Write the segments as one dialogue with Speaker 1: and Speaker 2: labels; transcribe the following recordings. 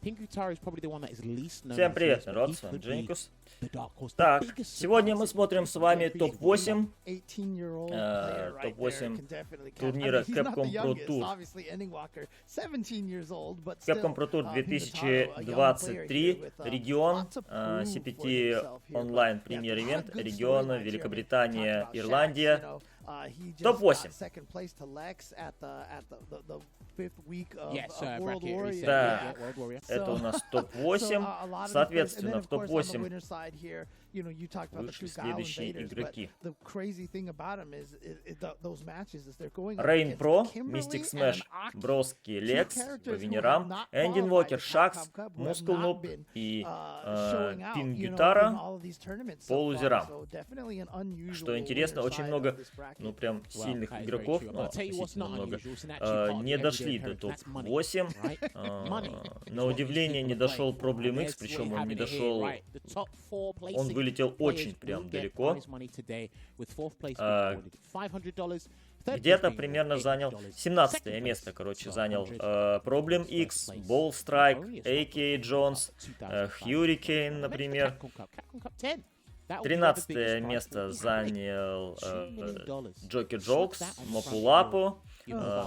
Speaker 1: Всем привет, народ, с вами Дженникус. Так, сегодня мы смотрим с вами топ-8. Топ-8 турнира Capcom Pro Tour. Capcom Pro Tour 2023, регион, CPT онлайн премьер-ивент, региона Великобритания, Ирландия. Топ-8. Да, это у нас топ-8. Соответственно, в топ-8 вышли следующие игроки. Рейн Про, Мистик Смэш, Броски, Лекс, по Венерам, Эндин Вокер, Шакс, Мускул Нуб и Пин Гитара по лузерам. Что интересно, очень много, ну прям сильных игроков, ну, относительно много, не дошли до топ-8. На удивление не дошел Problem X, причем он не дошел, он вылетел очень прям далеко. Где-то примерно занял 17 место, короче, занял Problem X, Ball Strike, AK Jones, Hurricane, например. 13 место занял Джокер Джокс, Мопулапу,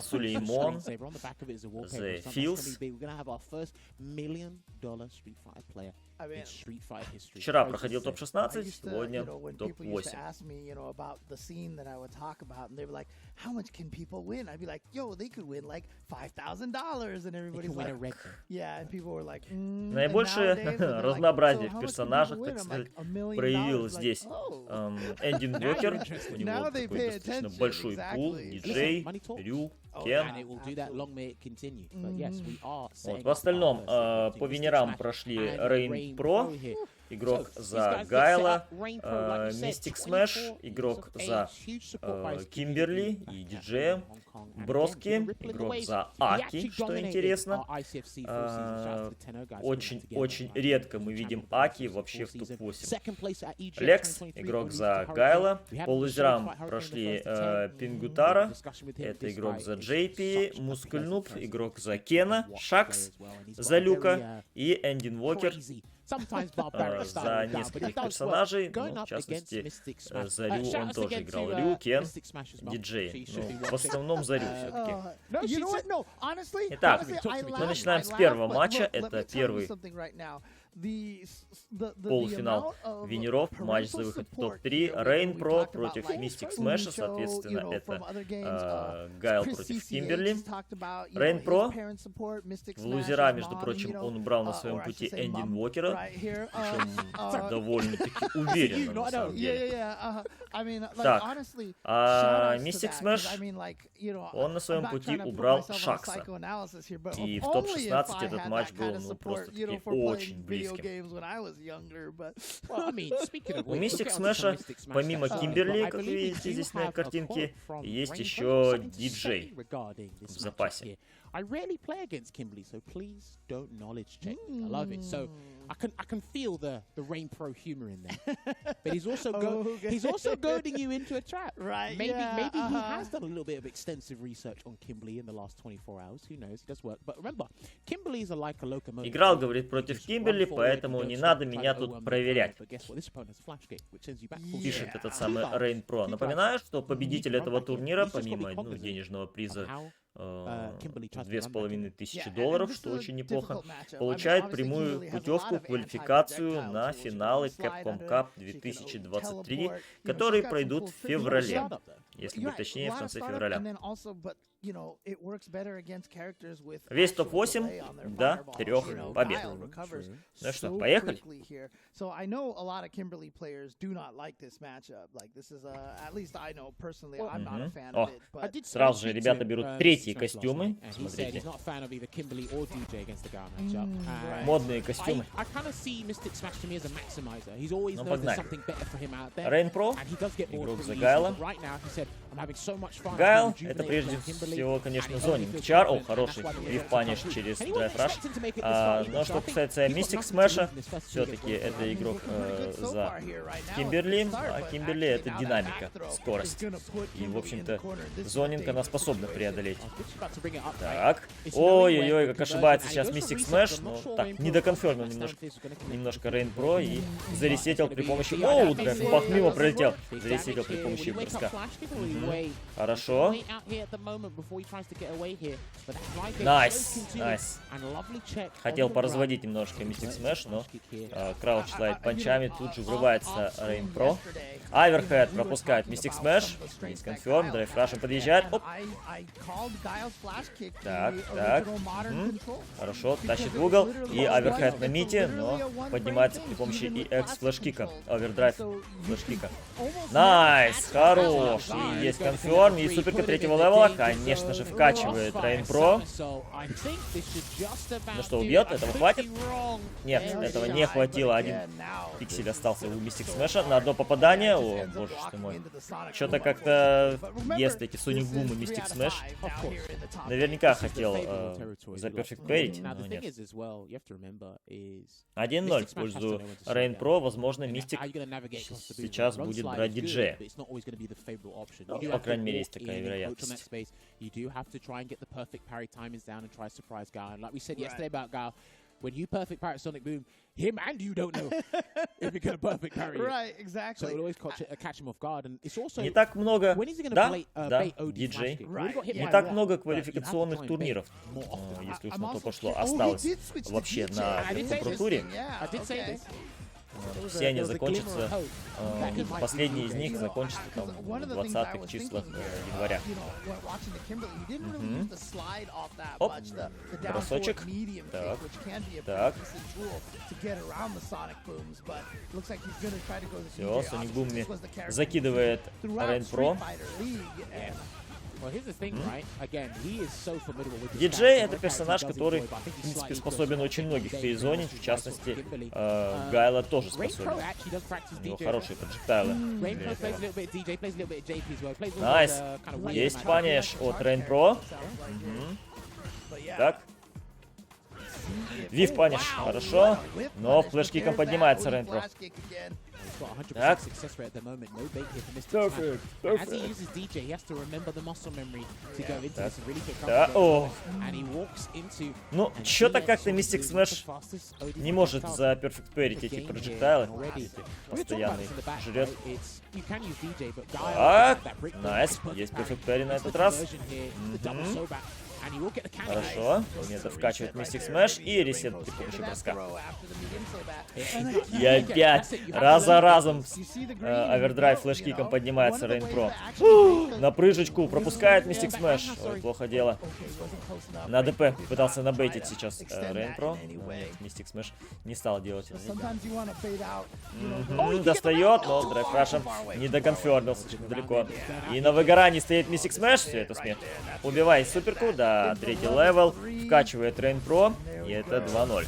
Speaker 1: Сулеймон, The Fields. Вчера проходил топ-16, сегодня топ-8. Наибольшее разнообразие в персонажах, так сказать, проявил здесь Эндин Вокер. У него такой достаточно большой пул, диджей, Рю, Кен. Вот, в остальном по Венерам прошли Рейн Про, игрок за Гайла, Мистик Смэш, игрок за Кимберли и диджея, Броски, игрок за Аки, что интересно. Очень редко мы видим Аки вообще в топ-8. Лекс, игрок за Гайла. По лузерам прошли Пингутара, это игрок за JP, Мускульнуб, игрок за Кена, Шакс за Люка и Эндин Вокер за нескольких персонажей, ну, в частности, за Рю он тоже играл. Рю, Кен, диджей. Ну, в основном за Рю все-таки. Итак, мы начинаем с первого матча. Это первый полуфинал Венеров, матч за выход в топ-3. Рейн Про против Мистик Смэша, соответственно, это Гайл против Кимберли. Рейн Про в лузера, между прочим, он убрал на своем пути Эндин Вокера, причем довольно-таки уверенно, на самом деле. Так, а Мистик Смэш, он на своем пути убрал Шакса. И в топ-16 этот матч был, ну, просто-таки очень близким. У Мистик Смэша, помимо Кимберли, как вы видите здесь на картинке, есть еще диджей в запасе. I rarely play against Kimberly, so please don't knowledge check me. I love it. So I can feel the Rain Pro humor in there. But he's also goading you into a trap. Right. Maybe he has done a little bit of extensive research on Kimberly in the last 24 hours. Who knows? He does work. But remember, Kimberly is like a locomotive. Играл, говорит, против Кимберли, поэтому не надо меня тут проверять. Пишет этот самый Rain Pro. Напоминаю, что победитель этого турнира, помимо денежного приза $2500, что очень неплохо, получает прямую путевку в квалификацию на финалы Capcom Cup 2023, которые пройдут в феврале, если быть точнее, в конце февраля. Весь топ-8 до 3 побед. Ну что, поехали? О, сразу же ребята берут третьи костюмы. Смотрите. Модные костюмы. Ну, погнали. Рейн Про, игрок за Гайла. Гайл — это прежде всего, конечно, зонинг чар. О, хороший Вив Паниш через драйв раш. Но что касается Мистик Смэша, все-таки это игрок за Кимберли. А Кимберли это динамика, скорость. И, в общем-то, зонинг она способна преодолеть. Так. Ой-ой-ой, как ошибается сейчас Мистик Смэш. Но так, не доконфермил немножко Рейн Про и заресетил при помощи... Оу, драйв мимо пролетел. Заресетил при помощи броска. Хорошо. Найс, найс. Хотел поразводить немножко Мистик Смэш, но крауч слайд панчами, тут же врывается Рейн Про. Аверхед пропускает Мистик Смэш. Конферм, драйв рашем подъезжает. Оп. Так, так. Хорошо, тащит в угол. И аверхед на мите, но поднимается при помощи EX флешкика. Овердрайв флешкика. Найс, хорош. И есть конферм. И суперка третьего левела, конечно же, вкачивает Рейн Про. Ну что, убьет? Этого хватит? Нет, этого не хватило. Один пиксель остался у Мистик Смэша на одно попадание. О, боже ты мой. Что-то как-то ест эти Соник Бум и Мистик Смэш. Наверняка хотел за Perfect Parity, но нет. 1-0 в пользу Рейн Про. Возможно, Мистик сейчас будет брать диджея. Ну, по крайней мере, есть такая вероятность.
Speaker 2: When you perfect parry Sonic Boom, him and you don't know if you're gonna perfect parry.
Speaker 3: Right, exactly.
Speaker 2: So it'll always catch him off guard, and it's also
Speaker 1: не так много, да,
Speaker 2: bait
Speaker 1: диджей.
Speaker 2: right.
Speaker 1: Не так много квалификационных турниров, если уж на то пошло, осталось вообще на температуре. Все они закончатся, последний из них закончится там в 20-х числах января. Оп, бросочек. Так, так. Все, Соник Бумми закидывает Рейн Про. Диджей это персонаж, который, в принципе, способен очень многих перезонить, в частности, Гайла тоже способен. У него хорошие проджектайлы. Найс. Есть паниш от Рейн Про. Так. Вив паниш, хорошо, но флешкиком поднимается Рейн Про. Так. Да, о. Ну, что-то как-то Мистик Смэш не может за Perfect Parity эти проджектайлы постоянные жрет. Так, найс, есть Perfect Parry на этот раз. Хорошо, это вкачивает Мистик Смэш и ресет при помощи броска. И опять раз за разом овердрайв флешкиком поднимается Рейн Про. На прыжечку пропускает Мистик Смэш. Ой, плохо дело. На ДП пытался набейтить сейчас Рейн Про. Мистик Смэш не стал делать это. Достает, но драйв рашем не доконфермил слишком далеко. И на выгорании стоит Мистик Смэш. Все, это смерть. Убивай суперку, да. Третий левел, вкачивает Рейн Про, и это 2-0.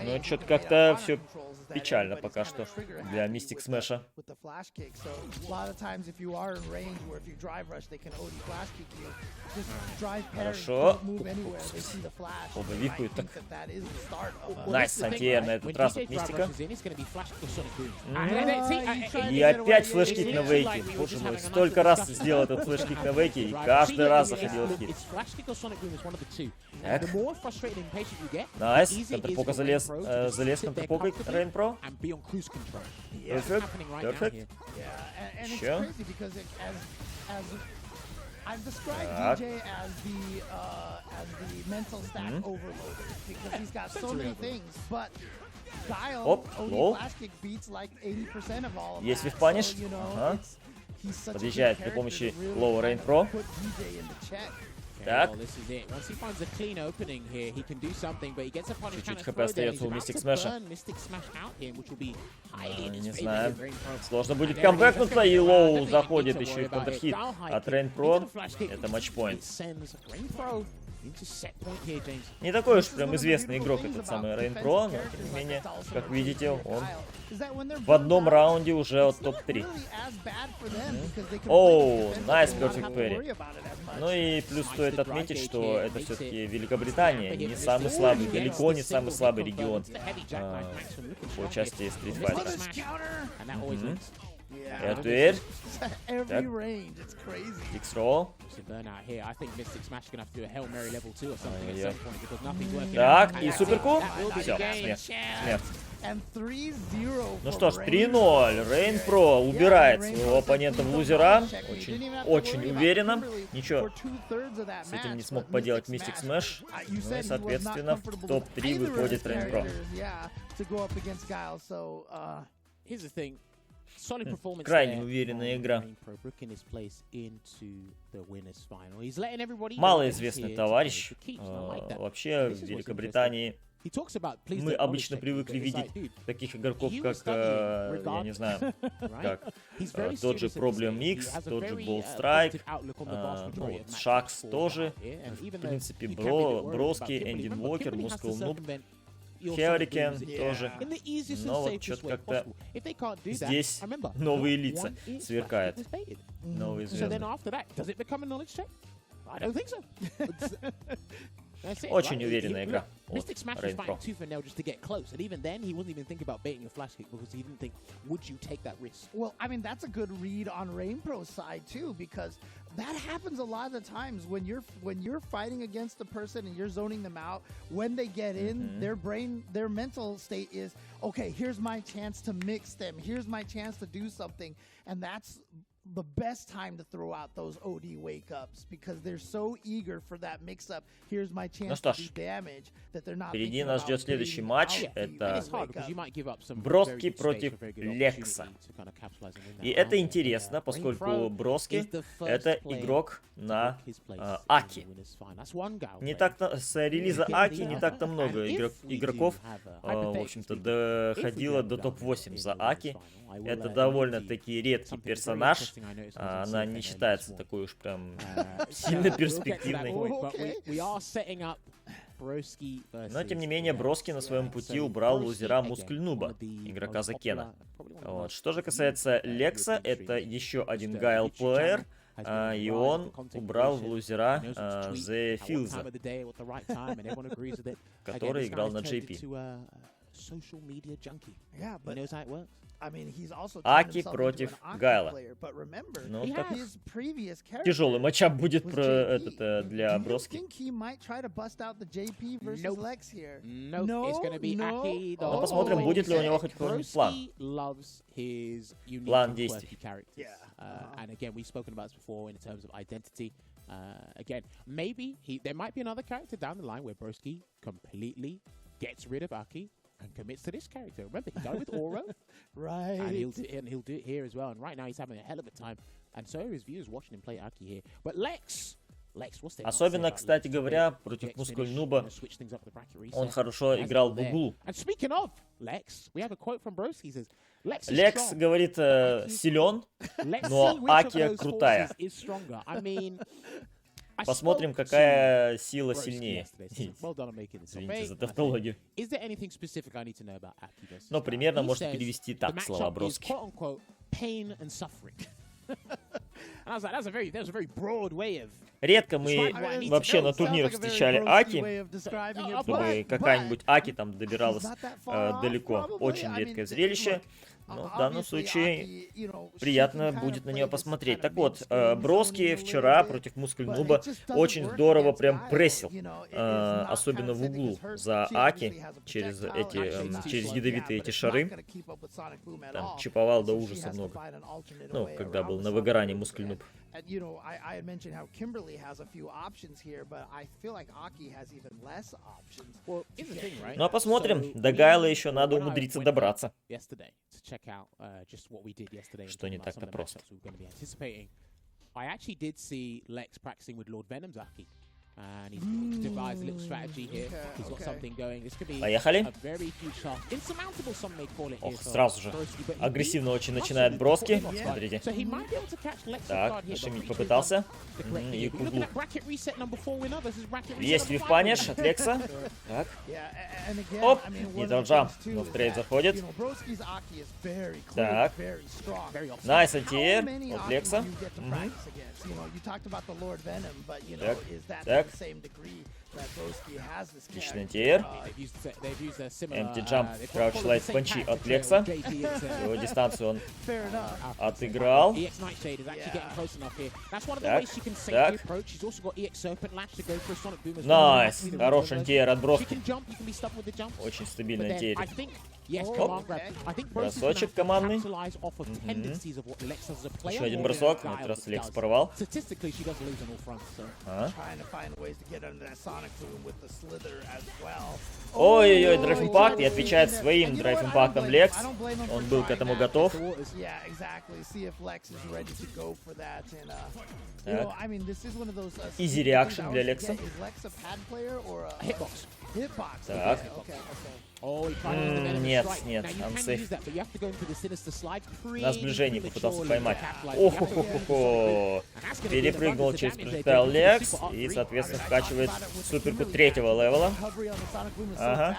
Speaker 1: Ну, что-то как-то все печально пока что для Мистик Смэша. Хорошо. Оба випают так. Найс, антиэр на этот раз от Мистика. И опять флешкик на вейке. Боже мой, столько раз сделал этот флешкик на вейке, и каждый раз заходил в хит. Так. Найс, контрпока залез контрпокой Рейн Про. Перфект, перфект. Еще. Так. Оп, лоу. Есть вивпаниш. Ага. Подъезжает при помощи лоу Рейн Про. Так. Чуть-чуть хп остается у Мистик Смэша. Не знаю. Сложно будет камбэкнуться, и лоу заходит еще и в контрхит от Рейн Про. Это матчпоинт. Не такой уж прям известный игрок этот самый Рейн Про, но тем не менее, как видите, он в одном раунде уже от топ-3. Оу, найс перфект пэри. Ну и плюс стоит отметить, что это все-таки Великобритания, не самый слабый, далеко не самый слабый регион по части стритфайтера. Air-to-air. X-roll. Так, и суперку. Все, смерть. Ну что ж, 3-0. Рейн Про убирает своего оппонента в лузера. Очень уверенно. Ничего с этим не смог поделать Mystic Smash. Ну и, соответственно, в топ-3 выходит Рейн Про. Крайне уверенная игра. Малоизвестный товарищ. Вообще в Великобритании мы обычно привыкли видеть таких игроков, как, я не знаю, как тот же Problem X, тот же Bold Strike, ну, вот Шакс тоже. В принципе, Броски, Энди Уокер, Мускул Нуб. Херикен тоже. Но вот что-то как-то здесь новые лица сверкают. Новые звезды. Очень уверенная игра от Рейн Про.
Speaker 3: Well, I mean, that's a good read on Rain Pro's side too, because that happens a lot of the times when you're fighting against a person and you're zoning them out. When they get in, their mental state is, okay, here's my chance to mix them. Here's my chance to do something, and that's the best time to throw out those OD wake-ups, because they're so eager for that mix-up. Here's my chance to do damage that they're not.
Speaker 1: Впереди нас ждет следующий матч. Это Броски против Лекса. И это интересно, поскольку Броски это игрок на Аки. Не так-то с релиза Аки не так-то много игроков, в общем-то, доходило до топ-8 за Аки. Это довольно-таки редкий персонаж. Она не считается такой уж прям сильно перспективной. Но, тем не менее, Броски на своем пути убрал лузера Мускуль Нуба, игрока Закена. Вот. Что же касается Лекса, это еще один Гайл плеер, и он убрал в лузера The Филза, который играл на JP. Аки против Гайла. Ну, так тяжелый матчап будет для Броски. Но посмотрим, будет ли у него хоть какой-нибудь план. План действий.
Speaker 2: Again, maybe there might be another character down the line where Broski completely gets rid of Aki and commits to this character. Remember, he got it with Oro,
Speaker 3: right?
Speaker 2: And he'll do it here as well. And right now, he's having a hell of a time. And so are his viewers watching him play Aki here. But Lex, what's the
Speaker 1: особенно, кстати говоря, против Мускуль Нуба он хорошо играл в углу.
Speaker 2: And speaking of Lex, we have a quote from Broski. He says,
Speaker 1: Лекс говорит, силен, но Аки крутая. Посмотрим, какая сила сильнее. Извините за тавтологию. Но примерно можно перевести так слова Броски. Редко мы вообще на турнирах встречали Аки, чтобы какая-нибудь Аки там добиралась далеко. Очень редкое зрелище. Но в данном случае приятно будет на нее посмотреть. Так вот, Броски вчера против Мускуль Нуба очень здорово прям прессил, особенно в углу за Аки, через ядовитые эти шары. Там чиповал до ужаса много. Ну, когда был на выгорании Мускуль Нуб. Ну а посмотрим, до Гайла еще надо умудриться добраться. Что не так-то просто.
Speaker 2: And he's devised a little strategy here. He's got something going. This could be
Speaker 1: Поехали.
Speaker 2: a very huge shot. Insurmountable, some may call it.
Speaker 1: Ох, сразу же агрессивно очень начинает броски. Смотрите.
Speaker 2: So he might be able to catch Lex
Speaker 1: Так, нашумить попытался. И к углу. Есть вип-паниш от Лекса. Так. Оп, нейтрал-джамп. Но в трейд заходит. Так. Найс антиэр от Лекса. Так. Так. Отличный антиэр. Empty jump, crouch light панчи от Лекса. Его дистанцию он отыграл. Так, так. Найс. Хороший антиэр от броски. Очень стабильный антиэр. Оп. Бросочек командный. Еще один бросок. На этот раз Лекс порвал. Ой-ой-ой, драйв-импакт. И отвечает своим драйв-импактом Лекс. Он был к этому готов. Так. Изи реакшн для Лекса. Так. Нет, нет, ансейф. На сближении попытался поймать. Охо-хо-хо-хо. Перепрыгнул через прожектайл Лекс и, соответственно, вкачивает суперку 3-го левела. Ага.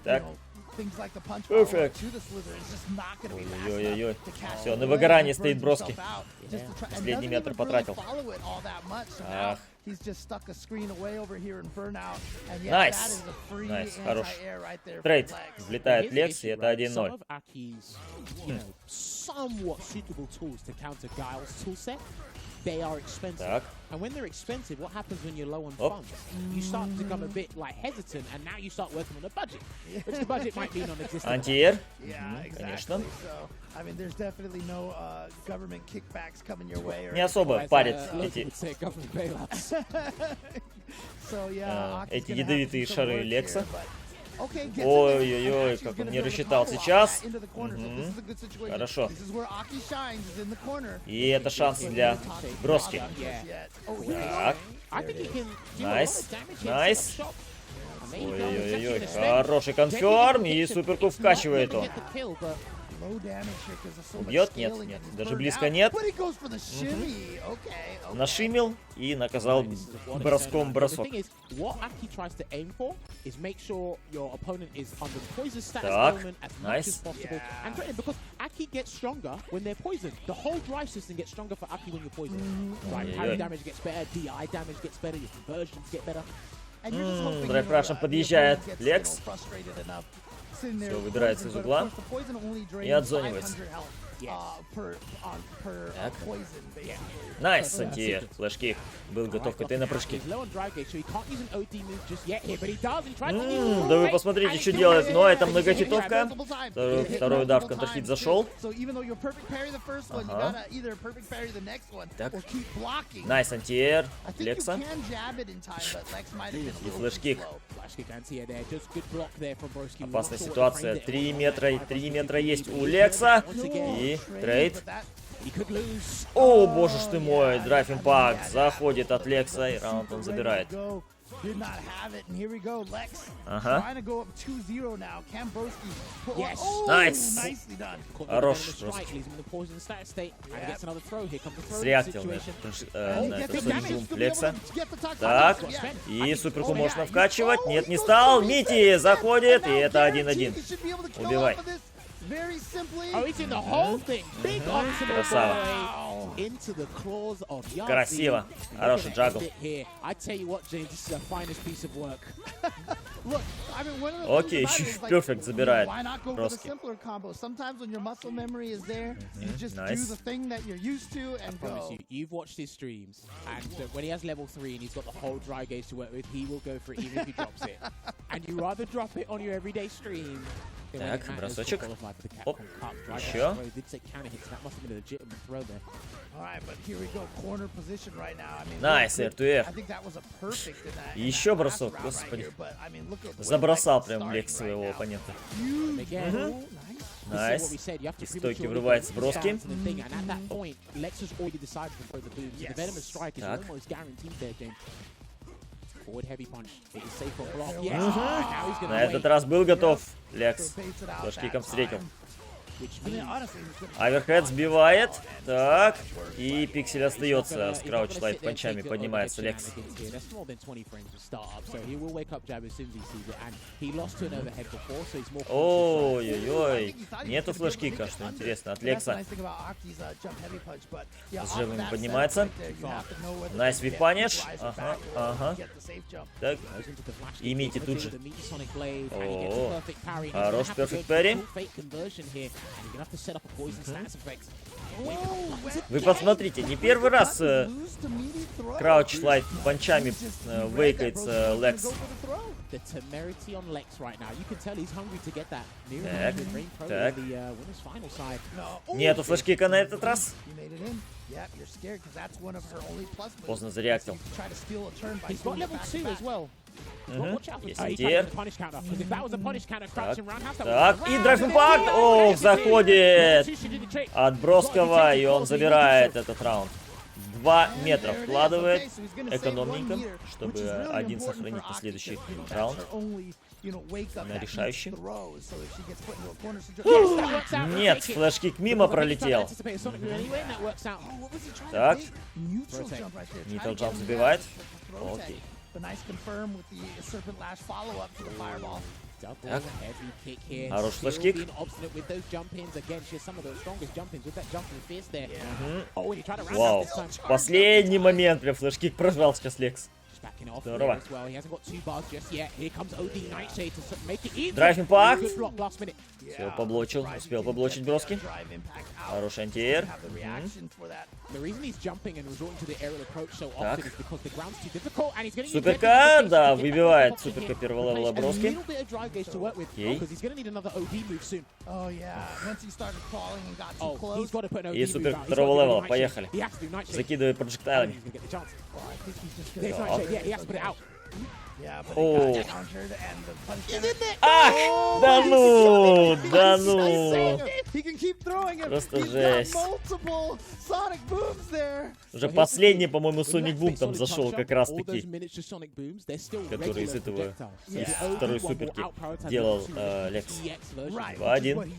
Speaker 1: Так. Перфект. Ой-ой-ой. Все, на выгорании стоит броски. Последний метр потратил. Ах. Найс. Найс, хорош. Трейд. Влетает Лекс, и это 1-0.
Speaker 2: They are expensive.
Speaker 1: Так.
Speaker 2: And when they're expensive, what happens when you're low on funds? You start to become a bit like hesitant, and now you start working on a budget, which the budget might be non-existent.
Speaker 1: Антиэр. Конечно. Не особо парит эти ядовитые шары Лекса. Ой-ой-ой, как он не рассчитал сейчас. Хорошо. И это шанс для броски. Так. Найс. Найс. Ой-ой-ой, хороший конферм. И суперку вкачивает он. Убьет? Нет, нет. Даже близко нет. Нашимил и наказал броском бросок. Так, найс. Драйв Рашен подъезжает Лекс. Все, выбирается из угла и отзонивается. Так. Найс, антиэр. Флэш-кик. Был готов к этой на прыжке. Да вы посмотрите, что делает. Но это многохитовка. Второй удар в контрхит зашел. Ага. Так. Найс, антиэр. Лекса. И флэш-кик. Опасная ситуация. 3 метра. 3 метра есть у Лекса. И трейд. О, боже ж ты мой. Драйв импакт. Заходит от Лекса. И раунд он забирает. Ага. Найс. Хорош. Среактил на этот джумп Лекса. Так. И суперку можно вкачивать. Нет, не стал. Мити заходит. И это 1-1. Убивай. Красава. Красиво. Хороший джагл. Окей, еще и перфект забирает. Броски. Найс.
Speaker 2: You've watched his streams, and when he has level 3 and he's got the whole dry gauge to work with, he will go for it even if he drops it. And you rather drop it on your everyday stream.
Speaker 1: Так, бросочек. Оп, еще. Найс, R2R. Еще бросок, господи. Забросал прям Лекс своего оппонента. Найс. Из стойки врывается броски. Так. На этот раз был готов Лекс. Флешкиком встретил. Аверхед сбивает. Так. И пиксель остается. С крауч лайф панчами поднимается Лекс. Ой-ой-ой. Нету флешкика, что интересно, от Лекса. С живыми поднимается. Найс випаниш. Ага, ага. Так. Имейте тут же. О, хорош перфект парри. Вы посмотрите, не первый раз крауч лайф панчами вейкается Лекс. Так, так. Нету флешкика на этот раз. Поздно зареактил. Есть тир. Так, и драйв импакт. О, заходит от Броскова, и он забирает этот раунд. 2 метра вкладывает экономненько, чтобы один сохранить на следующий раунд. На решающий. Нет, флешкик мимо пролетел. Так. Нитл джамп забивает. Окей. Так. Хороший флешкик. Вау. Последний момент прям флешкик прожал сейчас Лекс. Здорово. Драйв импакт. Все, поблочил. Успел поблочить броски. Хороший антиэр. Так. Суперка, да, выбивает суперка первого левела броски. Окей. И супер второго левела, поехали. Закидывай проджектайлами. О. Ах, да ну, да ну. Просто жесть. Уже последний, по-моему, Sonic Boom там зашел как раз таки, который из этого, из второй суперки делал Лекс. 2-1.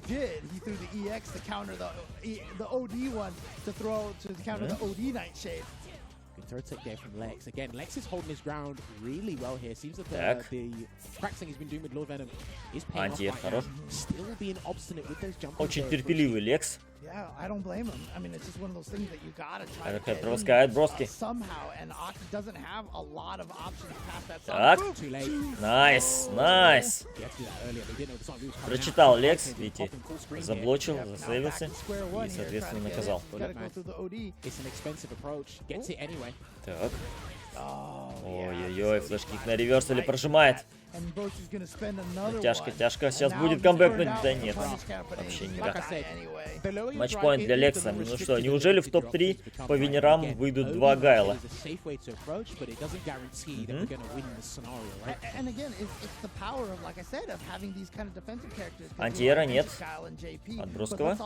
Speaker 2: Third take there from Lex. Again, Lex is holding his ground really well here. Seems that the practicing he's been doing with Lord Venom is paying off right now. Still being obstinate with those jumps.
Speaker 1: Очень терпеливый Лекс.
Speaker 3: Yeah, I don't blame him. I mean, it's just one of those things that you gotta try to get
Speaker 1: пропускает броски.
Speaker 3: Somehow, and Aki doesn't have a lot of options past that.
Speaker 1: Так, найс, найс. Прочитал Лекс, видите, заблочил, засейвился и, соответственно, наказал. Так. Ой-ой-ой, флешкик на реверсале прожимает. Тяжко, тяжко. Сейчас будет камбэкнуть. Да нет, вообще никак. Матчпоинт для Лекса. Ну что, неужели в топ-3 по винерам выйдут 2 Гайла? Антиэра нет. От Броскова.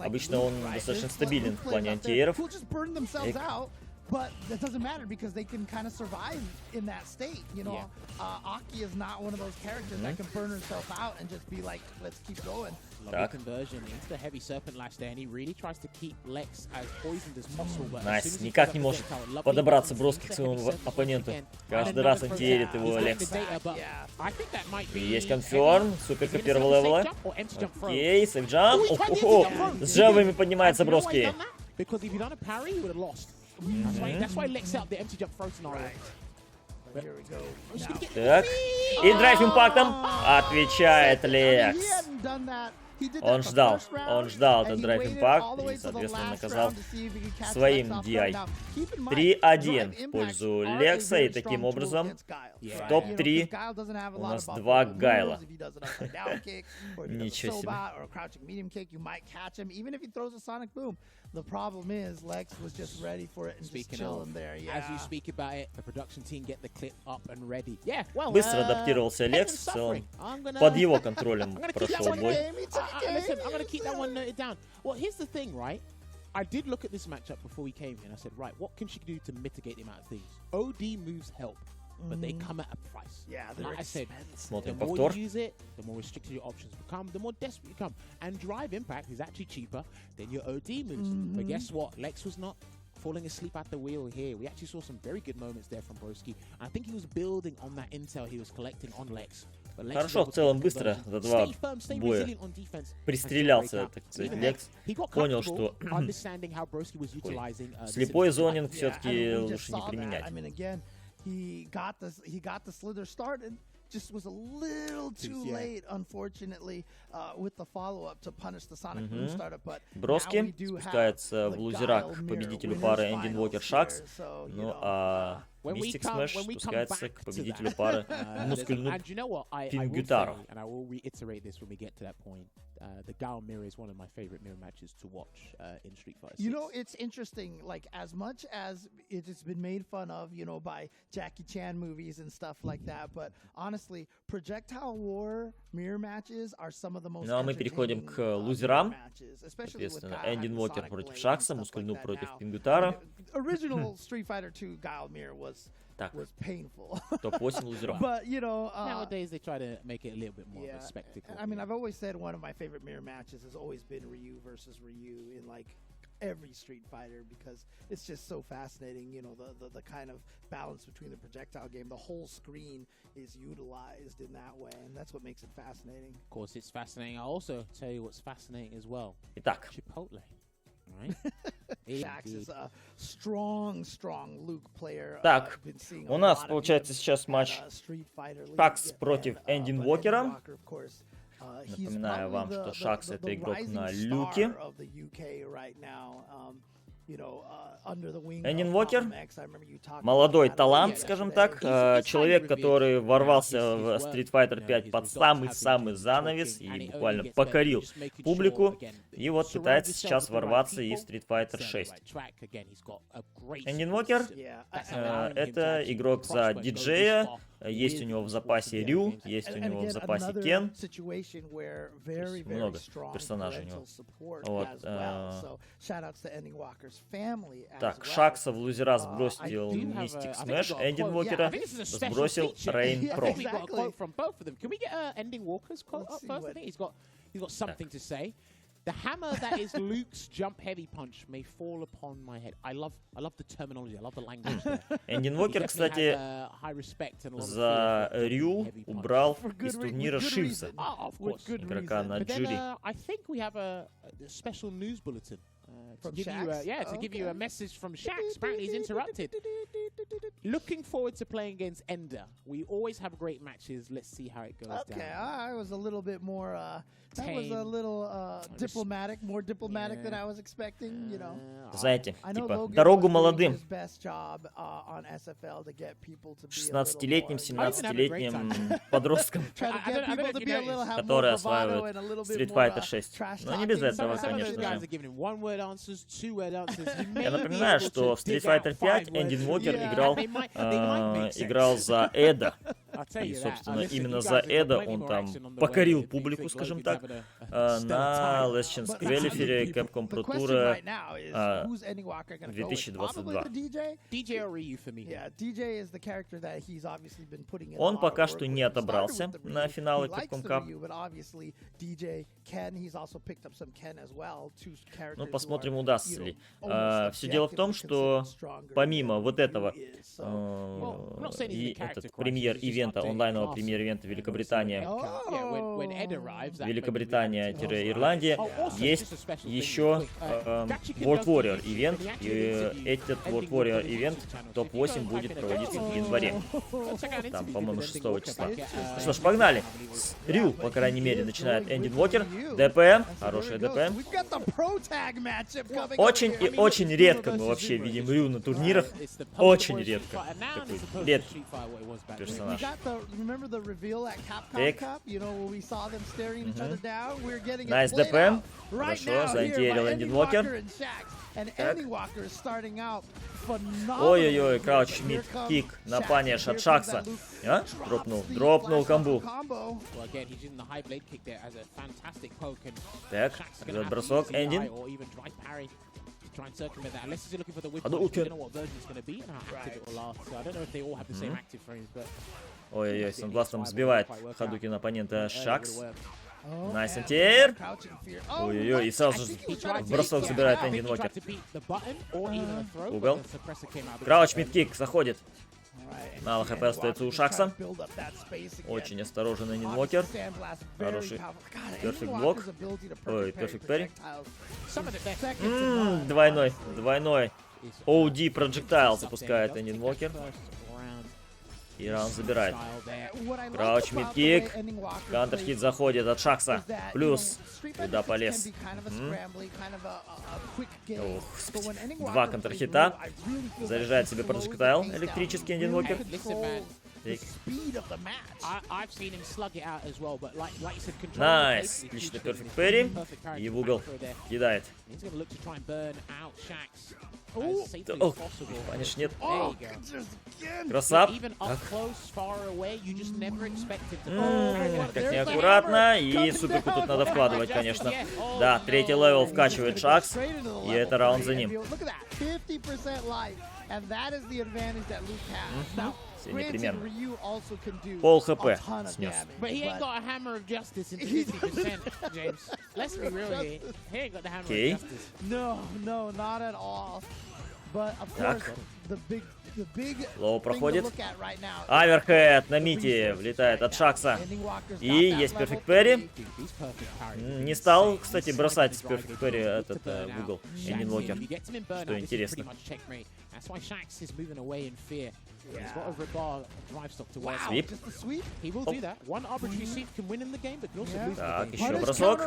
Speaker 1: Обычно он достаточно стабилен в плане антиэров.
Speaker 3: But that doesn't matter because they can kind of survive in that state, you know. Aki is not one of those characters that can burn herself out and just be like, let's keep going.
Speaker 1: Так. Найс, никак не может подобраться броски к своему оппоненту. Каждый раз антиэрит его Лекс. Есть конферм, суперка первого левела. Окей, сейфджамп. С джавами поднимается броски. Так. И драйв импактом отвечает Лекс. Он ждал этот драйв импакт и, соответственно, наказал своим DI. 3-1 в пользу Лекса, и таким образом в топ-3 у нас 2 Гайла. Ничего себе.
Speaker 3: The problem is Lex was just ready for it and just chilling there. Yeah.
Speaker 2: As you speak about it, the production team get the clip up and ready. Yeah, well,
Speaker 1: быстро адаптировался Лекс, в целом под его контролем прошел бой.
Speaker 2: Listen, I'm gonna keep that one noted down. Well, here's the thing, right? I did look at this matchup before we came here, and I said, right, what can she do to mitigate the amount of things? OD moves help. but they come at a price.
Speaker 3: Yeah,
Speaker 2: And
Speaker 3: they're
Speaker 2: like I said, the
Speaker 1: Смотрим
Speaker 2: more
Speaker 1: повтор.
Speaker 2: you use it, the more restricted your options become, the more desperate you become. And drive impact is actually cheaper than your OD moves. But guess what? Lex was not falling asleep at the wheel here. We actually saw some very good moments there from Broski. I think he was building on that intel he was collecting on Lex.
Speaker 1: Хорошо, в целом быстро за 2 боя пристрелялся, так сказать, Лекс. Понял, что слепой зонинг все-таки лучше не применять.
Speaker 3: He got the slither started, just was a little too late, unfortunately, with the follow-up to punish the Sonic Boom startup. But
Speaker 1: Броски спускается в лузерак к победителю пары Энди Инвокер Шакс. Ну а Мистик Смэш спускается к победителю пары Мускульну Пингютару.
Speaker 2: The Gao mirror is one of my favorite mirror matches to watch in Street Fighter 6.
Speaker 3: You know, it's interesting, like, as much as it's been made fun of, you know, by Jackie Chan movies and stuff like that, but honestly, projectile war mirror matches are some of the most
Speaker 1: Ну а мы переходим к лузерам. Соответственно, Энди Инвокер против Шакса, Мускульну против Пингютара.
Speaker 3: Original Street Fighter 2 Guile mirror was painful.
Speaker 1: Топ-8 лузеров.
Speaker 3: But, you know,
Speaker 2: nowadays they try to make it a little bit more of a spectacle.
Speaker 3: I mean, I've always said one of my favorite mirror matches has always been Ryu versus Ryu in, like, every Street Fighter, because it's just so fascinating, you know, the kind of balance between the projectile game. The whole screen is utilized in that way, and that's what makes it fascinating.
Speaker 2: Of course, it's fascinating. I'll also tell you what's fascinating as well.
Speaker 1: Итак.
Speaker 2: Chipotle. Right?
Speaker 3: Shax is a strong Luke player.
Speaker 1: Так, у нас получается сейчас матч Шакс против Энди Инвокера. Напоминаю вам, что Шакс это игрок на люке. Энди Инвокер, молодой талант, скажем так, человек, который ворвался в Street Fighter 5 под самый-самый занавес и буквально покорил публику, и вот пытается сейчас ворваться и в Street Fighter 6. Энди Инвокер это игрок за диджея, есть у него в запасе Рю, есть у него в запасе Кен. Много персонажей у него. Вот. Так, Шакса в лузера сбросил Мистик Смэш, Энди Инвокера сбросил Рейн Про.
Speaker 2: The hammer that is Luke's jump heavy punch may fall upon my head. I love the terminology. I love the language there.
Speaker 1: Энди Инвокер, кстати, за Рю убрал из турнира Шивса, игрока на Джури.
Speaker 2: I think we have a special news bulletin. To give you a message from Shax. Apparently he's interrupted. Looking forward to playing against Ender. We always have great matches. Let's see how it goes down.
Speaker 3: Okay, I was a little bit more that was a little diplomatic, more diplomatic than I was expecting, you know.
Speaker 1: Знаете, типа, дорогу молодым. 16-летним, 17-летним подросткам, которые осваивают Street Fighter 6. Но не без этого, конечно же. Я напоминаю, что в Street Fighter 5 Энди Инвокер играл за Эда. И, собственно, именно за Эда он там покорил публику, скажем так, на Last Qualifier Capcom Pro Tour 2022. Он пока что не отобрался на финалы Capcom Cup. Ну, посмотрим, удастся ли. Все дело в том, что помимо вот этого премьер-ивента, онлайнового премьер-ивента Великобритания-Ирландия, есть еще World Warrior ивент, и этот World Warrior ивент топ-8 будет проводиться в январе. Там, по-моему, 6 числа. Ну что ж, погнали. С Рю, по крайней мере, начинает Энди Инвокер. ДП, хорошая ДП. Очень и очень редко мы вообще видим Рю на турнирах. Очень редко. Такой редкий персонаж. Найс ДП. Хорошо, заинтересовал Энди Инвокер. Ой-ой-ой, крауч мид кик на паниш от Шакса. А? Дропнул камбу. Так, этот бросок Энди.
Speaker 2: try and circumvent that. Unless he's looking for the whip,
Speaker 1: Hadouken.
Speaker 2: we don't know what version it's going to be and how active it will last. So I don't know if they all have the same active frames, but
Speaker 1: Ой-ой-ой, Сандбластом сбивает Хадукен оппонента Шакс.
Speaker 3: Oh,
Speaker 1: Найс
Speaker 3: and
Speaker 1: антиэр.
Speaker 3: crouching fear. Oh,
Speaker 1: Ой-ой-ой, и сразу же в бросок забирает Энди Инвокер. Угол. Крауч мидкик заходит. Мало хп остается у Шакса. Очень осторожен Энди Инвокер. Хороший перфект блок. Ой, перфект перри. Двойной. OD Projectile запускает Энди Инвокер. И раунд забирает. Крауч мидкик. Кантер-хит заходит от Шакса. Плюс туда полез. Ох, 2 контрхита. Заряжает себе Projectile электрический Энди Инвокер. Найс. Отличный перфект перри. И в угол кидает. Ох, конечно, нет. Красав. Как неаккуратно. И суперку тут надо вкладывать, конечно. Да, 3-й левел вкачивает Шакс. И это раунд за ним. Все непременно. Пол хп снес. Окей. Так. Лоу проходит. Аверхед на мите влетает от Шакса. И есть перфект перри. Не стал, кстати, бросать с перфект перри этот в угол Энди Инвокер. Что интересно. Свип. Так, еще бросок.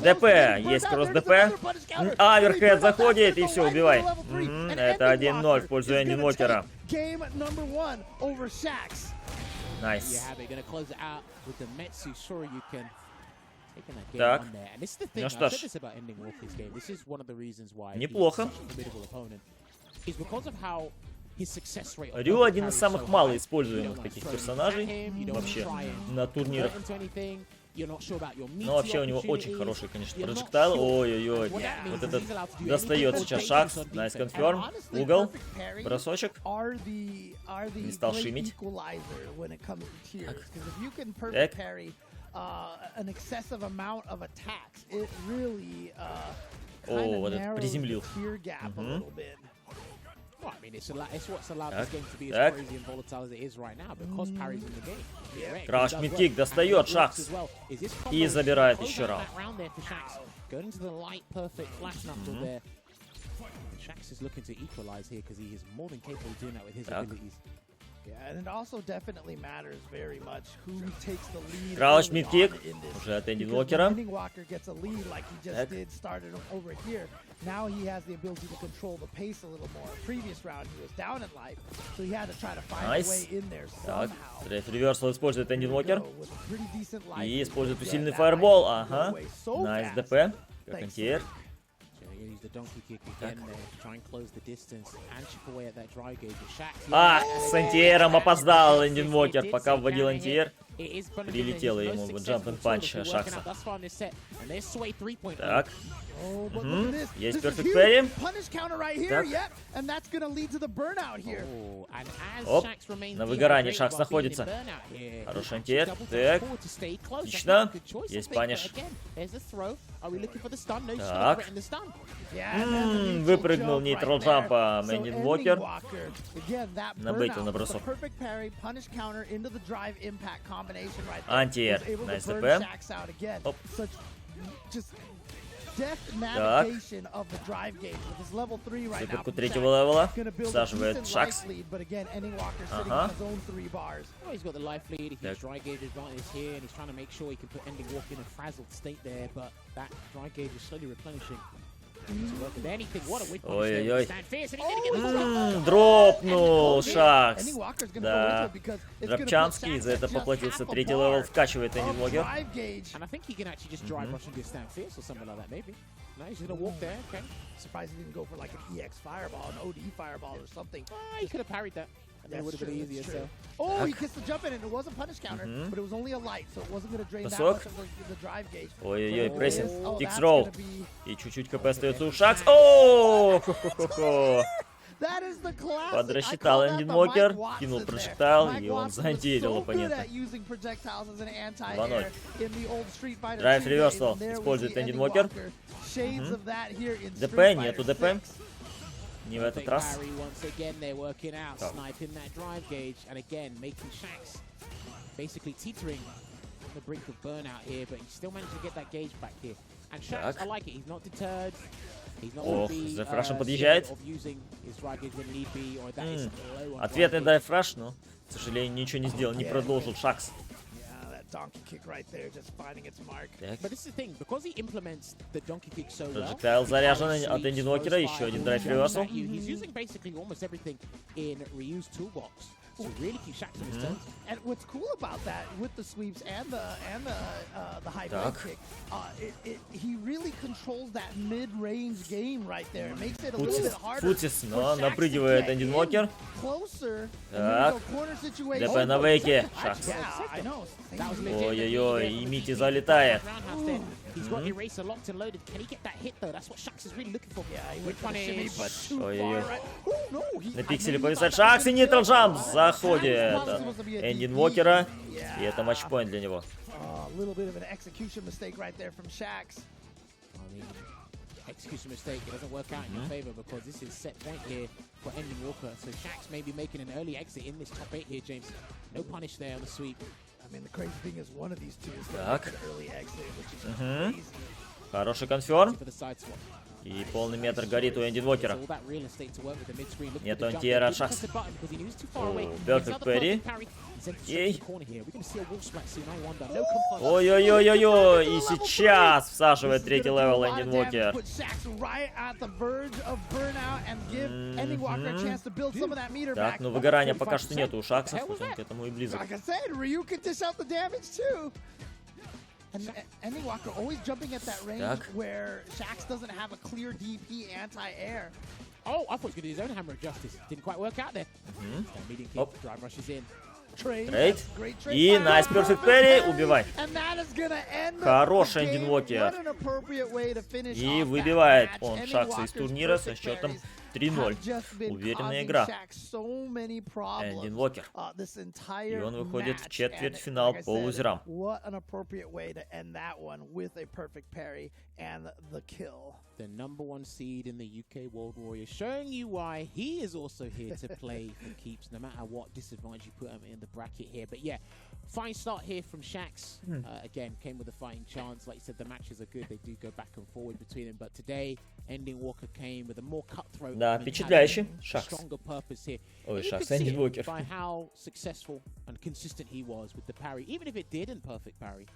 Speaker 1: ДП. Есть кросс ДП. Аверхед заходит и все, убивай. Это 1-0 в пользу Энди Инвокера. Найс. Так. Ну что ж. Неплохо. Рю один из самых малоиспользуемых таких персонажей вообще на турнирах. Но вообще у него очень хороший, конечно, проджектайл. Ой-ой-ой. Вот этот достает сейчас Шакс. Найс конферм. Угол. Бросочек. Не стал шимить. Так. О, вот этот приземлил. Так. Краш мидкик достает Шакс. И забирает еще раунд. Так. Крауч мидкик. Уже от Энди Инвокера.
Speaker 3: Now he has the ability to control the pace a little more. Previous round he was down in life, so he had to try to find a way in there somehow.
Speaker 1: Так, реверсал использует Энди Инвокер. И использует усиленный фаербол. Ага. Найс ДП. Как антиэр. С антиэром опоздал Энди Инвокер, пока вводил антиэр. Прилетело ему в джамп панч Шакса. Так. Есть перфект перри. Оп. На выгорании Шакс находится. Хороший антиэр. Так. Отлично. Есть паниш. Так. Выпрыгнул нейтрал джампа Энди Инвокер. Набейтил на бросок. Антиэр. Найс ДП. Оп. Так. Суперку 3-го левела. Всаживает Шакс. Ага. Ой-ой-ой. Дропнул Шакс. Да. Драпчанский за это поплатился. 3-й левел вкачивает Энди Инвокер.
Speaker 2: It would have been easier. So.
Speaker 3: Oh, he kissed the jump in, and it wasn't punish counter, but it was only a light, so it wasn't going to drain that
Speaker 1: Бросок.
Speaker 3: much of the drive gauge.
Speaker 1: Ой-ой-ой, прессинг.
Speaker 3: Oh, that's
Speaker 1: Икс-ролл.
Speaker 3: gonna be-
Speaker 1: И чуть-чуть КП остается у Шакс. О, хо-хо-хо-хо.
Speaker 3: That is the classic.
Speaker 1: Подрасчитал
Speaker 3: I call that
Speaker 1: Эндин
Speaker 3: the
Speaker 1: Уокер,
Speaker 3: Mike Watson
Speaker 1: кинул
Speaker 3: there.
Speaker 1: прожектайл,
Speaker 3: Mike
Speaker 1: и он
Speaker 3: Watson was
Speaker 1: задерил
Speaker 3: so
Speaker 1: оппонента.
Speaker 3: good at using projectiles as an anti-air
Speaker 1: 2-0.
Speaker 3: in the old Street Fighter
Speaker 1: Драйв
Speaker 3: 2
Speaker 1: реверсал
Speaker 3: days, and there we
Speaker 1: использует
Speaker 3: see
Speaker 1: Эндин
Speaker 3: Andy
Speaker 1: Уокер.
Speaker 3: Walker. Shades of that here in
Speaker 1: ДП,
Speaker 3: Street
Speaker 1: нету
Speaker 3: Fighter
Speaker 1: ДП.
Speaker 3: 6.
Speaker 1: Не в этот раз.
Speaker 2: Barry once again they're working out,
Speaker 1: Так.
Speaker 2: sniping that drive gauge, and again making Shax basically teetering on the brink of burnout here, but he still managed to get that gauge back here. And Shax,
Speaker 1: Так.
Speaker 2: I like it. He's not deterred. He's not
Speaker 1: Ох,
Speaker 2: gonna be,
Speaker 1: The Russian
Speaker 2: scared
Speaker 1: подъезжает.
Speaker 2: of using his drive gauge when need be, or that is low on
Speaker 1: Ответный
Speaker 2: drive gauge.
Speaker 1: дайфраш, но, к сожалению, ничего не сделал, не продолжил Шакс.
Speaker 3: Yeah, that donkey kick right there, just finding its mark.
Speaker 1: Так.
Speaker 2: But this is the thing, because he implements the donkey kick so well.
Speaker 1: Прожектайл заряжен от Эндин Уокера, еще один драйв реверсал.
Speaker 2: He's using basically almost everything in Ryu's toolbox to really keep Shax on his toes.
Speaker 3: And what's cool about that with the sweeps and the high
Speaker 1: Так.
Speaker 3: blade kick, he really controls that mid-range game right there. It makes it a little bit harder.
Speaker 1: Футис,
Speaker 3: for
Speaker 1: но
Speaker 3: Shax to
Speaker 1: напрыгивает
Speaker 3: get
Speaker 1: Эндин
Speaker 3: in
Speaker 1: Уокер.
Speaker 3: Closer.
Speaker 1: Так.
Speaker 3: And then corner situation.
Speaker 1: ДП на вейке.
Speaker 3: Yeah,
Speaker 1: Шакс.
Speaker 3: I know.
Speaker 2: That was legit.
Speaker 1: Ой-ой-ой, и Мити залетает.
Speaker 2: Roundhouse there. He's got Eraser locked and loaded. Can he get that hit though? That's what Shax is really looking for.
Speaker 3: Yeah, he
Speaker 2: With
Speaker 3: went for the shimmy,
Speaker 2: punish.
Speaker 3: but too far
Speaker 1: Ой-ой-ой.
Speaker 3: right. Oh, no,
Speaker 1: На
Speaker 3: I
Speaker 1: пикселе
Speaker 3: mean, he
Speaker 1: повисает
Speaker 3: thought that
Speaker 1: Шакс и
Speaker 3: was
Speaker 1: Нейтрал
Speaker 3: gonna
Speaker 1: Джамп.
Speaker 3: be a-
Speaker 1: Заходит
Speaker 3: that was supposed to be a
Speaker 1: Эндин
Speaker 3: DP.
Speaker 1: Уокера.
Speaker 3: Yeah.
Speaker 1: И это матчпоинт для него.
Speaker 3: A little bit of an execution mistake right there from Shax.
Speaker 2: I mean, execution mistake. It doesn't work out in your favor because this is set point here for Ending Walker. So Shax may be making an early exit in this top 8 here, James. No punish there on the sweep.
Speaker 3: I mean, the crazy thing is one of these two is going
Speaker 1: Так.
Speaker 3: to make an early exit, which is crazy.
Speaker 1: Хороший конферм.
Speaker 2: For the side swap.
Speaker 1: И полный метр горит у Эндин Уокера.
Speaker 2: All that real estate to work with the mid-screen. Look
Speaker 1: Нет
Speaker 2: for the jump
Speaker 1: антиэра
Speaker 2: there.
Speaker 1: от
Speaker 2: Didn't
Speaker 1: Шакс.
Speaker 2: press the button because he knew he was too far away.
Speaker 1: Perfect
Speaker 2: Gets out the
Speaker 1: parry.
Speaker 2: perfect parry. He's entered
Speaker 1: Ей.
Speaker 2: the corner here. We're going to see a wall smack soon, I wonder. No confirm.
Speaker 1: Ой-ой-ой-ой-ой. И сейчас всаживает
Speaker 3: This is
Speaker 1: третий
Speaker 3: gonna do a
Speaker 1: левел
Speaker 3: lot of
Speaker 1: Эндин
Speaker 3: damage,
Speaker 1: Уокер.
Speaker 3: put Shax right at the verge of burnout and give Ending Walker a chance to build some of that meter
Speaker 1: Так,
Speaker 3: back.
Speaker 1: но выгорания пока что нету у Шакса, хоть он к этому и близок.
Speaker 3: Like I said, Ryu can dish out the damage too. And Ending Walker always jumping at that range
Speaker 1: Так.
Speaker 3: where Shax doesn't have a clear DP anti-air.
Speaker 2: Oh, I thought he was going to do his own hammer of justice. Didn't quite work out there. Medium kick,
Speaker 1: Оп.
Speaker 2: drive rushes in.
Speaker 3: Trade.
Speaker 1: Трейд.
Speaker 3: That's great trade.
Speaker 1: И Nice Perfect Parry. Убивай.
Speaker 3: And that is gonna end the
Speaker 1: Хороший
Speaker 3: game.
Speaker 1: Эндин Уокер.
Speaker 3: What an appropriate way to finish
Speaker 1: И
Speaker 3: off
Speaker 1: выбивает
Speaker 3: that
Speaker 1: он
Speaker 3: match.
Speaker 1: Шакса
Speaker 3: Ending
Speaker 1: из
Speaker 3: Walker's
Speaker 1: турнира со
Speaker 3: perfect
Speaker 1: счетом
Speaker 3: parries
Speaker 1: 3-0.
Speaker 3: have just been
Speaker 1: Уверенная
Speaker 3: causing
Speaker 1: игра.
Speaker 3: Shax so many problems,
Speaker 1: Эндин Уокер.
Speaker 3: this entire
Speaker 1: И он выходит в
Speaker 3: match.
Speaker 1: четвертьфинал
Speaker 3: And, like I
Speaker 1: по
Speaker 3: said,
Speaker 1: лузерам.
Speaker 3: What an appropriate way to end that one with a perfect parry and the kill.
Speaker 2: The #1 seed in the UK World Warrior, showing you why he is also here to play for keeps, no matter what disadvantage you put him in the bracket here. But yeah, fine start here from Shax. Again, came with a fighting chance. Like you said, the matches are good. They do go back and forward between them. But today, Ending Walker came with a more cutthroat.
Speaker 1: Да,
Speaker 2: mentality,
Speaker 1: впечатляющий Шакс.
Speaker 2: stronger purpose here.
Speaker 1: Ой,
Speaker 2: And you
Speaker 1: Шакс,
Speaker 2: could see
Speaker 1: Эндин
Speaker 2: it
Speaker 1: Уокер.
Speaker 2: by how successful and consistent he was with the parry. Even if it didn't perfect parry,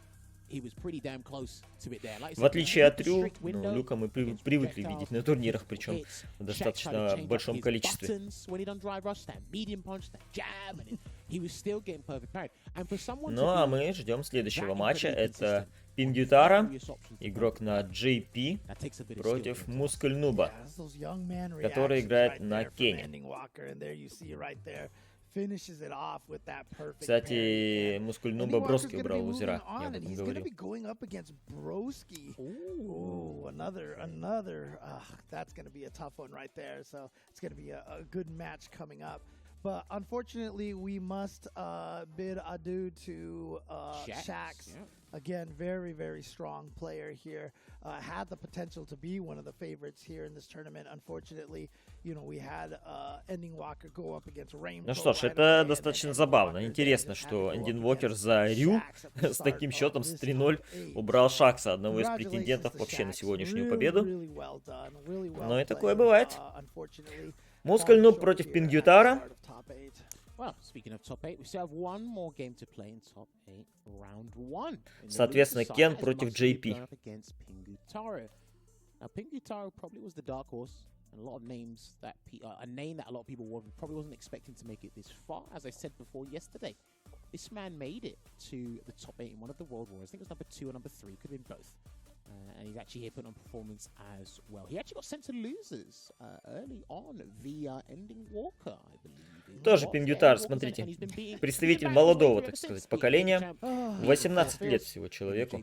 Speaker 2: he was pretty damn close to it there. Like I
Speaker 1: В
Speaker 2: said,
Speaker 1: отличие от
Speaker 2: the
Speaker 1: Рю,
Speaker 2: strict
Speaker 1: ну,
Speaker 2: window
Speaker 1: Люка мы
Speaker 2: against
Speaker 1: привыкли
Speaker 2: projectiles,
Speaker 1: видеть на турнирах, причем
Speaker 2: hits.
Speaker 1: в
Speaker 2: Shax tried to
Speaker 1: достаточно
Speaker 2: change up
Speaker 1: большом
Speaker 2: his
Speaker 1: количестве.
Speaker 2: buttons when he done drive rush, that medium punch, that jab, and he was still getting perfect parry. And for someone
Speaker 1: Ну
Speaker 2: to
Speaker 1: а
Speaker 2: be
Speaker 1: мы ждем следующего
Speaker 2: that
Speaker 1: матча.
Speaker 2: incredibly
Speaker 1: Это
Speaker 2: consistent,
Speaker 1: Пингютара,
Speaker 2: various options to
Speaker 1: игрок
Speaker 2: work
Speaker 1: на
Speaker 2: with,
Speaker 1: JP
Speaker 2: that takes a bit of skill,
Speaker 1: против
Speaker 2: James.
Speaker 1: Мускульнуба.
Speaker 3: Yeah, it's those young man
Speaker 1: который
Speaker 3: reactions
Speaker 1: играет
Speaker 3: right
Speaker 1: на
Speaker 3: there from
Speaker 1: Кене.
Speaker 3: Ending Walker, and there you see right there. Finishes it off with that perfect
Speaker 1: Кстати,
Speaker 3: parry.
Speaker 1: Мускульнуба
Speaker 3: Ending Walker's
Speaker 1: Броски
Speaker 3: gonna
Speaker 1: убрал
Speaker 3: be
Speaker 1: лузера.
Speaker 3: moving on,
Speaker 1: Я об
Speaker 3: and
Speaker 1: этом
Speaker 3: he's gonna
Speaker 1: говорил.
Speaker 3: be going up against Broski.
Speaker 2: Ooh.
Speaker 3: Ooh, another. That's gonna be a tough one right there. So it's gonna be a good match coming up. But unfortunately, we must bid adieu to Shax.
Speaker 2: Yeah.
Speaker 3: Again, very, very strong player here. Had the potential to be one of the favorites here in this tournament. Unfortunately, we had Ending Walker go up against Rainbow.
Speaker 1: Ну что ж, это достаточно забавно. Интересно, что Эндин Уокер за Рю с таким счетом, с 3-0, убрал Шакса, одного из претендентов вообще на сегодняшнюю победу. Но и такое бывает. Мускульнуб против Пингютара.
Speaker 2: Well, speaking of top 8, we still have one more game to play in top 8, round 1.
Speaker 1: Соответственно, Кен против JP.
Speaker 2: Against Pingutaro. Now, Pingutaro probably was the dark horse, and a lot of names that a name that a lot of people probably wasn't expecting to make it this far. As I said before yesterday, this man made it to the top 8 in one of the World Wars. I think it was number 2 or number 3, could have been both. And he's actually here putting on performance as well. He actually got sent to losers early on via Ending Walker, I believe.
Speaker 1: Тоже Пингютар, смотрите. Представитель молодого, так сказать, поколения. 18 лет всего человеку.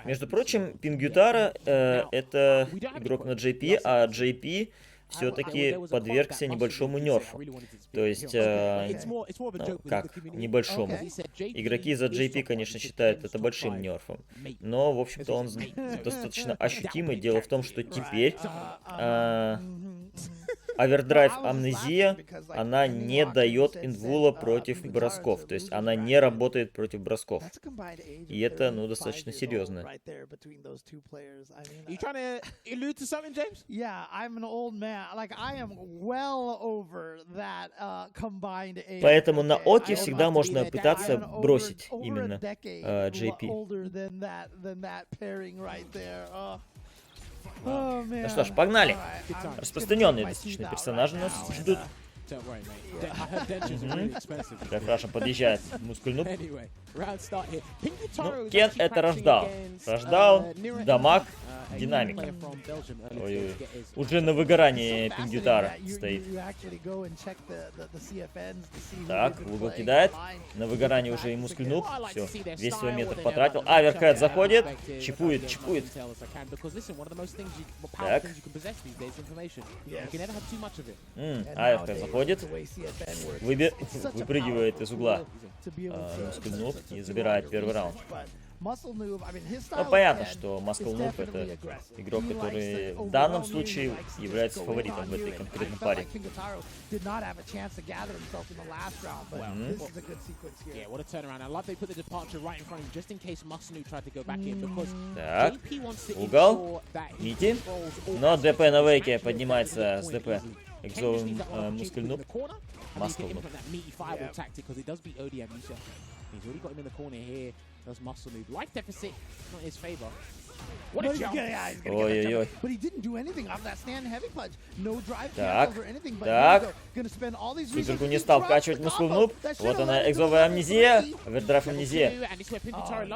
Speaker 1: Между прочим, Пингютара это игрок на JP, а JP все-таки подвергся небольшому нерфу. То есть, как небольшому. Игроки за JP, конечно, считают это большим нерфом. Но, в общем-то, он достаточно ощутимый. Дело в том, что теперь овердрайв амнезия, она не дает инвула против бросков. То есть она не работает против бросков. И это, ну, достаточно серьезно. Поэтому на Оке всегда можно пытаться бросить именно JP. Ну что ж, погнали. Распространенные достаточно персонажи нас ждут. Рефрашем подъезжает Мускульнуп. Ну, Кен это рашдаун. Рашдаун, дамаг, динамика. Ой-ой. Уже на выгорании Пингютара стоит. Так, в угол кидает. На выгорании уже и Мускульнуп. Все, весь свой метр потратил. Аверхед заходит. Чипует, чипует. Так. Аверхед заходит. Выпрыгивает из угла Мускульнуп и забирает первый раунд. Ну, понятно, что Muscle Noob это игрок, который в данном случае является фаворитом в этой конкретной паре. Так, угол, Мити, но ДП на вейке поднимается с ДП. Экзовым Muscle Noob. Muscle Noob.
Speaker 2: Does muscle move. Life deficit, not his favor.
Speaker 1: Ой-ой-ой. Так, так. Суперку не стал вкачивать Muscle Noob. Вот она, экзовая амнезия. Овердрайв амнезия.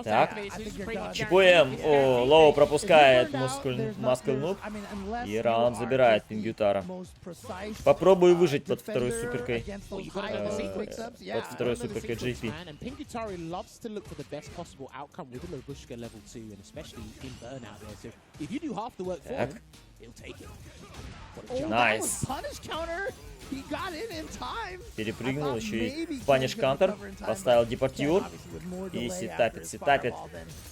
Speaker 1: Так. Чипуем. О, Лоу пропускает Muscle Noob. И раунд забирает Пингютара. Попробую выжить под второй суперкой. Под второй суперкой JP. Так. Найс. Перепрыгнул еще и паниш кантер. Поставил депортюр. И сетапит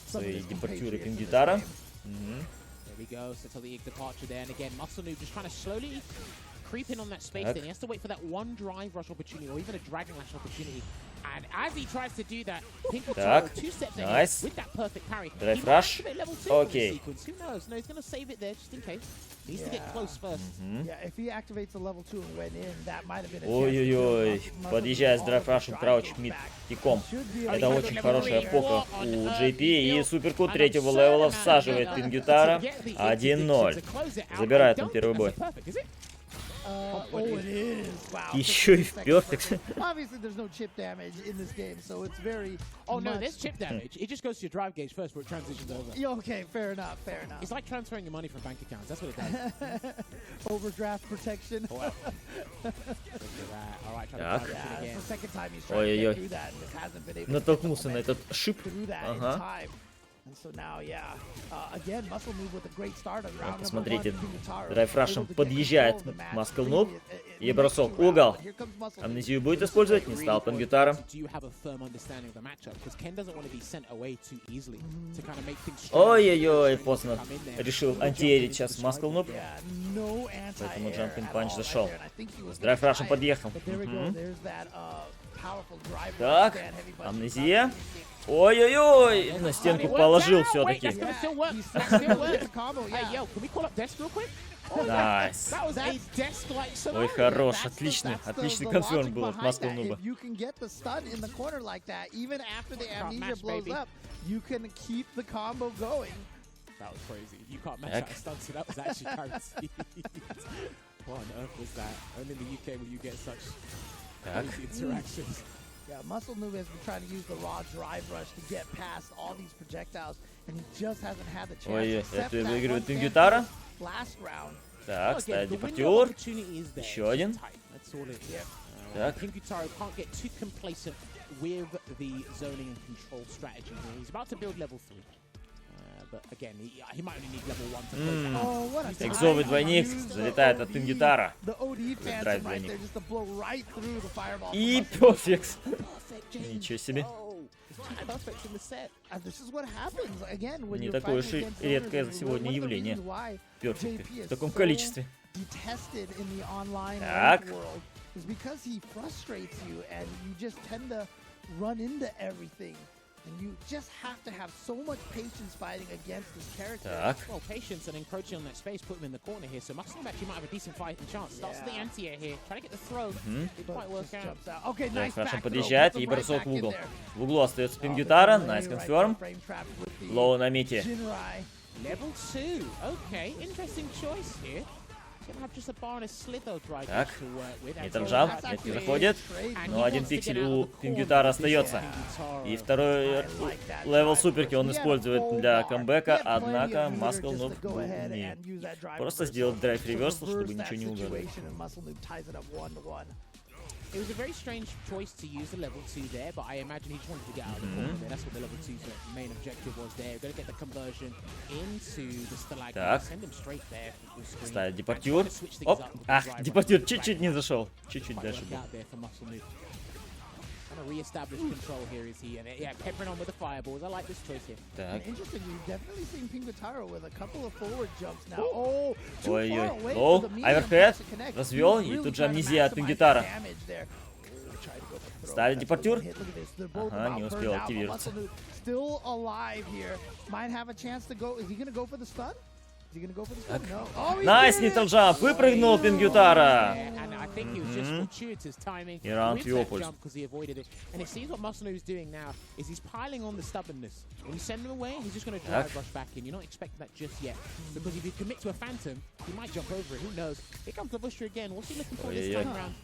Speaker 1: свои депортюры Пингютара.
Speaker 2: Creeping on that space, then he has to wait for that one drive rush opportunity or even a dragon lash opportunity. And as he tries to do that, Pinkerton 2 steps ahead with that perfect parry.
Speaker 1: Drive rush. Okay.
Speaker 2: Who knows? No, he's going to save it there just in case. Needs to get close first.
Speaker 3: Yeah, if he activates the level 2 and went in, that might have been a
Speaker 1: Ой-ой-ой, подъезжает с драйв-рашем крауч мид тиком. Это очень хорошая пока у JP. И суперку третьего левела всаживает Пингютара. 1-0. Забирает он первый бой. Еще и в перфект.
Speaker 3: Obviously, there's no chip damage in this game, so it's very.
Speaker 2: Oh no, there's chip damage. It just goes to your drive gauge first, where it transitions over.
Speaker 3: Yeah, okay, fair enough, fair enough.
Speaker 2: It's like transferring your money from bank accounts. That's what it does.
Speaker 3: Overdraft protection.
Speaker 2: All right, try to
Speaker 3: again. The second time he's trying to do that, and just hasn't been able to
Speaker 1: натолкнулся на этот шип.
Speaker 3: Ага.
Speaker 1: Посмотрите, драйв-рашем подъезжает Muscle Noob. И бросок. Угол. Амнезию будет использовать, не стал Пингютара. Ой-ой-ой, поздно. Решил антиэрить сейчас Muscle Noob. Поэтому Jumping Punch зашел. С драйв-рашем подъехал. Так, амнезия. Ой-ой-ой, на стенку положил все-таки. Найс. Ой, хорош, отлично. Отличный конферм был от Muscle Noob. Так.
Speaker 3: Yeah, Muscle Noob has been trying to use the raw drive rush to get past all these projectiles, and he just hasn't had the chance.
Speaker 1: Ой,
Speaker 3: except
Speaker 1: это
Speaker 3: that
Speaker 1: выигрывает
Speaker 3: one
Speaker 1: Пингютара.
Speaker 3: last round.
Speaker 1: Так,
Speaker 2: Well, again,
Speaker 1: ставит
Speaker 2: the window of
Speaker 1: депортер.
Speaker 2: opportunity is there.
Speaker 1: Еще
Speaker 2: It's
Speaker 1: один.
Speaker 2: just tight. That's all it is.
Speaker 1: Так.
Speaker 2: Pingutaro can't get too complacent with the zoning and control strategy here. He's about to build level 3. But again, he might only need level 1 to play that.
Speaker 3: Oh, what a
Speaker 1: Экзовый
Speaker 3: time.
Speaker 1: двойник
Speaker 3: Used the
Speaker 1: залетает от
Speaker 3: OD
Speaker 1: Пингютара.
Speaker 3: The OD
Speaker 1: Драйв
Speaker 3: phantom right
Speaker 1: двойник.
Speaker 3: there, just to blow right through the fireball.
Speaker 1: И
Speaker 3: from Muscle Noob.
Speaker 1: перфекс.
Speaker 2: Perfect, James.
Speaker 1: Ничего себе.
Speaker 2: Oh, it's perfect in the set.
Speaker 3: This is what happens again when
Speaker 1: Не
Speaker 3: you're
Speaker 1: такое уж
Speaker 3: fighting
Speaker 1: и
Speaker 3: against
Speaker 1: редкое
Speaker 3: zoners.
Speaker 1: сегодня
Speaker 3: One of the
Speaker 1: явление.
Speaker 3: reasons why
Speaker 1: Перфекты.
Speaker 3: JP is
Speaker 1: В таком
Speaker 3: so
Speaker 1: количестве.
Speaker 3: detested in the online
Speaker 1: Так.
Speaker 3: ranked world is because he frustrates you and you just tend to run into everything. And you just have to have so much patience fighting against this character.
Speaker 1: Так.
Speaker 2: Well, patience and encroaching on that space put him in the corner here. So Muscle actually might have a decent fighting chance. Starts the
Speaker 3: Yeah.
Speaker 2: anti-air here. Trying to get the throw. Didn't quite work
Speaker 3: Just
Speaker 2: out.
Speaker 3: jumps out. Okay,
Speaker 1: Так,
Speaker 3: nice
Speaker 1: хорошо
Speaker 3: back
Speaker 1: подъезжает
Speaker 3: throw.
Speaker 1: и
Speaker 3: Puts him right
Speaker 1: бросок
Speaker 3: back
Speaker 1: в
Speaker 3: in
Speaker 1: угол.
Speaker 3: there.
Speaker 1: В углу остается
Speaker 3: Oh,
Speaker 1: Пингютара.
Speaker 3: the
Speaker 1: Найс
Speaker 3: delay right
Speaker 1: конферм.
Speaker 3: there, frame trapped with the
Speaker 1: Лоу на мите.
Speaker 3: Jinrai.
Speaker 2: Level 2. Okay, interesting choice here. Gonna have just a bar and a slither drive
Speaker 1: Так.
Speaker 2: to work with.
Speaker 1: Не
Speaker 2: And
Speaker 1: торжал,
Speaker 2: so that's
Speaker 1: метки
Speaker 2: actually-
Speaker 1: заходит.
Speaker 3: Straight.
Speaker 2: And
Speaker 1: Но
Speaker 2: he
Speaker 1: один
Speaker 2: wants to get
Speaker 1: пиксель
Speaker 2: out
Speaker 1: у
Speaker 2: of the corner
Speaker 1: Пингютара
Speaker 2: with this
Speaker 1: остается.
Speaker 2: Pingutaro.
Speaker 1: И второй
Speaker 3: I like that
Speaker 1: левел
Speaker 3: drive
Speaker 1: суперки он
Speaker 3: push. He had a
Speaker 1: использует
Speaker 3: full
Speaker 1: для
Speaker 3: bar.
Speaker 1: камбэка,
Speaker 3: He had plenty
Speaker 1: однако
Speaker 3: of meter
Speaker 1: Маскл
Speaker 3: just
Speaker 1: ну,
Speaker 3: to go ahead
Speaker 1: не.
Speaker 3: and use that drive
Speaker 1: Просто
Speaker 3: reversal
Speaker 1: сделать драйв
Speaker 3: to
Speaker 1: реверсал, чтобы
Speaker 3: reverse
Speaker 1: ничего
Speaker 3: that
Speaker 1: не угодно.
Speaker 3: situation, and Muscle Noob ties it up 1-1.
Speaker 2: It was a very strange choice to use the level 2 there, but I imagine he just wanted to get out of the corner there. That's what the level 2's main objective was there. Going to get the conversion into the stalagmite.
Speaker 1: Так.
Speaker 2: Send him straight there from the screen.
Speaker 1: Ставит
Speaker 2: And
Speaker 1: депортер.
Speaker 2: trying to switch things
Speaker 1: Оп.
Speaker 2: up with the
Speaker 1: Ах,
Speaker 2: drive
Speaker 1: депортер
Speaker 2: rush.
Speaker 1: чуть-чуть не зашел. Чуть-чуть
Speaker 2: Quite
Speaker 1: дальше
Speaker 2: work
Speaker 1: был.
Speaker 2: out there for Muscle Noob. Trying to re-establish control here is he, and yeah, peppering on with the fireballs. I like this choice here.
Speaker 1: Так.
Speaker 3: And interestingly, you've definitely seen Pingutaro with a couple of forward jumps now. Oh, too far
Speaker 1: Ой-ой.
Speaker 3: away
Speaker 1: Лоу,
Speaker 3: for the medium
Speaker 1: оверхед,
Speaker 3: pass to connect.
Speaker 1: развел,
Speaker 3: He was
Speaker 1: и
Speaker 3: really
Speaker 1: тут же
Speaker 3: trying to
Speaker 1: амнезия от
Speaker 3: maximize
Speaker 1: Пингютара.
Speaker 3: the damage there. Oh, tried to go for the throw.
Speaker 1: Ставит
Speaker 3: That's
Speaker 1: депортер.
Speaker 3: what he hit. Look at this. They're both
Speaker 1: Ага,
Speaker 3: about
Speaker 1: не
Speaker 3: burned
Speaker 1: успел
Speaker 3: out, but
Speaker 1: активироваться.
Speaker 3: Muscle Noob still alive here. Might have a chance to go. Is he going to go for the stun? Is he going to go for the stun? No. Oh, he
Speaker 1: Найс,
Speaker 3: did it!
Speaker 1: нитл джамп. Выпрыгнул Пингютара.
Speaker 2: Yeah, and I think it was just fortuitous timing
Speaker 1: И раунд
Speaker 2: with
Speaker 1: в его
Speaker 2: that
Speaker 1: пользу.
Speaker 2: jump because he avoided it. And it seems what Muscle Noob is doing now is he's piling on the stubbornness. When you send him away, he's just going to drive
Speaker 1: Так.
Speaker 2: rush back in. You're not expecting that just yet. Because if you commit to a phantom, he might jump over it. Who knows? Here comes the Buster again. What's he looking for this
Speaker 1: Ой-ой-ой.
Speaker 2: time around?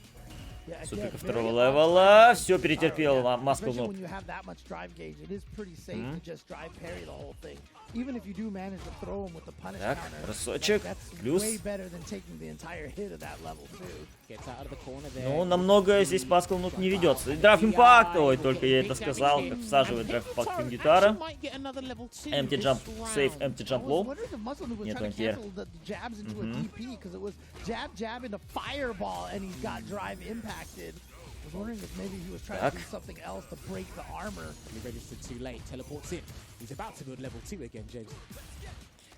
Speaker 3: Yeah,
Speaker 1: Суперка
Speaker 3: again,
Speaker 1: второго
Speaker 3: very
Speaker 1: левела.
Speaker 3: odd
Speaker 1: Все
Speaker 3: time.
Speaker 1: перетерпел
Speaker 3: Yeah,
Speaker 1: Маскл
Speaker 3: especially
Speaker 1: ну.
Speaker 3: when you have that much drive gauge, it is pretty safe to just drive parry the whole thing. Even if you do manage to throw him with the punish
Speaker 1: Так,
Speaker 3: counter,
Speaker 1: бросочек.
Speaker 3: that's
Speaker 1: Плюс.
Speaker 3: way better than taking the entire hit of that level too.
Speaker 2: Gets out of the corner there.
Speaker 1: Ну, намного здесь Маскл ну не ведется. Драйв импакт. Ой, только я это сказал. Как всаживает драйв импакт Пингютара. Empty jump, safe, empty jump
Speaker 3: I was
Speaker 1: low.
Speaker 3: wondering if Muscle Noob was
Speaker 1: Нет,
Speaker 3: trying to
Speaker 1: антиэр.
Speaker 3: cancel the jabs into a DP because it was jab into fireball and he's got drive impacted. I was wondering if maybe he was trying
Speaker 1: Так.
Speaker 3: to do something else to break the armor.
Speaker 2: He registered too late. Teleports in. He's about to build level 2 again, James.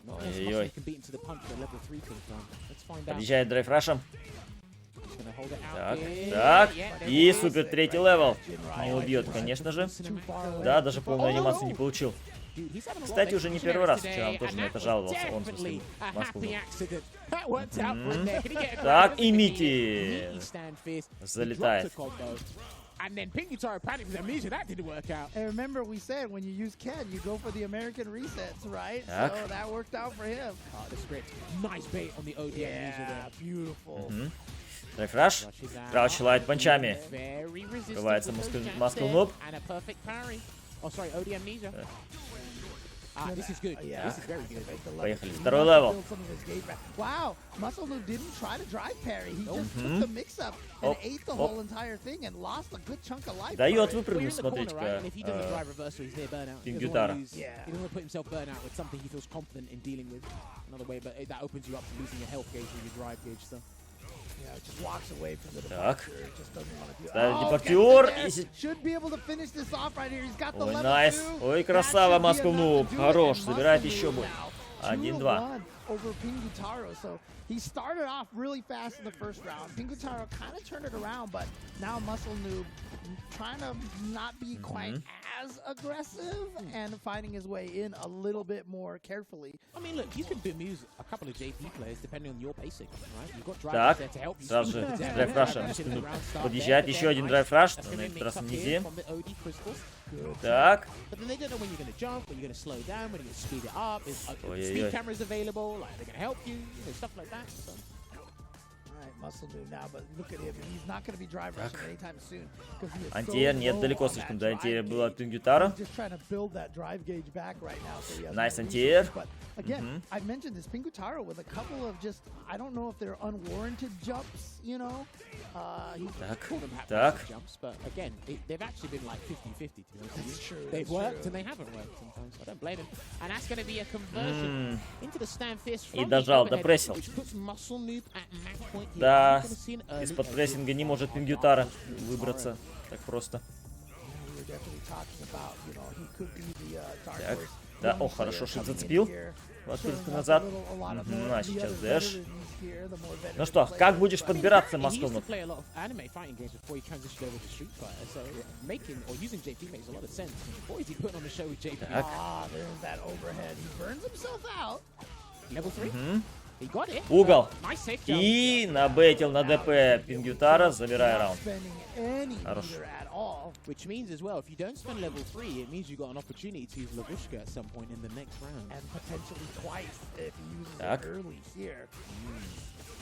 Speaker 2: Not unless
Speaker 1: Ой-ой-ой.
Speaker 2: Muscle can beat into the punch that level 3 comes from. Let's find out.
Speaker 1: Подъезжает драйв рашем.
Speaker 2: He's gonna hold it out
Speaker 1: Так,
Speaker 2: here.
Speaker 1: так.
Speaker 2: Yeah, there
Speaker 1: И
Speaker 2: it is.
Speaker 1: супер третий левел. Не убьет, конечно же.
Speaker 3: Too far away.
Speaker 1: Да, даже полную
Speaker 3: Oh,
Speaker 1: анимацию
Speaker 3: no.
Speaker 1: не получил.
Speaker 2: Dude, he's having a lot
Speaker 1: Кстати,
Speaker 2: of
Speaker 1: уже не
Speaker 2: execution
Speaker 1: первый
Speaker 2: errors
Speaker 1: раз.
Speaker 2: today,
Speaker 1: Вчера он тоже
Speaker 2: and
Speaker 1: на
Speaker 2: that
Speaker 1: это
Speaker 2: was
Speaker 1: жаловался. Он, в
Speaker 2: definitely
Speaker 1: смысле,
Speaker 2: a
Speaker 1: Маскл
Speaker 2: happy
Speaker 1: ну.
Speaker 2: accident. That worked out for him there. Can he get a
Speaker 1: Так,
Speaker 2: grab?
Speaker 1: и
Speaker 2: Look at
Speaker 1: Мити
Speaker 2: the meaty stand fierce. He
Speaker 1: залетает.
Speaker 2: dropped a combo. And then Pingutaro panicked with amnesia. That didn't work out.
Speaker 3: And remember, we said when you use Ken, you go for the American resets, right?
Speaker 1: Так.
Speaker 3: So that worked out for him.
Speaker 2: Oh, the script. Nice bait on the OD amnesia
Speaker 3: Yeah,
Speaker 2: there.
Speaker 3: beautiful.
Speaker 1: Драйв раш.
Speaker 2: Rushes out.
Speaker 1: Крауч лайт панчами.
Speaker 2: Very resistant
Speaker 1: Открывается
Speaker 2: with those jabs
Speaker 1: Маскл
Speaker 2: there.
Speaker 1: Нуб.
Speaker 2: And a perfect parry. Oh, sorry, OD amnesia. This is good.
Speaker 3: Yeah.
Speaker 2: This is very good.
Speaker 3: Make the level
Speaker 1: Поехали,
Speaker 3: two. He
Speaker 1: второй
Speaker 3: must have
Speaker 1: левел.
Speaker 3: built some of his gauge back. Wow, Muscle Noob didn't try to drive parry. He just took the mix-up and
Speaker 1: Оп,
Speaker 3: ate the
Speaker 1: оп.
Speaker 3: whole entire thing and lost a good chunk of life.
Speaker 1: Дает
Speaker 3: for it.
Speaker 2: Well, you're
Speaker 1: выпрыгнуть,
Speaker 2: in the corner, right? And if he doesn't
Speaker 1: смотрите-ка.
Speaker 2: drive reversal, he's near burnout. He doesn't
Speaker 1: Пингютара.
Speaker 2: wanna lose-
Speaker 3: Yeah.
Speaker 2: He doesn't want to put himself burnout with something he feels confident in dealing with. Another way, but that opens you up to losing your health gauge or your drive gauge. So
Speaker 3: Yeah, just walks away from the
Speaker 1: Так.
Speaker 3: departure. Just doesn't want to do it.
Speaker 1: Ставит
Speaker 3: Oh,
Speaker 1: депортер.
Speaker 3: gets in
Speaker 1: И
Speaker 3: there. Should be able to finish this off right here. He's got the
Speaker 1: Ой,
Speaker 3: level
Speaker 1: найс.
Speaker 3: 2.
Speaker 1: Ой,
Speaker 3: That
Speaker 1: красава,
Speaker 3: should be
Speaker 1: Маскл
Speaker 3: enough
Speaker 1: ну.
Speaker 3: to do it.
Speaker 1: Хорош,
Speaker 3: And
Speaker 1: собирает
Speaker 3: Muscle
Speaker 1: еще
Speaker 3: Noob
Speaker 1: бой.
Speaker 3: now
Speaker 1: 1-2.
Speaker 3: 2-1 over Pingutaro. So he started off really fast in the first round. Pingutaro kind of turned it around, but now Muscle Noob trying to not be quite as aggressive and finding his way in a little bit more carefully.
Speaker 2: I mean, look, you can bemuse a couple of JP players depending on your pacing, right? You've got drivers
Speaker 1: Так,
Speaker 2: there to help you.
Speaker 1: сразу же
Speaker 2: Yeah.
Speaker 1: драйв раша. Подъезжает еще один драйв раш. Но на этот раз амнезия. Так.
Speaker 2: But then they don't know when you're going to jump, when you're going to slow down, when you're going to speed it up. Is
Speaker 1: Ой-ой-ой.
Speaker 2: speed cameras available? Like they're going to help you, stuff like that. So.
Speaker 3: All right, Muscle Dude now, but look at him. He's not going to be drive rushing anytime soon.
Speaker 1: Антиэр нет, далеко слишком до антиэра было от Пингютара. Nice антиэр.
Speaker 3: Again, I mentioned this Pingutaro with a couple of just, I don't know if they're unwarranted jumps, you know.
Speaker 1: Так.
Speaker 2: Jumps, but again, they've actually been like 50-50 to be honest.
Speaker 3: That's true.
Speaker 2: They've worked and they haven't worked sometimes. So I don't blame him. And that's going to be a conversion into the stand fist from
Speaker 1: И дожал, допрессил. Да, из-под прессинга не может Пингютара выбраться так просто. Так, да, о, хорошо, Шит зацепил. Отпрыгнул назад. А сейчас дэш. Ну что, как будешь подбираться, Масконов? Так. Угол. И набейтил на ДП Пингютара, забирая раунд. Хорошо.
Speaker 2: Which means as well, if you don't spend level 3, it means you got an opportunity to use Labushka at some point in the next round.
Speaker 3: And potentially twice if you use it early here.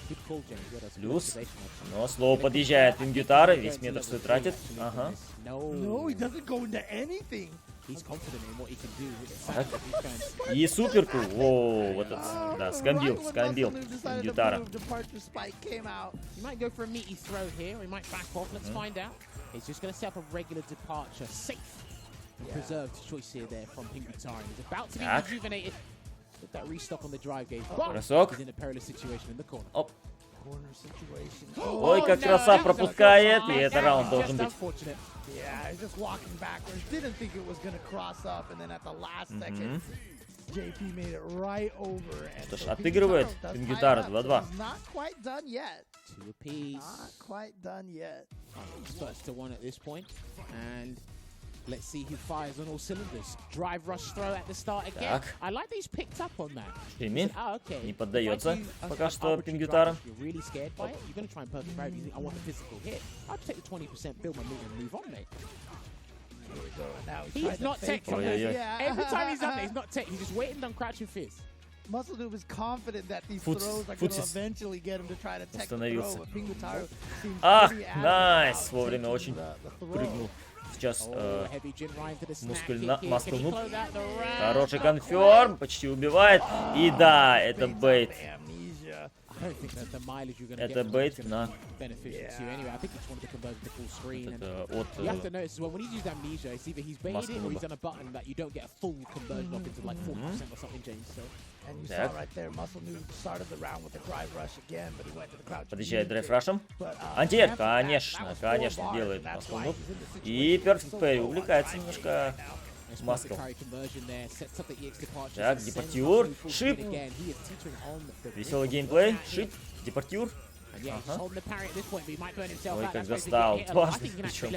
Speaker 2: Good call, James.
Speaker 1: Плюс. Но слово подъезжает Пингютара, весь метр свой тратит. Ага.
Speaker 3: No, he doesn't go into anything.
Speaker 2: He's confident in what he can do with the fact that he's going.
Speaker 1: И суперку. О, вот этот, да, скамбил Пингютара.
Speaker 2: He might go for a meaty throw here, or he might back off. Let's find out. He's just going to set up a regular departure. Safe, preserved choice here there from Pingutara. He's about to be rejuvenated with that restock on the drive gauge.
Speaker 1: Бросок.
Speaker 2: He's in a perilous situation in the corner.
Speaker 1: Оп. Ой, как краса, пропускает, и это раунд должен быть.
Speaker 3: Yeah, he's just walking backwards. Didn't think it was going to cross up, and then at the last second, JP made it right over.
Speaker 1: Что ж, отыгрывает Пингютара 2-2.
Speaker 3: Not quite done yet.
Speaker 2: Two apiece.
Speaker 3: Not quite done yet.
Speaker 2: First to one at this point, and let's see who fires on all cylinders. Drive rush throw at the start again. I like that he's picked up on that.
Speaker 1: Шеймин не поддается пока что Пингютара.
Speaker 2: You're really scared by it. You're going to try and perfect grab. You think, I want a physical hit. I'll take the 20%, build my move, and move on, mate. He's not tech. Every time he's up there, he's not tech. He's just waiting on crouching fizz.
Speaker 3: Muscle Dude was confident that these throws are going to eventually get him to try to tech the throw, but Pingutaro seems pretty
Speaker 1: найс, вовремя очень прыгнул. Сейчас Маскл-Нуб. Хороший конферм, почти убивает. И да, это бейт. Это бейт на... Подъезжает драйв-рашем. Антиэр, конечно, делает Маскл-Нуб. И перфект пэй, увлекается немножко Маскл. Так, депортюр, шип. Веселый геймплей, шип, депортюр. Ага. Ой, как достал. Дважды причем.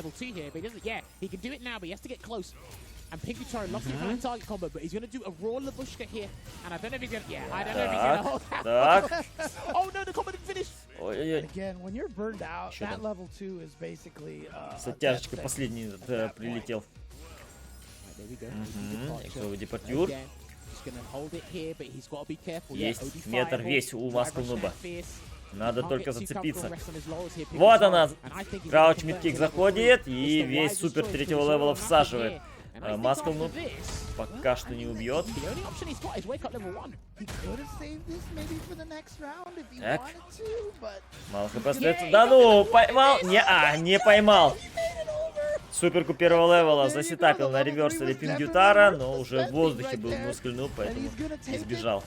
Speaker 2: And Pingutaro loves the high target combo, but he's going to do a raw Labushka here. And I don't know if he's going to... Yeah, I don't know if he's going to hold that. Oh no, the combo didn't finish.
Speaker 3: Again, when you're burned out, that level 2 is basically...
Speaker 1: С оттяжечкой последний прилетел. Депортюр. Есть метр весь у Маскл-Нуба. Надо только зацепиться. Вот она! Крауч мидкик заходит и весь супер третьего левела всаживает. Маскл-Нуб пока что не убьет. Так. Мало хп остается. Да ну, поймал? Не поймал. Суперку первого левела засетапил на реверселе Пингютара, но уже в воздухе был Маскл-Нуб, поэтому избежал.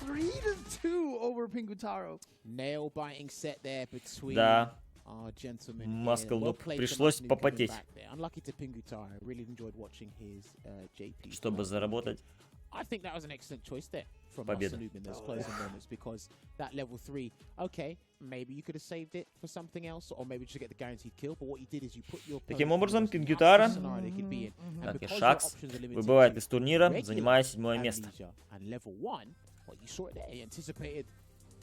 Speaker 1: Да. Маскл-Нуб пришлось попотеть, чтобы заработать победу. Таким образом, Пингютара, как и Шакс, выбывает из турнира, занимая 7-е место.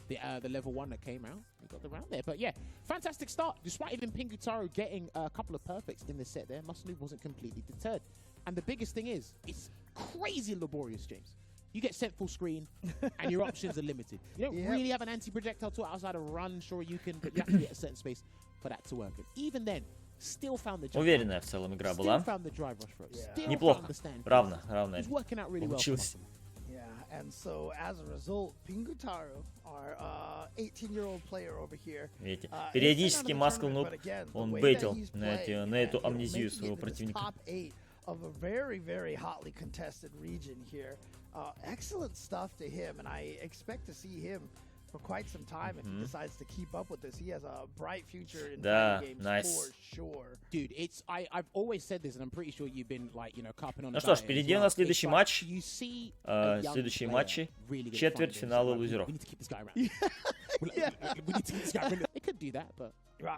Speaker 1: The level 1 that came out, we got the round there. But yeah, fantastic start. Despite even Pingutaro getting a couple of perfects in the set there, Muscle wasn't completely deterred. And the biggest thing is, it's crazy laborious, James.
Speaker 2: you get sent full screen, and your options are limited. You don't really have an anti-projectile tool outside of run. Sure, you can, but you have to get a certain space for that to work. And even then, still found the jump.
Speaker 1: Уверенная в целом игра была.
Speaker 2: Still found the drive rush throw. Still
Speaker 1: Неплохо.
Speaker 2: found the stand.
Speaker 1: Равно
Speaker 2: It's working out really well.
Speaker 1: получилось.
Speaker 3: Yeah, and so as a result, Pingutaru, our 18-year-old player over here,
Speaker 1: Видите, периодически Маскл Нуб, он бейтил на эту амнезию своего противника.
Speaker 3: Of a very, very hotly contested region here. Excellent stuff to him, and I expect to see him for quite some time if he decides to keep up with this. He has a bright future in fighting games for sure.
Speaker 2: Dude, I've always said this, and I'm pretty sure you've been like, you know, carping on.
Speaker 1: Ну что ж, впереди у нас следующий матч. Следующие матчи. Четвертьфиналы лузеров.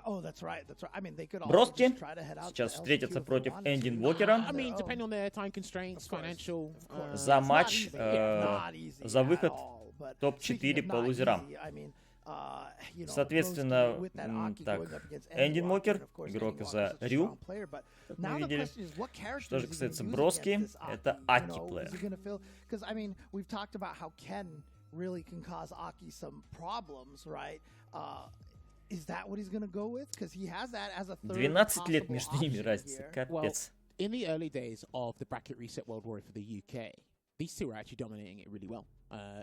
Speaker 3: Oh, that's right. That's right. I mean, they could all
Speaker 1: Броски
Speaker 3: just try to head out
Speaker 1: сейчас
Speaker 3: to
Speaker 1: встретятся
Speaker 3: LCQ if
Speaker 1: против
Speaker 3: they wanted
Speaker 1: Энди
Speaker 3: to.
Speaker 1: Инвокера
Speaker 2: I mean, depending on their time constraints, financial.
Speaker 1: за матч за выход топ-4 по лузерам. Соответственно, так, Энди Инвокер, игрок за Рю, как мы видели. Что же касается Броски, это Аки плеер.
Speaker 3: Really can cause Aki some problems, right? Is that what he's going to go with? Because he has that as a third
Speaker 1: 12 лет между ними разница, капец.
Speaker 2: In the early days of the bracket reset World Warrior for the UK, these two were actually dominating it really well.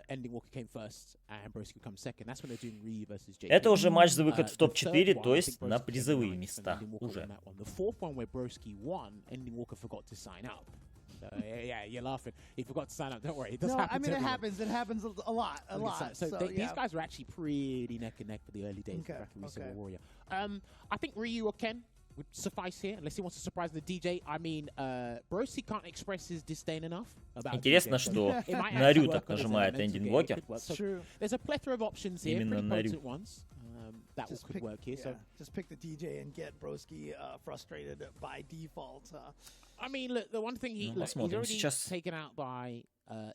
Speaker 2: Ending Walker came first, and Broski comes second. That's when they're doing Ryu versus JP.
Speaker 1: Это уже матч за выход в топ-4, то есть на призовые места уже.
Speaker 2: The fourth one where Broski won, Ending Walker forgot to sign up. Yeah, you're laughing. He forgot to sign up. Don't worry. It does happen.
Speaker 3: I mean, it happens. It happens a lot.
Speaker 2: So these guys were actually pretty neck and neck for the early days of Bracket Reset Warrior. I think Ryu or Ken would suffice here, unless he wants to surprise the DJ. I mean, Broski can't express his disdain enough about
Speaker 1: Интересно, что на Рю так нажимает Энди Инвокер.
Speaker 2: There's a plethora of options here.
Speaker 1: Именно на Рю.
Speaker 2: That could work here. So
Speaker 3: just pick the DJ and get Broski frustrated by default.
Speaker 2: I mean, look, the one thing he's already
Speaker 1: сейчас
Speaker 2: taken out by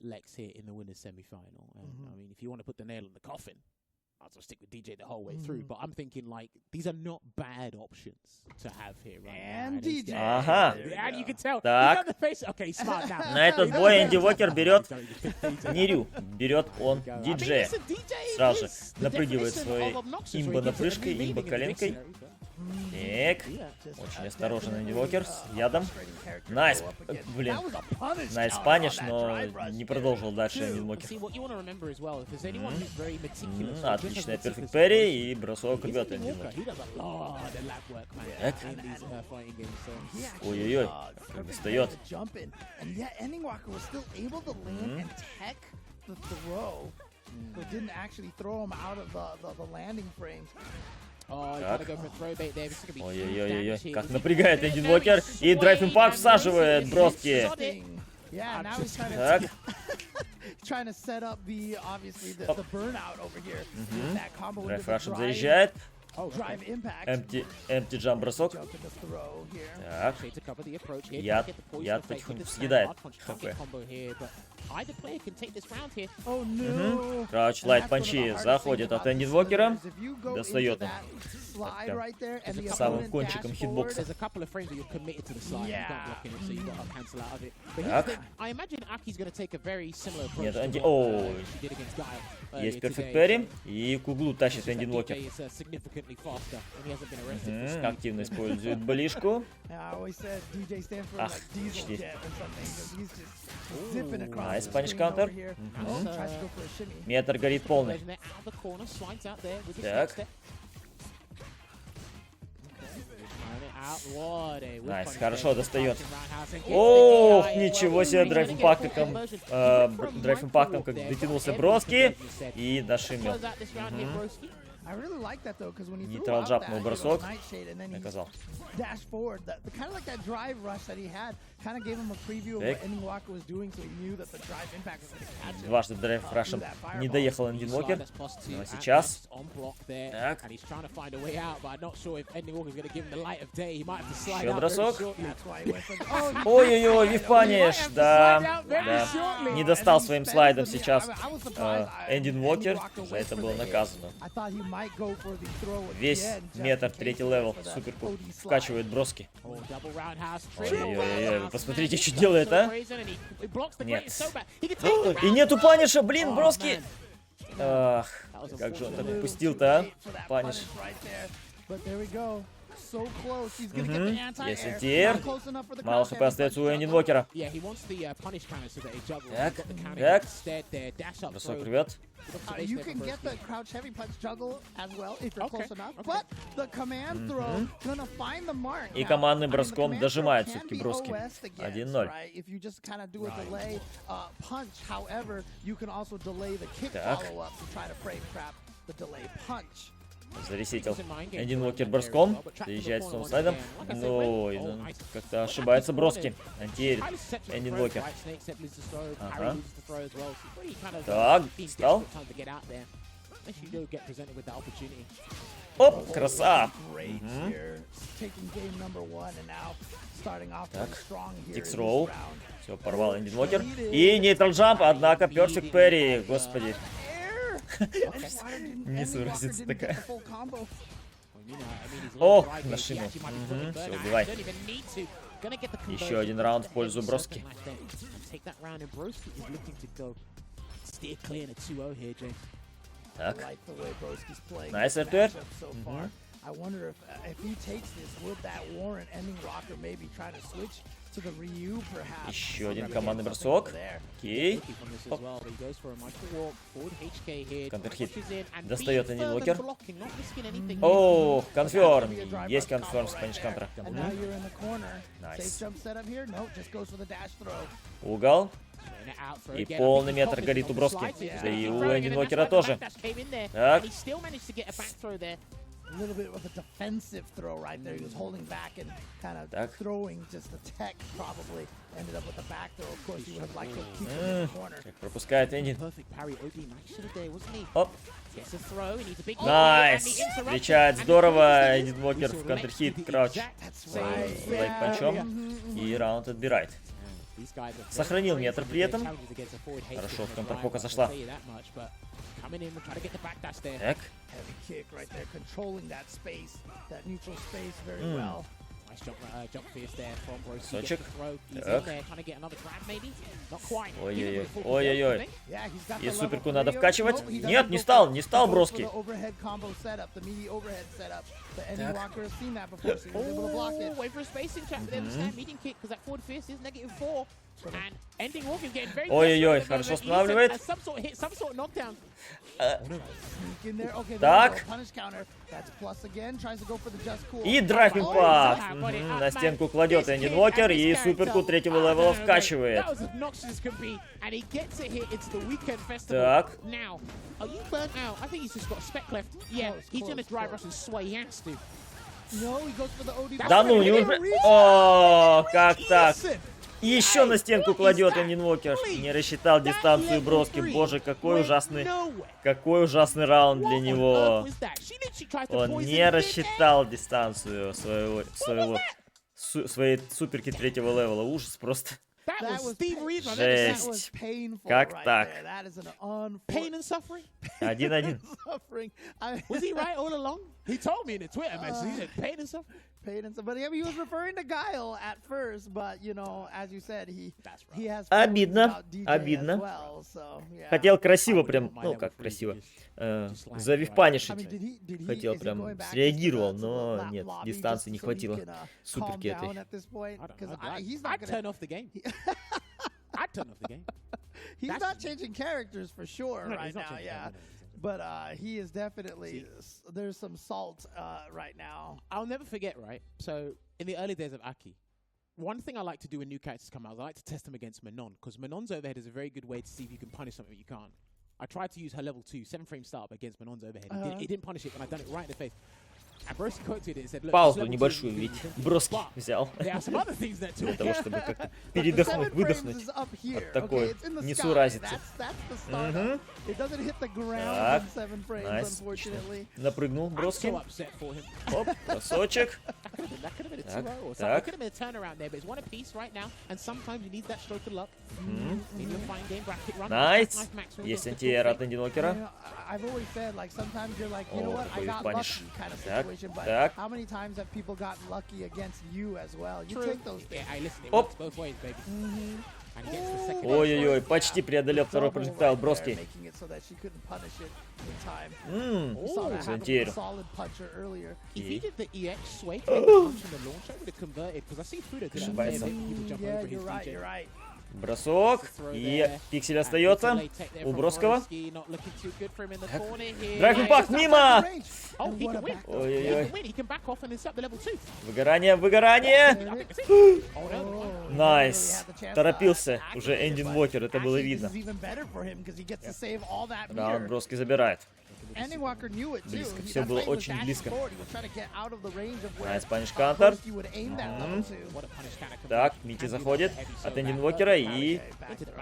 Speaker 2: Lex here in the winners semi-final. And I mean, if you want to put the nail in the coffin, I'll just stick with DJ the whole way through. But I'm thinking, like, these are not bad options to have here right
Speaker 3: and
Speaker 2: now.
Speaker 3: DJ.
Speaker 1: Ага.
Speaker 2: And you can tell.
Speaker 1: Так.
Speaker 2: Okay, smart now.
Speaker 1: На этот бой Энди Уокер берет не Рю, берет он диджея. Сразу же напрыгивает своей имбо-напрыжкой, имбо-коленкой. Так, очень осторожен Энди Уокер с ядом. Найс, блин, найс паниш, но не продолжил дальше Энди Уокер. Отличная перфект перри и бросок рвет Энди Уокер. Так. Ой-ой-ой, как достает. Ой-ой-ой, как напрягает Энди Уокер. И драйв импакт всаживает Броски. Так. Драйв рашем заезжает. Эмпти джамп бросок. Так. Яд потихоньку съедает хп. Крауч лайт панчи заходит от Энди Уокера. Достает он самым кончиком хитбокса. Так. Нет, Энди... Оу. Есть перфект перри. И к углу тащит Энди Уокер. Активно использует ближку. Ах, почти. Найс паниш каунтер. Метр горит полный. Так. Найс, хорошо достает. Ох, ничего себе, драйв импактом как дотянулся Броски и дошимел. Нейтрал джапнул бросок. Наказал. Дважды драйв рашем не доехал Энди Уокер. Но сейчас. Так. Еще бросок. Ой-ой-ой, випаниш. Да. Не достал своим слайдом сейчас Энди Уокер. За это было наказано.
Speaker 3: might go for the throw
Speaker 1: Весь
Speaker 3: again, just
Speaker 1: метр,
Speaker 3: in case
Speaker 1: третий
Speaker 3: he
Speaker 1: левел.
Speaker 3: goes for that
Speaker 1: Суперку
Speaker 3: OD slide.
Speaker 1: вкачивает броски.
Speaker 2: Oh, double roundhouse.
Speaker 1: Ой-ой-ой, вы посмотрите, что делает, а? Нет.
Speaker 2: Нет.
Speaker 1: И нету паниша, блин, броски. Ах, как же он так упустил-то, а? Паниш.
Speaker 3: But there we go. So close. He's gonna get the anti-air.
Speaker 1: Есть антиэр.
Speaker 3: Not close enough for the
Speaker 1: Мало
Speaker 3: crouch
Speaker 1: хп остается у Эндинвокера.
Speaker 2: Yeah, he wants the punish counter so that he juggles.
Speaker 1: Так,
Speaker 2: He's got the counter
Speaker 1: так.
Speaker 2: instead there. Dash up
Speaker 1: Бросок
Speaker 2: throw.
Speaker 1: рвет.
Speaker 3: You can get the crouch heavy punch juggle as well if you're
Speaker 2: Okay,
Speaker 3: close enough.
Speaker 2: okay.
Speaker 3: But the command throw gonna find the mark.
Speaker 1: И
Speaker 3: Now,
Speaker 1: командным
Speaker 3: I mean, the
Speaker 1: броском
Speaker 3: command
Speaker 1: дожимает
Speaker 3: throw can
Speaker 1: все-таки
Speaker 3: be
Speaker 1: броски.
Speaker 3: OS against,
Speaker 1: 1-0.
Speaker 3: right? If you just kind of do a delay punch, however, you can also delay the kick
Speaker 1: Так.
Speaker 3: follow-up to try to frame trap the delay punch.
Speaker 1: Заресетил Эндинвокер броском. Заезжает с слайдом. Ну, как-то ошибается броски. Антиэрит. Эндинвокер. Ага. Так, встал. Оп, краса.
Speaker 3: Great here. Taking game number 1 and now starting off
Speaker 1: Так,
Speaker 3: strong here.
Speaker 1: Тикс
Speaker 3: in
Speaker 1: Роу.
Speaker 3: this round.
Speaker 1: Все, порвал Эндинвокер. И нейтрал джамп, однако перфект перри. Господи. Несуразица такая. О, на шину. Все, убивай. Еще один раунд в пользу броски. Так. Nice air.
Speaker 3: I wonder if he takes this, would that warrant ending rocker maybe try to switch to the Ryu perhaps?
Speaker 1: Еще один командный бросок. Окей. Контрхит. Достает Эндинвокер. О, конферм. Есть конферм с паниш контра. Найс. Угол. И полный метр горит у броски. Да и у Эндинвокера тоже. Так.
Speaker 3: A little bit of a defensive throw right there. He was holding back and kind of throwing just the tech, probably ended up with the back throw. Of course, he would have liked to keep him in the corner.
Speaker 1: Пропускает Эндин. Оп. Найс. Встречает здорово. Эндинвокер в контрхит. Крауч. Лайк панчом. И раунд отбирает. Сохранил метр при этом. Хорошо, в контрпока зашла. Так. Сочек. Так. Ой-ой-ой. Ой-ой-ой. И суперку надо вкачивать. Нет, не стал броски. Ой-ой-ой, хорошо останавливает. Так. И драйв-импакт. На стенку кладет Эндинвокер и суперку третьего левела вкачивает. Так. Да ну, неужели... О, как так? И еще на стенку кладет Эндинвокер. Не рассчитал дистанцию броски. Боже, какой ужасный раунд для него. Он не рассчитал дистанцию своей суперки третьего левела. Ужас просто. Жесть. Как так? 1-1.
Speaker 3: But he was referring to Guile at first, but you know, as you said, he has
Speaker 1: Обидно, обидно.
Speaker 3: well, so, yeah.
Speaker 1: Хотел красиво прям, ну как красиво, завивпанишить. Хотел прям, среагировал, но нет, дистанции не хватило суперки этой.
Speaker 3: He's not changing characters for sure right now, yeah. But he is definitely, there's some salt right now.
Speaker 2: I'll never forget, right? So, in the early days of Aki, one thing I like to do when new characters come out is I like to test them against Manon, because Manon's overhead is a very good way to see if you can punish something that you can't. I tried to use her level 2 7-frame startup against Manon's overhead. It didn't punish it, and I done it right in the face.
Speaker 1: Паузу небольшую, ведь броски взял. Для того, чтобы как-то передохнуть, выдохнуть от такой несуразицы. Так, найс. Напрыгнул броски. Оп, бросочек. Так, так. Найс. Есть антиэр от Эндинвокера.
Speaker 3: I've always said, like, sometimes you're like, you know what, I
Speaker 1: такой
Speaker 3: got
Speaker 1: паниш.
Speaker 3: lucky kind of
Speaker 1: Так,
Speaker 3: situation, but
Speaker 1: так.
Speaker 3: how many times have people gotten lucky against you as well? You take those things.
Speaker 2: Yeah, hey, listen, it
Speaker 1: Оп.
Speaker 2: works both ways, baby. And he gets the second.
Speaker 1: Ой-ой-ой, почти преодолел второй
Speaker 3: Double
Speaker 1: проджектайл,
Speaker 3: right there,
Speaker 1: броски.
Speaker 3: making it so that she couldn't punish it in time. We saw that happen with
Speaker 1: Сантьеру.
Speaker 3: the solid puncher earlier.
Speaker 2: If he did the EX sway to make the punch in the launcher, would have converted. Because I see Fuda do that a fair
Speaker 1: Ошибается.
Speaker 2: bit. People jump
Speaker 3: Yeah,
Speaker 2: over his
Speaker 3: you're right,
Speaker 2: DJ.
Speaker 3: you're right.
Speaker 1: Бросок. И пиксель остается у Броского. Драйв импакт мимо!
Speaker 2: Oh, he can win. He
Speaker 1: Ой-ой-ой.
Speaker 2: can win. He can back off and then set the level 2.
Speaker 1: Выгорание, выгорание!
Speaker 2: I think that's it. Oh, no.
Speaker 1: Найс. Торопился уже Энди Инвокер, это было видно. Раунд Броски забирает. Близко, все было очень близко. Найс паниш кантер. Так, Мити заходит от Энди Инвокера и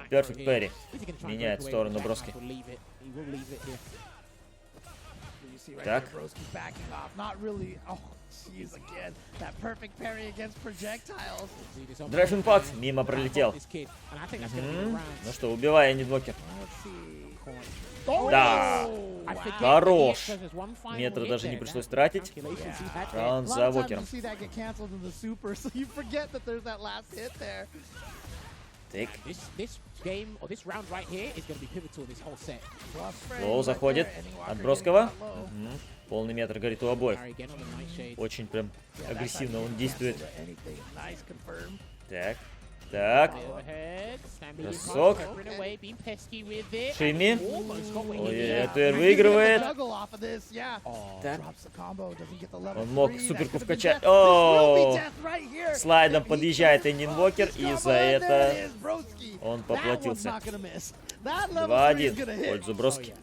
Speaker 1: Перфект Перри. Меняет сторону Броски. Так. Драйв импакт мимо пролетел. Ну что, убивай Энди Инвокер. Да. Хорош. Метра даже не пришлось тратить. Раунд за Вокером. Так. Лоу заходит от Броского. Полный метр горит у обоих. Очень прям агрессивно он действует. Так. Так. Бросок. Шими. Ой, это выигрывает. Так. Он мог суперку вкачать. О! Слайдом подъезжает Энди Инвокер, и за это он поплатился. 2-1 в пользу Броски.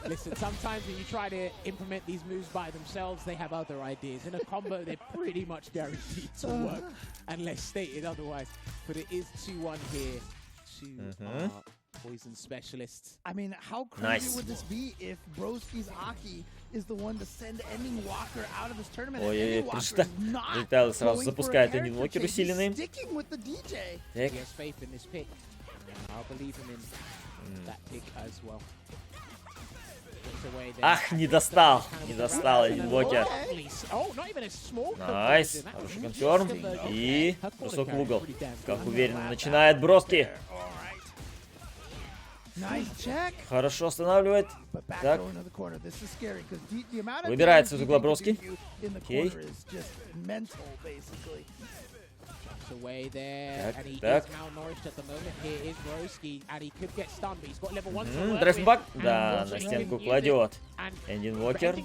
Speaker 2: Listen, sometimes when you try to implement these moves by themselves, they have other ideas. In a combo, they're pretty much guaranteed to work, unless stated otherwise. But it is 2-1 here to Poison Specialists.
Speaker 3: I mean, how crazy would this be if Broski's Aki is the one to send Ending Walker out of this tournament?
Speaker 1: Ой-ой-ой, прилетал сразу запускает Энди Инвокер усиленный.
Speaker 3: Sticking with the DJ.
Speaker 1: Так.
Speaker 2: He has faith in this pick. I'll believe him in that pick as well.
Speaker 1: Ах, не достал. Не достал Энди Инвокер. Найс. Хороший конферм. И бросок в угол. Как уверенно начинает Броски. Хорошо останавливает. Так. Выбирается из угла Броски. Окей. Так. Драйв-бак. Да, на стенку кладет. Энди Инвокер.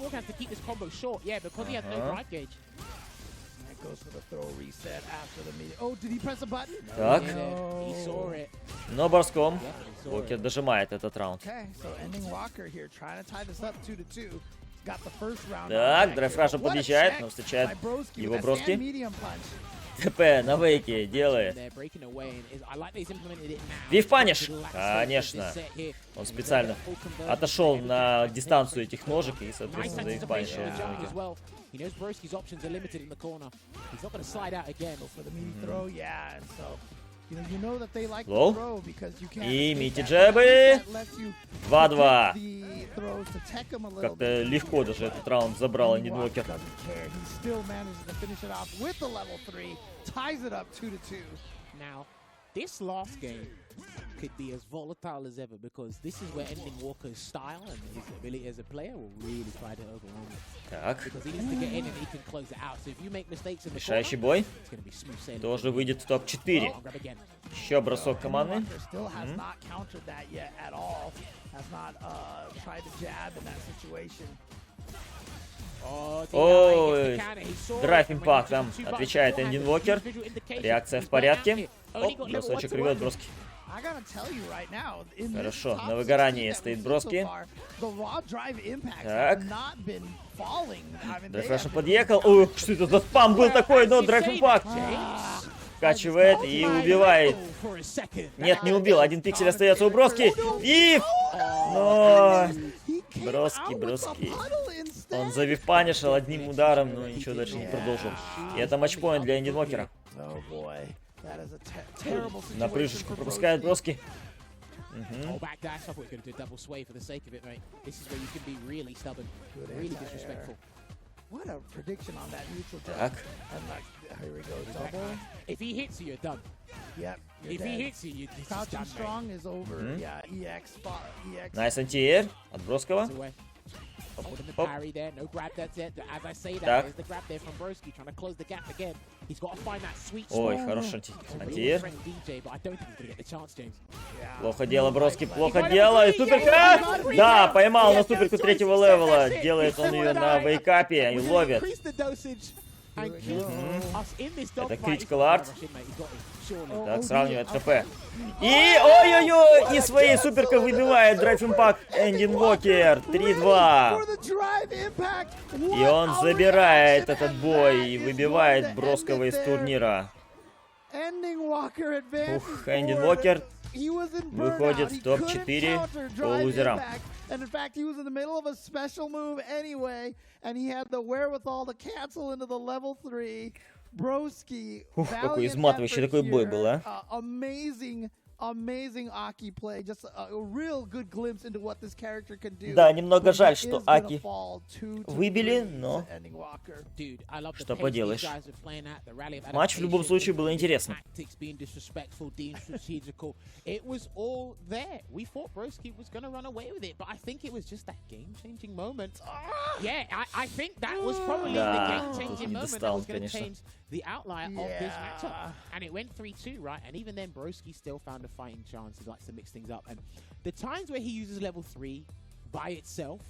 Speaker 1: Так. Но броском Вокер дожимает этот раунд. Так, драйв-раша подъезжает, но встречает его Броски. ТП на вейке делает. Вив-паниш! Конечно. Он специально отошел на дистанцию этих ножек и, соответственно, вив-панишил. Лоу. И Мити джебы. 2-2. Как-то легко даже этот раунд забрал Энди Инвокер.
Speaker 2: This last game could be as volatile as ever because this is where Ending Walker's style and his ability as a player will really try to overwhelm him.
Speaker 1: Так.
Speaker 2: Because he needs to get in and he can close it out. So if you make mistakes in the
Speaker 1: Решающий бой.
Speaker 2: it's going to be smooth sailing.
Speaker 1: Тоже выйдет в топ-4. Еще бросок команды. Ой, драйв импакт там отвечает Энди Инвокер. Реакция в порядке. Оп, бросочек рвет Броски. Хорошо, на выгорании стоит Броски. Так. Драйв подъехал. Ой, что это за спам был такой, но драйв импакт. Вкачивает и убивает. Нет, не убил. Один пиксель остается у Броски. И... Но... Броски. Он завив-панишил одним ударом, но ничего дальше не продолжил. И это матчпоинт для Энди Инвокера. На прыжечку пропускает Броски.
Speaker 2: Oh, back dash. I thought we were going to do a double sway for the sake of it, mate. This is where you can be really stubborn, really disrespectful.
Speaker 3: What a prediction on that neutral jump.
Speaker 1: Так.
Speaker 3: And like, here we go, double.
Speaker 2: If he hits you, you're done.
Speaker 3: Yep.
Speaker 2: If he hits you, you're just done,
Speaker 3: strong is over. Yeah, EX spot. EX.
Speaker 1: Найс антиэр от Броского.
Speaker 2: Holding the parry there, no grab that's it. As I say that, there's the grab there from Broski trying to close the gap again. He's got to find that sweet spot.
Speaker 1: Ой, хороший антиэр.
Speaker 2: DJ, but I don't think he's gonna get the chance, James.
Speaker 1: Плохо дело, Броски, плохо дело. И суперка! Да, поймал на суперку третьего левела. Делает он ее на вейкапе и ловит. Это критикал арт. Так, сравнивает ХП. И, ой-ой-ой, и своей суперкой выбивает драйв импакт Эндин Уокер. 3-2. И он забирает этот бой и выбивает Броского из турнира. Ух, Эндин Уокер выходит в топ-4 по лузерам.
Speaker 3: And in fact, he was in the middle of a special move anyway, and he had the wherewithal to cancel into the level 3. Broski,
Speaker 1: Ух, какой изматывающий такой бой был, а?
Speaker 3: Amazing Aki play, just a real good glimpse into what this character can do.
Speaker 1: Да, немного жаль, что Аки выбили, но что поделаешь. Матч в любом случае был интересным.
Speaker 2: It was all there. We thought Broski was going to run away with it, but I think it was just that game-changing moment. Yeah, I think that was probably the game-changing moment that was going to change the outlier of this matchup. And it went 3-2, right? And even then, Broski still found a fighting chance. He likes to mix things up. And the times where he uses level 3 by itself,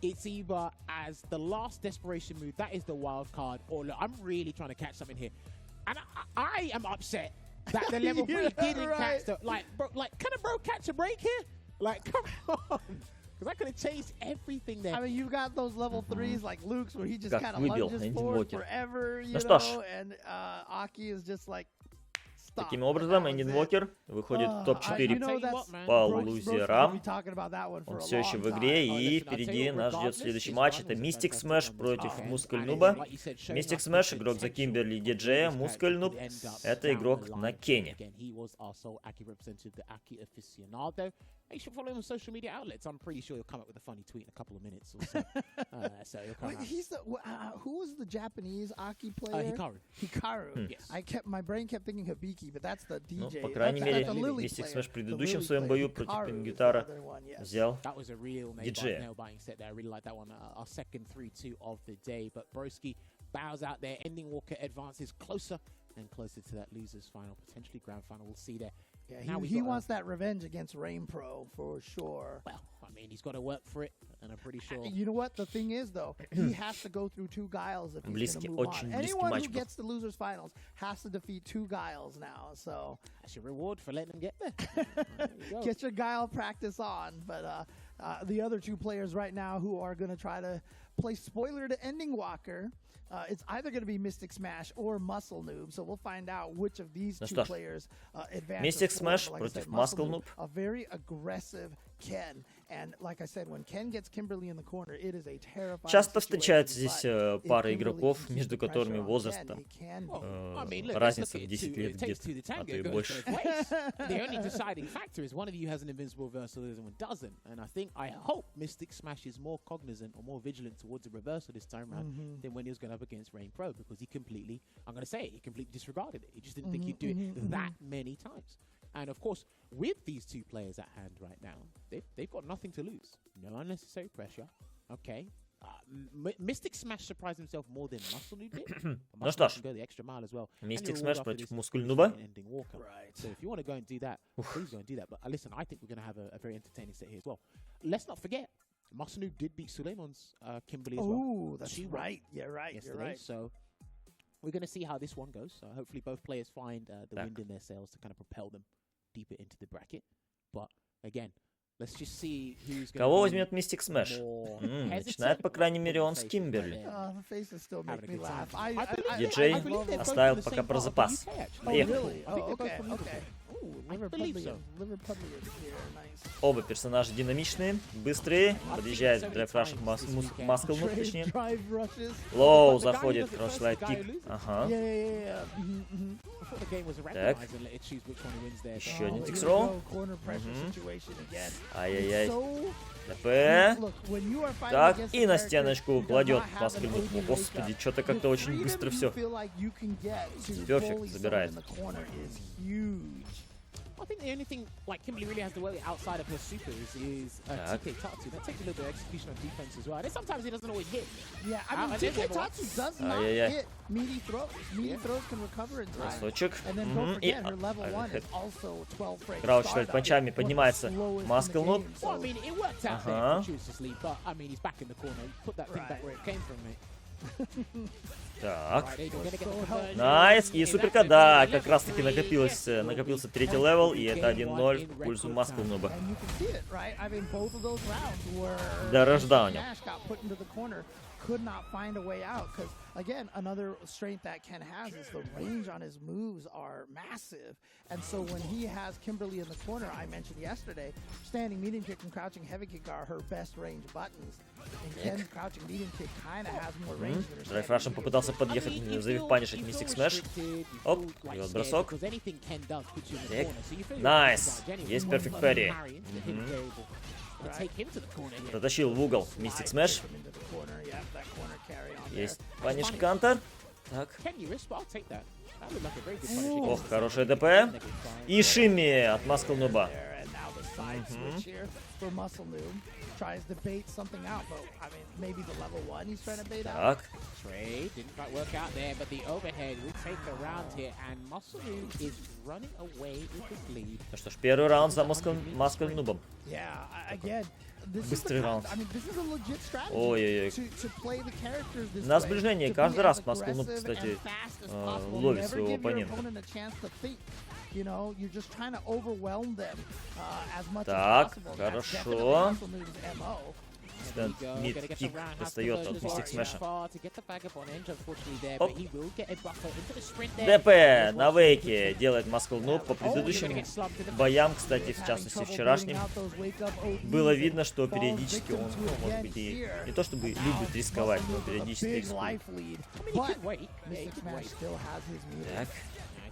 Speaker 2: it's either as the last desperation move, that is the wild card, or look, I'm really trying to catch something here. And I am upset that the level 3 didn't catch the, can a bro catch a break here? Like, come on. Because that could have changed everything there.
Speaker 3: I mean, you've got those level 3s like Luke's where he just kind of lunges forward forever, you
Speaker 1: know,
Speaker 3: and Aki is just like,
Speaker 1: таким образом, Эндин Уокер выходит в топ-4 по лузерам. Он все еще в игре, и впереди нас ждет следующий матч. Это Мистик Смэш против Мускуль Нуба. Мистик Смэш, игрок за Кимберли Диджея. Мускуль Нуб — это игрок на Кене.
Speaker 2: You should follow him on social media outlets. I'm pretty sure he'll come up with a funny tweet in a couple of minutes or so.
Speaker 3: Wait, he's the who was the Japanese Aki player? Hikaru.
Speaker 2: Yes.
Speaker 3: My brain kept thinking Hibiki, but that's the DJ.
Speaker 1: Ну, по крайней мере, Мистик Смэш в предыдущем своем бою против Пингютара взял диджея.
Speaker 2: I really like that one. Our second 3-2 of the day, but Broski bows out there. Ending Walker advances closer and closer to that losers final, potentially grand final. We'll see there.
Speaker 3: Yeah, he wants that revenge against Rain Pro for sure.
Speaker 2: Well, I mean, he's got to work for it, and I'm pretty sure.
Speaker 3: You know what? The thing is, though, he has to go through 2 Guiles if he's going to move on. Anyone who gets to losers finals has to defeat 2 Guiles now. So
Speaker 2: that's your reward for letting him get there.
Speaker 3: Get your Guile practice on. But the other 2 players right now who are going to try to play spoiler to Ending Walker. It's either going to be Mystic Smash or Muscle Noob, so we'll find out which of these 2 players advance.
Speaker 1: Mystic Smash против Muscle Noob.
Speaker 3: A very aggressive Ken, and like I said, when Ken gets Kimberly in the corner, it is a terrifying.
Speaker 1: Часто встречается здесь пара игроков, между которыми возраст разница в 10 лет где-то, а то и больше.
Speaker 2: The only deciding factor is one of you has an invincible reversal, the other one doesn't, and I hope Mystic Smash is more cognizant or more vigilant towards a reversal this time around than when he was going up against Rain Pro, because he completely, I'm going to say it, he completely disregarded it. He just didn't think he'd do it that many times. And of course, with these 2 players at hand right now, they've got nothing to lose. No unnecessary pressure. Okay. Mystic Smash surprised himself more than Muscle Noob did.
Speaker 1: Ну что ж,
Speaker 2: go the extra mile as well.
Speaker 1: Mystic Smash против Мускуль Нуба.
Speaker 2: Right. So if you want to go and do that, please go and do that. But listen, I think we're going to have a very entertaining set here as well. Let's not forget, Muscle Noob did beat Suleiman's Kimberly as well.
Speaker 3: Oh, that's right. Yeah, right.
Speaker 2: Yesterday.
Speaker 3: You're right.
Speaker 2: So we're going to see how this one goes. Hopefully both players find the wind in their sails to kind of propel them deeper into the bracket. But again, let's just see who's going to
Speaker 1: Кого возьмет Mystic Smash? Начинает, по крайней мере, он с Кимберли. Диджей оставил пока про запас. Поехали. Оба персонажа динамичные, быстрые. Подъезжает драйв-раш Маскл Нуб, точнее. Лоу заходит, кросс-слайд кик. Ага. Так. Еще один тикс-ролл. Ай-яй-яй. ТП. Так, и на стеночку кладет Маскл Нуб. О, господи, что-то как-то очень быстро все. Перфект забирает.
Speaker 2: I think the only thing like Kimberly really has to work outside of her super is TK-Tatsu. That takes a little bit of execution on defense as well. And sometimes he doesn't always hit.
Speaker 3: Yeah, I mean TK-Tatsu does not hit meaty throws. Meaty throws can recover in time.
Speaker 1: Бросочек.
Speaker 3: And then don't forget her level 1 is also 12 frames.
Speaker 1: Краучфельд панчами поднимается. Маскл Нуб.
Speaker 2: Well, I mean, it worked out there for choose to sleep, but I mean, he's back in the corner. Put that thing back where it came from, mate.
Speaker 1: Так. Найс. И суперка, да, как раз таки накопился третий левел, и это 1-0 в пользу Маскл Нуба. До рождания.
Speaker 3: Could not find a way out because again another strength that Ken has is the range on his moves are massive, and so when he has Kimberly in the corner, I mentioned yesterday, standing medium kick and crouching heavy kick are her best range buttons, and Ken's crouching medium kick kind of has more range than her
Speaker 1: Драйв-рашем попытался подъехать, завив-панишить Мистик Смэш. Оп, и вот бросок. Найс, есть перфект парри. Протащил в угол Мистик Смэш. Есть паниш кантер. Так. Ох, хорошая ДП. И шимми от Маскл Нуба. Так. Ну что ж, первый раунд за Маскл Нубом. Быстрый раунд. Ой-ой-ой. На сближении каждый раз Маскл Нуб, кстати, ловит своего оппонента. Так, хорошо. Мид-кик достает от Мистик Смэша. Оп. ДП на вейке делает Маскл Нуб. По предыдущим боям, кстати, в частности вчерашним, было видно, что периодически он, может быть, и не то чтобы любит рисковать, но периодически рискует. Так.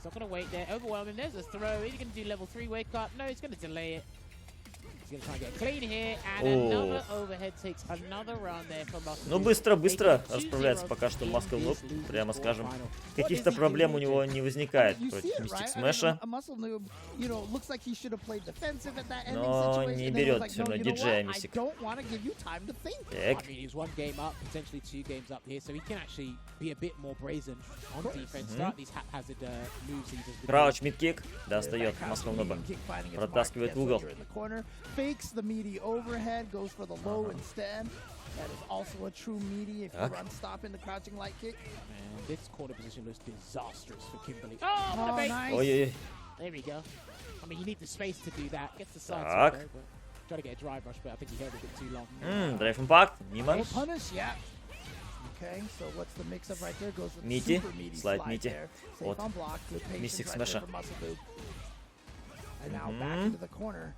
Speaker 2: He's not going to wait there. Overwhelm him. There's a throw. He's going to do level 3 wake up. No, he's going to delay it. He's going to try and get clean here. And another overhead takes another round there from Maskl Nub.
Speaker 1: Ну, быстро расправляется пока что Маскл Нуб, прямо скажем. Каких-то проблем у него не возникает против Мистик Смэша. Но не берет все равно диджея Мистик. Так. Крауч мидкик достает Маскл Нуба. Протаскивает в угол.
Speaker 3: Fakes the meaty overhead, goes for the low instead. That is also a true meaty if you run stop in the crouching light kick.
Speaker 2: Man, this corner position looks disastrous for Kimberly. Oh,
Speaker 3: nice.
Speaker 1: Ой-ой-ой.
Speaker 2: There we go. I mean, you need the space to do that. Gets the side there, but try to get a drive rush, but I think he held it a bit too long.
Speaker 1: Драйв импакт, мимо.
Speaker 3: Punish, yeah. Okay, so what's the mix-up right there? Goes with
Speaker 1: Мити,
Speaker 3: super meaty
Speaker 1: слайд
Speaker 3: slide
Speaker 1: Мити.
Speaker 3: there.
Speaker 1: Вот.
Speaker 3: Safe on block, good patience
Speaker 1: Мистик
Speaker 3: right there
Speaker 1: Смэша.
Speaker 3: from Muscle Noob. And now back into the corner.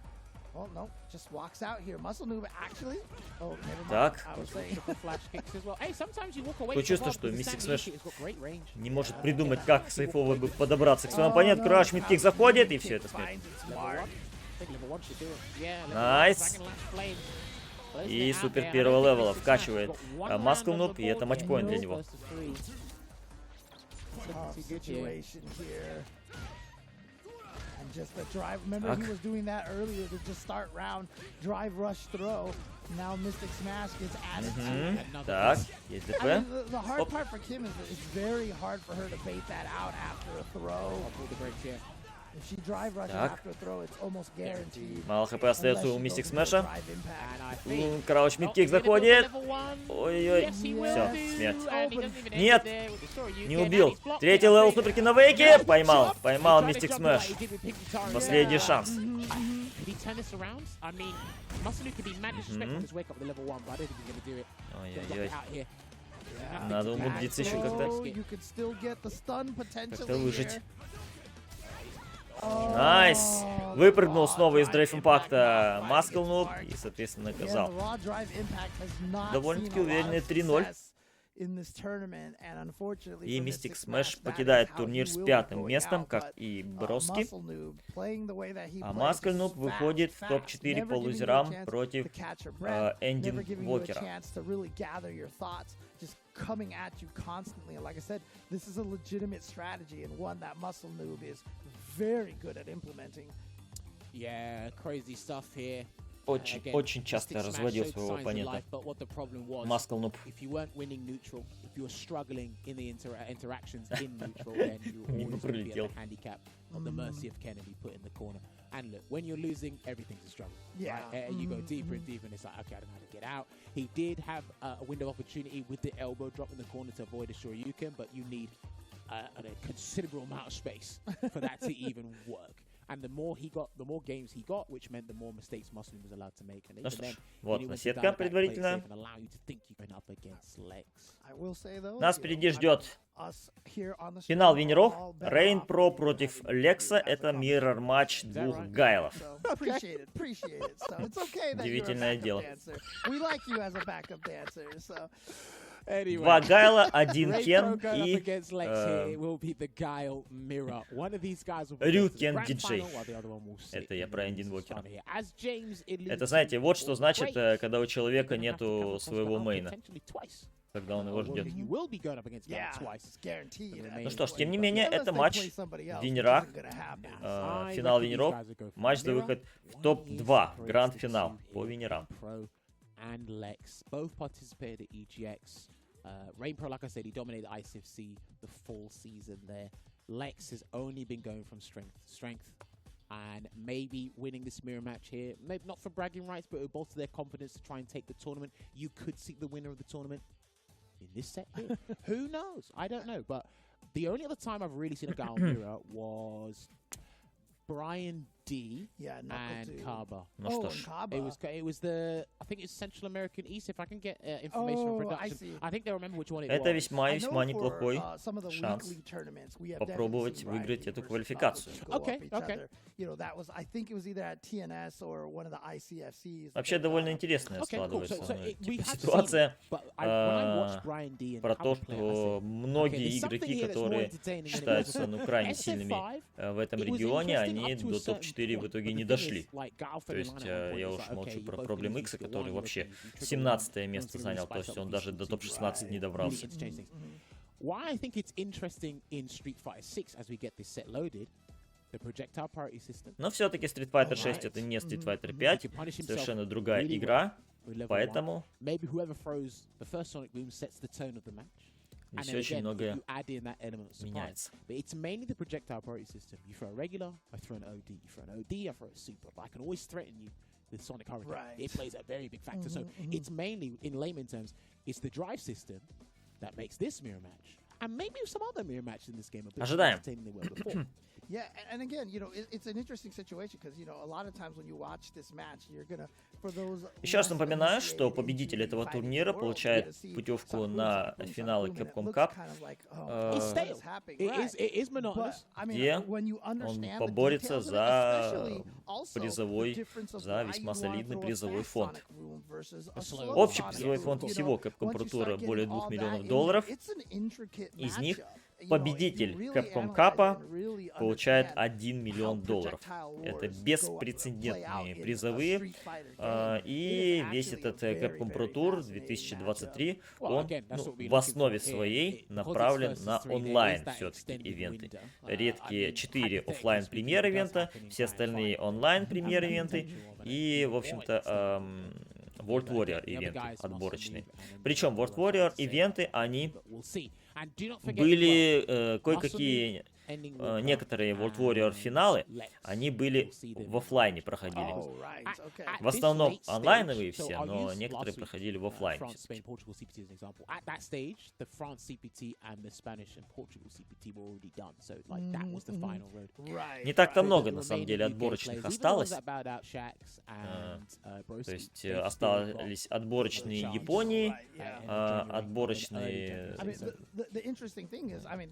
Speaker 3: Oh no, just walks out here. Muscle Noob actually. Oh, never mind.
Speaker 1: Так.
Speaker 3: I was saying.
Speaker 1: Такое чувство, что Мистик Смэш не может придумать, как сейфово бы подобраться к своему оппоненту. Краш мидкик заходит, и все это смерть. Найс. И супер первого левела вкачивает Маскл Нуб, и это матчпоинт для него.
Speaker 3: Just the drive. Remember, he was doing that earlier to just start round, drive, rush, throw. Now Mystic Smash gets added to.
Speaker 1: Так, есть ДП.
Speaker 3: The hard part for Kim is that it's very hard for her to bait that out after a throw. If she drive rushes after a throw, it's almost guaranteed.
Speaker 1: Мало хп остается у Мистик Смэша. Крауч мидкик заходит. Ой-ой-ой. Все, смерть. Нет, не убил. Третий левел суперки на вейке. Поймал Мистик Смэш. Последний шанс. Ой-ой-ой. Надо умудриться еще как-то выжить. Найс. Выпрыгнул снова из драйв импакта Маскл Нуб и, соответственно, наказал. Довольно-таки уверенные 3-0. И Мистик Смэш покидает турнир с 5-м местом, как и Броски. А Маскл Нуб выходит в топ-4 по лузерам против Эндин Вокера.
Speaker 3: Coming at you constantly, and like I said, this is a legitimate strategy and one that Muscle Noob is very good at implementing.
Speaker 2: Yeah, crazy stuff here.
Speaker 1: Очень часто разводил своего оппонента. Маскл Нуб.
Speaker 2: If you weren't winning neutral, if you were struggling in the interactions in neutral, then you were always be at the handicap of the mercy of Kennedy put in the corner. And look, when you're losing, everything's a struggle.
Speaker 3: Yeah.
Speaker 2: Right? You go deeper and deeper, and it's like, okay, I don't know how to get out. He did have a window of opportunity with the elbow drop in the corner to avoid a Shoryuken, but you need a considerable amount of space for that to even work. And the more he got, the more games he got, which meant the more mistakes Muslim was allowed to make. And
Speaker 1: Ну что ж, вот наседка предварительная. Нас впереди ждет финал винеров. Рейн Про против Лекса. Это миррор матч двух Гайлов. Удивительное дело. Два Гайла, один Кен и Рюкен Диджей. Это я про Эндин Вокера. Это, знаете, вот что значит, когда у человека нету своего мейна. Когда он его ждет. Ну что ж, тем не менее, это матч в винерах. Финал винеров. Матч за выход в топ-2. Гранд-финал по винерам.
Speaker 2: And Lex both participated at EGX. Rain Pro, like I said, he dominated ICFC the full season there. Lex has only been going from strength to strength. And maybe winning this mirror match here, maybe not for bragging rights, but it would bolster their confidence to try and take the tournament. You could see the winner of the tournament in this set here. Who knows? I don't know. But the only other time I've really seen a guy on mirror was Brian D and Kaba.
Speaker 1: Ну что ж.
Speaker 2: It was the, I think it's Central American East, if I can get information from production. I think they remember which one it was.
Speaker 1: Это весьма неплохой шанс попробовать выиграть эту квалификацию. Вообще довольно интересная складывается ситуация про то, что многие игроки, которые считаются крайне сильными в этом регионе, они до топ-4 в итоге не дошли. То есть я уж молчу про Problem X, который вообще 17 место занял, то есть он даже до топ-16 не добрался.
Speaker 2: Why I think it's interesting in Street Fighter 6 as we get this set loaded, the projectile priority system. Но все-таки Street Fighter 6 это не Street Fighter 5, совершенно другая игра, поэтому maybe whoever throws the first sonic boom sets the tone of the match.
Speaker 1: Здесь очень многое меняется.
Speaker 2: But it's mainly the projectile priority system. You throw a regular, I throw an OD. You throw an OD, I throw a super. But I can always threaten you with Sonic Hurricane. It plays a very big factor. So it's mainly, in layman terms, it's the drive system that makes this mirror match. And maybe some other mirror matches in this game are a bit more entertaining than they were before.
Speaker 3: Yeah, and again, you know, it's an interesting situation because, you know, a lot of times when you watch this match, you're gonna, for those.
Speaker 1: Еще раз напоминаю, что победитель этого турнира получает путевку на финалы Capcom Cup, где он поборется за призовой, за весьма солидный призовой фонд. Общий призовой фонд всего Capcom Pro Tour более $2 миллионов. Из них победитель Capcom Cup получает $1 миллион. Это беспрецедентные призовые. И весь этот Capcom Pro Tour 2023, он в основе своей направлен на онлайн все-таки ивенты. Редкие 4 офлайн премьер ивента, все остальные онлайн премьер ивенты. И, в общем-то, World Warrior ивенты отборочные. Причем World Warrior ивенты, они были кое-какие, некоторые World Warrior финалы, они были в офлайне проходили. В основном онлайновые все, но некоторые проходили в офлайне. Не так-то много, на самом деле, отборочных осталось. То есть остались отборочные Японии, отборочные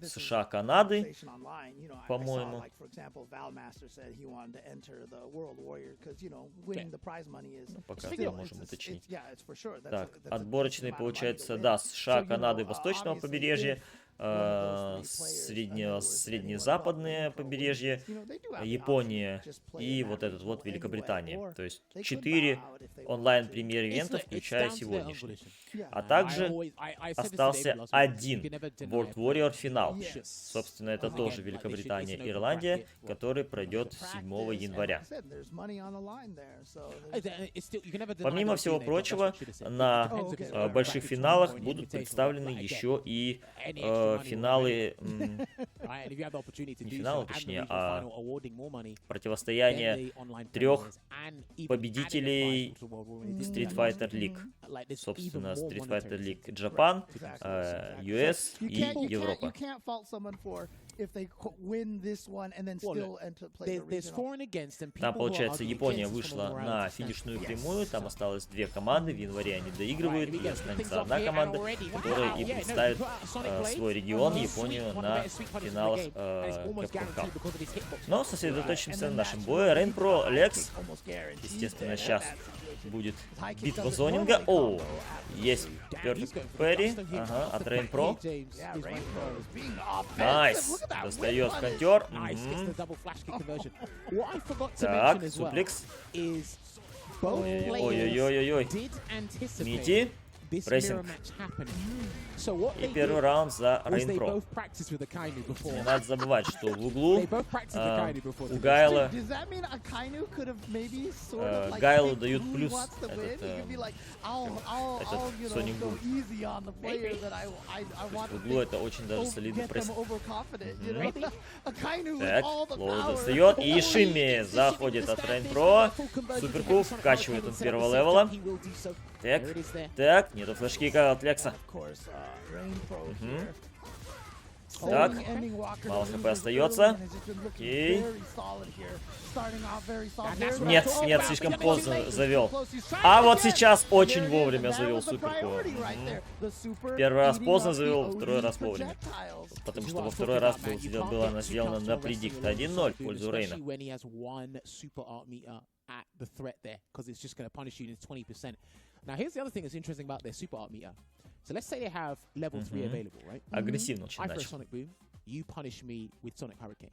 Speaker 1: США, Канады,
Speaker 3: online. You know, I saw,
Speaker 1: По-моему.
Speaker 3: like, for example, Valmaster said he wanted to enter the World Warrior because, you know, winning the prize money is
Speaker 1: Пока
Speaker 3: still,
Speaker 1: можем уточнить.
Speaker 3: yeah, it's for sure.
Speaker 1: Так,
Speaker 3: That's a
Speaker 1: отборочные,
Speaker 3: decent amount of money to
Speaker 1: получается,
Speaker 3: win.
Speaker 1: да, США,
Speaker 3: So, you
Speaker 1: Канады,
Speaker 3: know,
Speaker 1: Восточного
Speaker 3: obviously,
Speaker 1: побережья,
Speaker 3: if one of those three players, in other words,
Speaker 1: среднезападное
Speaker 3: anyone above the
Speaker 1: побережье,
Speaker 3: you know, they do have the
Speaker 1: Япония
Speaker 3: option to just play
Speaker 1: и
Speaker 3: in
Speaker 1: вот
Speaker 3: that
Speaker 1: этот вот
Speaker 3: regional
Speaker 1: Великобритания.
Speaker 3: anyway, or
Speaker 1: То есть
Speaker 3: they could
Speaker 1: 4
Speaker 3: bow out if they wanted
Speaker 1: онлайн-премьер-ивента,
Speaker 2: It's
Speaker 1: включая
Speaker 2: down to their own
Speaker 1: сегодняшний.
Speaker 2: volition.
Speaker 3: Yeah.
Speaker 1: А также
Speaker 2: I said this to
Speaker 1: остался
Speaker 2: David last week.
Speaker 1: один
Speaker 2: You can never deny
Speaker 1: World
Speaker 2: a
Speaker 1: Warrior
Speaker 2: player.
Speaker 1: финал.
Speaker 3: Yes.
Speaker 1: Собственно, это
Speaker 2: Again,
Speaker 1: тоже
Speaker 2: like,
Speaker 1: Великобритания
Speaker 2: it's an
Speaker 1: и
Speaker 2: open
Speaker 1: Ирландия,
Speaker 2: bracket.
Speaker 1: который пройдет 7
Speaker 3: Practice,
Speaker 1: января.
Speaker 3: and like I said, there's money on the line there, so there's-
Speaker 2: It's still, you can never deny
Speaker 1: Помимо
Speaker 2: those
Speaker 1: всего
Speaker 2: being there,
Speaker 1: прочего,
Speaker 2: that's what I should have said.
Speaker 1: на
Speaker 2: It depends if it's
Speaker 3: Okay.
Speaker 2: a
Speaker 1: больших
Speaker 2: bracket
Speaker 1: финалах
Speaker 2: tournament or an
Speaker 1: будут
Speaker 2: invitational.
Speaker 1: представлены
Speaker 2: Like, again,
Speaker 1: еще и
Speaker 2: any extra money will
Speaker 1: финалы,
Speaker 2: right? And if you have the opportunity to
Speaker 1: не
Speaker 2: do
Speaker 1: финалы,
Speaker 2: so, and the
Speaker 1: точнее,
Speaker 2: regional
Speaker 1: а
Speaker 2: final awarding more money, then
Speaker 1: противостояние
Speaker 2: the online
Speaker 1: трех
Speaker 2: players and even
Speaker 1: победителей
Speaker 2: adding a prize to World War War
Speaker 1: Street
Speaker 2: II.
Speaker 1: Fighter League.
Speaker 2: Like, there's
Speaker 1: Собственно,
Speaker 2: even more
Speaker 1: Street Fighter
Speaker 2: monetary
Speaker 1: League Japan,
Speaker 3: Exactly.
Speaker 1: US
Speaker 3: You
Speaker 1: и
Speaker 3: can't
Speaker 1: Европа.
Speaker 3: fault someone for if they win this one and then
Speaker 2: Well,
Speaker 3: still enter play the
Speaker 2: There's
Speaker 3: regional.
Speaker 2: for and against, and
Speaker 1: Там,
Speaker 2: people who are
Speaker 1: получается,
Speaker 2: arguing
Speaker 1: Япония
Speaker 2: against us from a
Speaker 1: вышла на
Speaker 2: morality standpoint.
Speaker 1: финишную прямую, там осталось 2 команды, в январе они доигрывают,
Speaker 2: Right,
Speaker 1: и
Speaker 2: we get
Speaker 1: останется
Speaker 2: things
Speaker 1: одна
Speaker 2: off here
Speaker 1: команда,
Speaker 2: already.
Speaker 1: которая
Speaker 2: Wow,
Speaker 1: и
Speaker 2: yeah, no,
Speaker 1: представит
Speaker 2: you put out Sonic Blade,
Speaker 1: свой регион,
Speaker 2: Sweet,
Speaker 1: Японию,
Speaker 2: one of the
Speaker 1: на
Speaker 2: better sweet punches in the
Speaker 1: финалах
Speaker 2: game, and it's almost
Speaker 1: Capcom Cup.
Speaker 2: guaranteed because of his hitbox.
Speaker 1: Но сосредоточимся
Speaker 3: And
Speaker 1: на
Speaker 3: then
Speaker 1: нашем
Speaker 3: that's
Speaker 1: бое. Рейн Про, Лекс,
Speaker 3: Almost guaranteed
Speaker 1: естественно,
Speaker 3: there.
Speaker 1: сейчас
Speaker 3: That situation.
Speaker 1: будет
Speaker 3: High kick
Speaker 1: битва
Speaker 3: doesn't
Speaker 1: зонинга.
Speaker 3: normally
Speaker 1: О,
Speaker 3: combo
Speaker 1: есть
Speaker 2: Damn, he's
Speaker 1: Perfect
Speaker 2: going for the
Speaker 1: Parry,
Speaker 2: gusto here.
Speaker 1: ага,
Speaker 2: Off
Speaker 1: от
Speaker 2: the
Speaker 1: Рейн
Speaker 2: back
Speaker 1: Про.
Speaker 2: here, James.
Speaker 3: Yeah,
Speaker 2: Here's
Speaker 3: Rain
Speaker 2: Rain
Speaker 3: Pro
Speaker 2: Pro.
Speaker 3: is being offensive.
Speaker 1: Найс,
Speaker 3: Look at that
Speaker 1: достает
Speaker 3: whip
Speaker 1: контер.
Speaker 2: Nice, gets the double flash kick conversion. What I forgot to
Speaker 1: Так,
Speaker 2: mention as well
Speaker 1: суплекс.
Speaker 2: is both players
Speaker 1: Ой-ой-ой-ой-ой.
Speaker 2: did anticipate
Speaker 1: Мити.
Speaker 2: this
Speaker 1: Прессинг.
Speaker 2: mirror match happening. So what
Speaker 1: И
Speaker 2: they
Speaker 1: первый
Speaker 2: did
Speaker 1: раунд за
Speaker 2: was
Speaker 1: Рейн
Speaker 2: they
Speaker 1: Про.
Speaker 2: both practiced with Akainu before.
Speaker 1: Не надо забывать, что в углу
Speaker 2: They both practiced Akainu before.
Speaker 1: у Гайла
Speaker 3: Does that mean Akainu could have maybe sort of like
Speaker 1: Гайлу
Speaker 3: picked
Speaker 1: дают
Speaker 3: who
Speaker 1: плюс
Speaker 3: wants to win?
Speaker 1: этот,
Speaker 3: He could be like, I'll you know,
Speaker 1: Sonic
Speaker 3: go
Speaker 1: Boom.
Speaker 3: easy on the player that I want
Speaker 1: В
Speaker 3: to
Speaker 1: углу это очень даже солидный
Speaker 3: get them
Speaker 1: прессинг.
Speaker 3: overconfident, you know? Akainu with
Speaker 1: Так,
Speaker 3: all the
Speaker 1: Лоу
Speaker 3: power.
Speaker 1: достает. И Шимми заходит от Рейн Про. Суперкук вкачивает он первого левела. Так, так, нету флешкика от Лекса.
Speaker 3: Of course, Rain Pro here.
Speaker 1: Так,
Speaker 3: Ending Walker
Speaker 1: мало
Speaker 3: to
Speaker 1: хп
Speaker 3: lose
Speaker 1: остается.
Speaker 3: early and has just been looking
Speaker 1: Окей.
Speaker 3: very solid here. Starting off very solid. There's
Speaker 1: Нет,
Speaker 3: that
Speaker 1: нет,
Speaker 3: throw
Speaker 1: слишком
Speaker 3: back,
Speaker 1: поздно
Speaker 3: he's
Speaker 1: завел.
Speaker 3: close, he's trying
Speaker 1: А вот
Speaker 3: again.
Speaker 1: сейчас очень
Speaker 3: There it is,
Speaker 1: вовремя
Speaker 3: and that
Speaker 1: завел
Speaker 3: was the
Speaker 1: суперку.
Speaker 3: priority right there. The super
Speaker 1: Первый раз
Speaker 3: eating
Speaker 1: поздно
Speaker 3: up the
Speaker 1: завел,
Speaker 3: OE
Speaker 1: второй раз вовремя.
Speaker 3: projectiles.
Speaker 1: Потому что во второй раз была она сделана на предикт 1-0 в пользу Рейна.
Speaker 2: Especially when he has one super art meter at the threat there, because it's just going to punish you in 20%. Now, here's the other thing that's interesting about their super art meter. So let's say they have level 3 available, right?
Speaker 1: Агрессивно очень
Speaker 2: I throw
Speaker 1: начал.
Speaker 2: Sonic Boom, you punish me with Sonic Hurricane.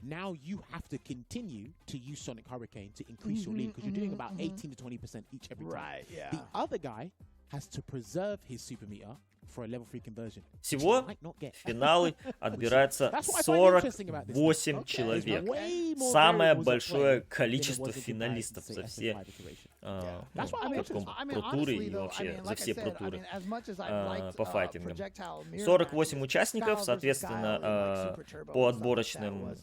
Speaker 2: Now you have to continue to use Sonic Hurricane to increase your lead, because you're doing about 18 to 20% each every time.
Speaker 3: Right, yeah.
Speaker 2: The other guy has to preserve his super meter for a level 3 conversion.
Speaker 1: Всего
Speaker 2: Might not get.
Speaker 1: в финалы отбирается
Speaker 2: That's what I find interesting about this.
Speaker 1: 48
Speaker 2: Okay.
Speaker 1: человек.
Speaker 2: Way more
Speaker 1: Самое
Speaker 2: variables at
Speaker 1: большое
Speaker 2: play than it
Speaker 1: количество
Speaker 2: was in the
Speaker 1: финалистов
Speaker 2: say,
Speaker 1: за
Speaker 2: SF5
Speaker 1: все
Speaker 2: iteration.
Speaker 3: That's why I'm
Speaker 1: Capcom
Speaker 3: interested. I mean,
Speaker 1: Pro туры
Speaker 3: honestly,
Speaker 1: и
Speaker 3: though,
Speaker 1: вообще
Speaker 3: I mean,
Speaker 1: за
Speaker 3: like I
Speaker 1: все
Speaker 3: said,
Speaker 1: Pro туры
Speaker 3: as much as I liked,
Speaker 1: по файтингам.
Speaker 3: projectile mirror
Speaker 1: 48
Speaker 3: matches,
Speaker 1: участников,
Speaker 3: Guile versus
Speaker 1: соответственно,
Speaker 3: Guile in, like, Super Turbo
Speaker 1: по
Speaker 3: and stuff like
Speaker 1: отборочным
Speaker 3: that was,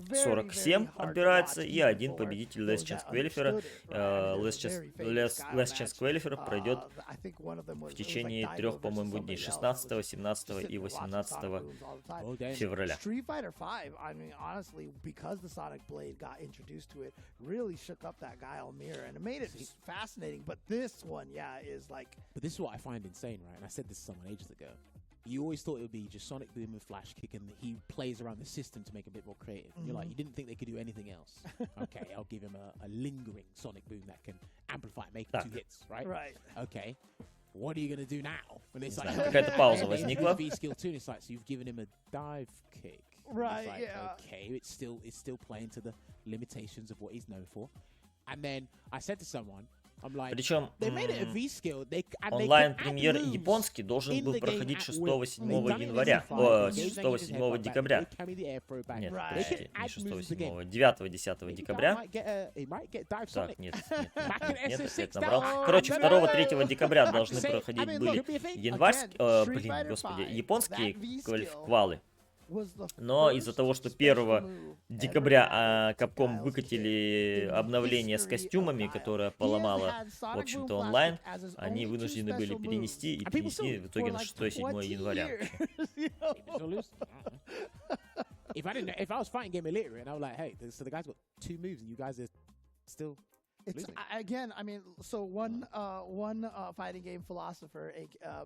Speaker 3: very,
Speaker 1: 47
Speaker 3: very hard to
Speaker 1: отбирается,
Speaker 3: watch
Speaker 1: и
Speaker 3: even
Speaker 1: один
Speaker 3: for
Speaker 1: победитель
Speaker 3: those
Speaker 1: Last Chance
Speaker 3: that
Speaker 1: Qualifier.
Speaker 3: understood it, right? I mean,
Speaker 1: Last
Speaker 3: there was a very famous Guile
Speaker 1: Last Chance
Speaker 3: match.
Speaker 1: Qualifier пройдет
Speaker 3: I think one of them was,
Speaker 1: в течение
Speaker 3: it was like
Speaker 1: 3,
Speaker 3: Daigo
Speaker 1: по-моему,
Speaker 3: versus
Speaker 1: дней,
Speaker 3: somebody else.
Speaker 1: 16, 17 и
Speaker 3: Sitting there watching
Speaker 1: 18
Speaker 3: Sonic Booms all the time.
Speaker 2: Oh, damn.
Speaker 1: февраля.
Speaker 3: Street Fighter 5, I mean, honestly, because the Sonic Blade got introduced to it, really shook up that Guile mirror, and it made it fascinating. But this one, yeah, is like...
Speaker 2: But this is what I find insane, right? And I said this to someone ages ago. You always thought it would be just Sonic Boom and Flash Kick, and he plays around the system to make it a bit more creative. You're like, you didn't think they could do anything else. Okay, I'll give him a lingering Sonic Boom that can amplify, make 2 hits, right?
Speaker 3: Right.
Speaker 2: Okay. What are you going to do now? When it's like,
Speaker 1: Какая-то пауза
Speaker 2: and then
Speaker 1: возникла.
Speaker 2: V skill 2, and it's like, so you've given him a dive kick. And
Speaker 3: Right,
Speaker 2: it's like,
Speaker 3: yeah.
Speaker 2: Okay, it's still playing to the limitations of what he's known for. And then I said to someone, I'm like,
Speaker 1: Причем
Speaker 2: they made it a V skill.
Speaker 1: онлайн-премьер японский должен был проходить 6-7 января. 6-7 декабря. Нет, подожди, не 6-7, 9-10 декабря. Так, нет, опять набрал. Короче, 2-3 декабря должны проходить были январские, господи, японские квалы. Но из-за того, что 1 декабря Capcom выкатили обновление с костюмами, которое поломало, в общем-то, онлайн, они вынуждены были перенести, и перенесли в итоге на 6-7 января.
Speaker 2: If I was fighting game illiterate and I was like, hey, so the guy's got 2 moves and you guys are still
Speaker 3: It's again. I mean, so one fighting game philosopher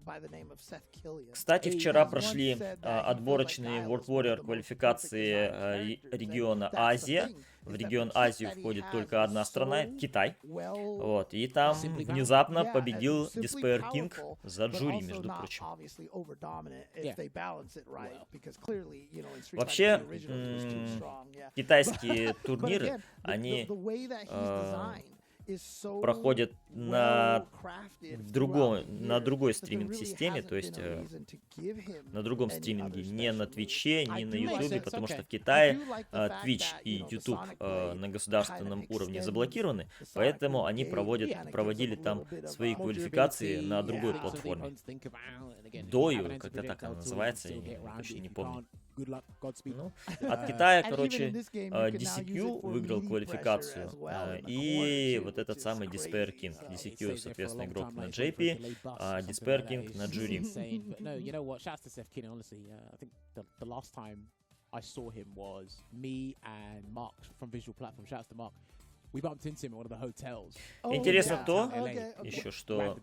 Speaker 3: by the name of Seth Killian.
Speaker 1: Кстати, вчера прошли отборочные World Warrior квалификации региона Азия. В регион Азии входит только одна страна, Китай. Вот, и там внезапно победил Despair King за Джури, между прочим. Вообще, китайские турниры, они проходят на другой стриминг-системе, то есть на другом стриминге, не на Твиче, не на Ютубе, потому что в Китае Twitch и YouTube на государственном уровне заблокированы, поэтому они проводили там свои квалификации на другой платформе. Дою, как-то так она называется, я точно не помню. Ну, от Китая, короче, DCQ выиграл квалификацию, и вот этот самый Despair King. DCQ, соответственно, игрок на JP, а Despair King на Джури. Интересно то, еще что,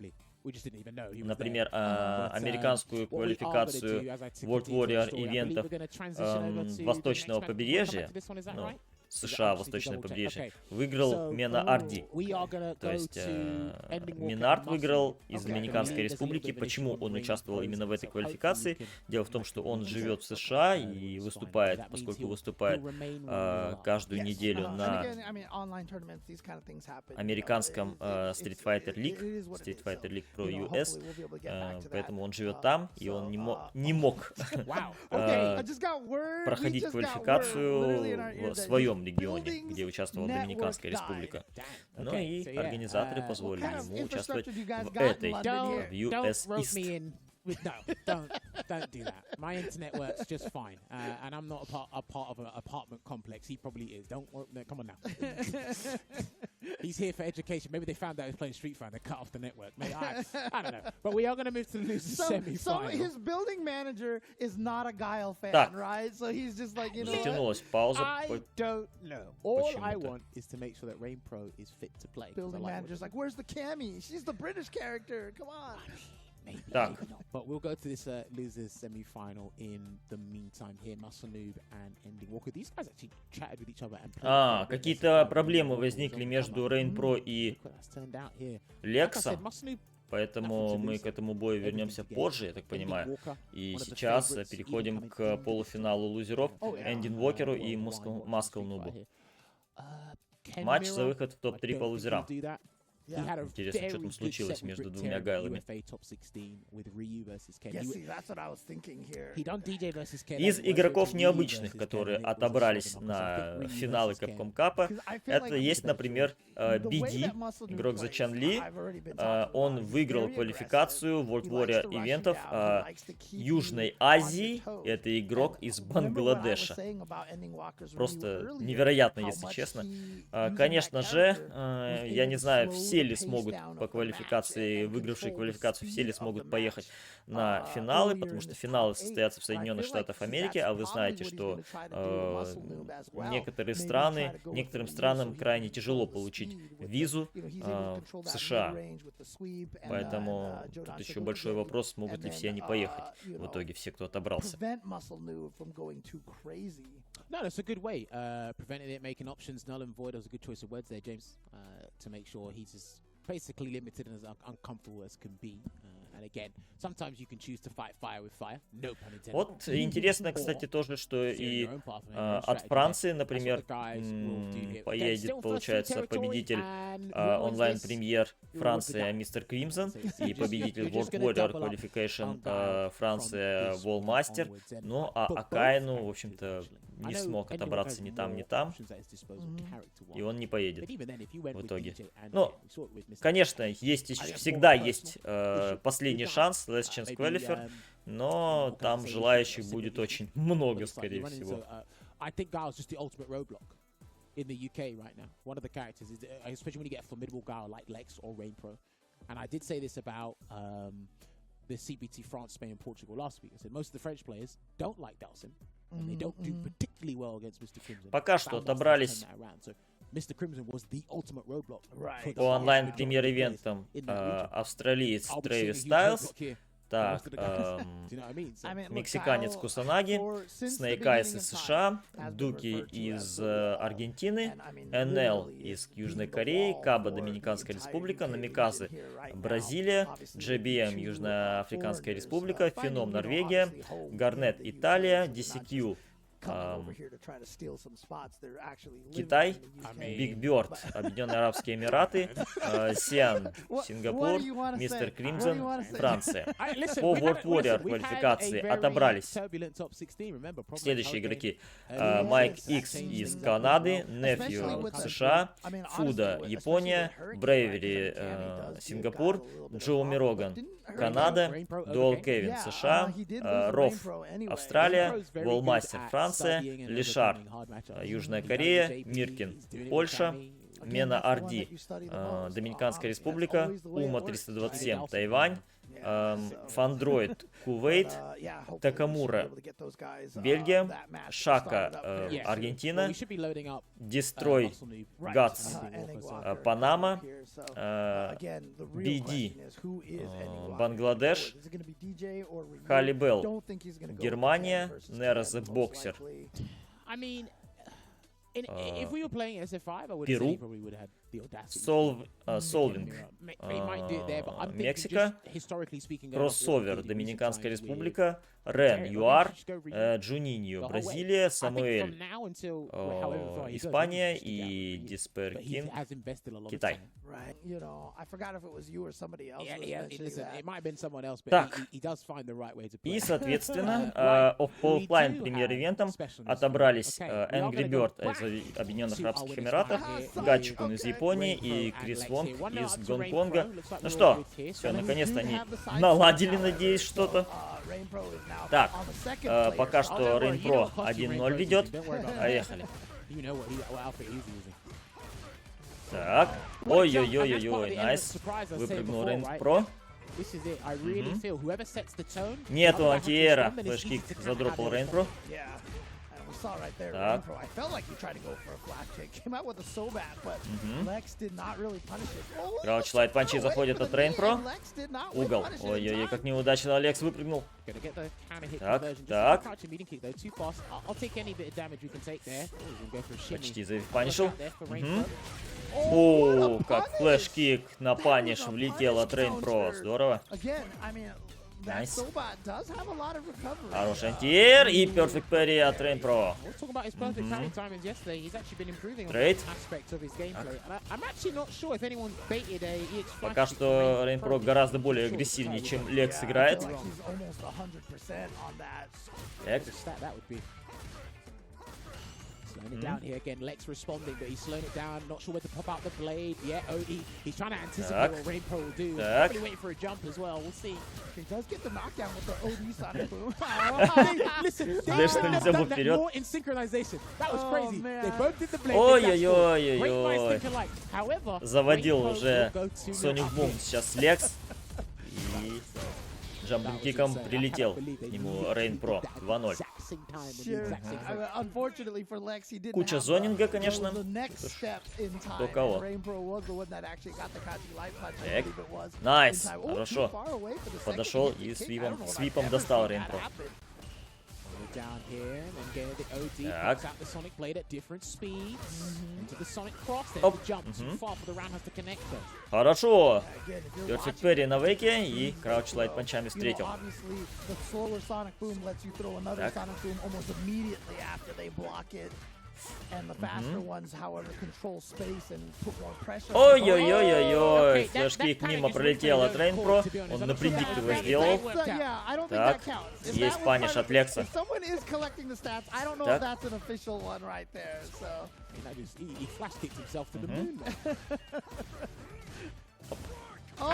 Speaker 1: например, американскую квалификацию World Warrior ивентов восточного побережья, ну, США, восточное побережье, выиграл Мена Арди. То есть Минард выиграл из Доминиканской республики. Почему он участвовал именно в этой квалификации? Дело в том, что он живет в США и выступает, поскольку выступает каждую неделю на американском Street Fighter League Pro US, поэтому он живет там, и он не мог проходить квалификацию в своем регионе, где участвовала Доминиканская республика. Ну и организаторы позволили ему участвовать в этой, в US East.
Speaker 2: No, don't do that. My internet works just fine, and I'm not a part of an apartment complex. He probably is. Don't no, come on now. He's here for education. Maybe they found out he was playing Street Fighter. They cut off the network. Maybe, I don't know. But we are going to move to the semi-final.
Speaker 3: So his building manager is not a Guile fan, right? So he's just like, you know.
Speaker 1: Затянулась пауза.
Speaker 2: I don't know. All I want is to make sure that Rain Pro is fit to play.
Speaker 3: Building manager's like, where's the Cammy? She's the British character. Come on.
Speaker 2: Maybe,
Speaker 1: так.
Speaker 2: maybe not. But we'll go to this losers semi-final in the meantime here. Muscle Noob and Ending Walker. These guys actually chatted with each other and
Speaker 1: какие-то проблемы возникли между Rain Pro и Лексом, поэтому мы к этому бою вернемся позже, я так понимаю. И сейчас переходим к полуфиналу лузеров, Ending Walker'у и Muscle Noob'у. Матч за выход в топ-3 по лузерам. Интересно, что там случилось между двумя гайлами. Из игроков необычных, которые отобрались на финалы Capcom Cup, это есть, например, BD, игрок за Чан Ли. Он выиграл квалификацию World Warrior ивентов Южной Азии. Это игрок из Бангладеша. Просто невероятно, если честно. Конечно же, я не знаю, все ли смогут по квалификации, выигравшие квалификацию, все ли смогут поехать на финалы, потому что финалы состоятся в Соединенных Штатах Америки, а вы знаете, что некоторым странам крайне тяжело получить визу в США. Поэтому тут еще большой вопрос, смогут ли все они поехать в итоге, все, кто отобрался.
Speaker 2: No, that's a good way. Preventing it, making options null and void. That was a good choice of words there, James, to make sure he's as basically limited and as uncomfortable as can be. And again, sometimes you can choose to fight fire with fire. No pun intended.
Speaker 1: Вот интересно, кстати, тоже, что и от Франции, например, поедет, получается, победитель онлайн-премьер Франция Мистер Кримсон и победитель World Warrior Qualification Франция Wallmaster. Ну, а Акаину, в общем-то, не смог отобраться ни там, ни там, и он не поедет в итоге. Ну, конечно, всегда есть последний шанс, last chance qualifier, но там желающих будет очень много, скорее всего.
Speaker 2: In the UK right now, one of the characters is, especially when you get a formidable guy like Lex or Rain Pro, and I did say this about the CPT France, Spain, and Portugal last week. I said most of the French players don't like Dalsim, and they don't do particularly well against Mr. Crimson.
Speaker 1: Пока что отобрались
Speaker 2: Mr. Crimson was the ultimate roadblock.
Speaker 3: Right.
Speaker 1: По онлайн-премьер-ивентам австралиец Трэвис Стайлз. Так, мексиканец Кусанаги, Снейк Айс из США, Дуки из Аргентины, НЛ из Южной Кореи, Каба Доминиканская Республика, Намиказы Бразилия, JBM Южноафриканская Республика, Феном Норвегия, Гарнет Италия, DCQ Китай, Биг Бёрд, Объединенные Арабские Эмираты, Сиан, Сингапур, Мистер Кримзон, Франция. По World Warrior квалификации отобрались следующие игроки. Майк Икс из Канады, Нефью США, Фуда Япония, Брейвери Сингапур, Джо Мироган Канада, Дуал Кевин США, Роф Австралия, Волмастер Франция, Лишар Южная Корея, Миркин Польша, Мена Арди Доминиканская Республика, Ума 327 Тайвань, Фандроид Кувейт, Такамура Бельгия, Шака Аргентина, Дестрой Гатс Панама, BD Бангладеш, Халибел Германия, Нера The Boxer Перу, Солвинг Мексика, Кроссовер Доминиканская Республика, Рен ЮАР, Джуниньо Бразилия, Самуэль Испания и Диспер Кинг Китай. Так, и, соответственно, по оффлайн премьер-ивентам отобрались Angry Bird из Объединенных Арабских Эмиратов, Гатчикун из Японии и Крис Вонг из Гонконга. Ну что, все, наконец-то они наладили, надеюсь, что-то. Так, пока что Рейн Про 1-0 ведет. Поехали. Так, ой-ой-ой-ой-ой, найс. Выпрыгнул Рейн Про. Нету антиэра. Флэш-кик задропал Рейн Про. Так. Краучлайт панчи заходит от Рейн Про. Угол. Ой-ой-ой, как неудачно Алекс выпрыгнул. Так, так. Почти запанишил. О, как флэш-кик на паниш влетел от Рейн Про. Здорово. Найс. Хороший антиэр и перфект парри от Рейн Про. Трейд. Пока что Рейн Про гораздо более агрессивнее, чем Лекс играет. Так.
Speaker 2: Down here again, Lex responding, but he's slowing it down. Not sure where to pop out the blade. Yeah, Odie, he's trying to anticipate what Rain Pro will do. Probably waiting for a jump as well. We'll see. He does get the knockdown with the Odie sonic boom. Listen, they have done that more in synchronization. That was crazy. They both did the blade.
Speaker 1: Ой-ой-ой-ой-ой.
Speaker 2: However,
Speaker 1: заводил уже Sonic Boom сейчас Лекс. И джампинг-киком прилетел к нему Рейн Про 2-0. Куча зонинга, конечно. Кто кого. Так. Найс. Хорошо. Подошел и свипом достал Рейн Про. Так. Оп. Хорошо. Перфект Перри на вейке и Краучлайт панчами встретил. Так. Ой-ой-ой-ой-ой. Флэш-кик мимо пролетел от Рейн Про. Он на предикт его сделал. Так. Есть паниш от Лекса. Так.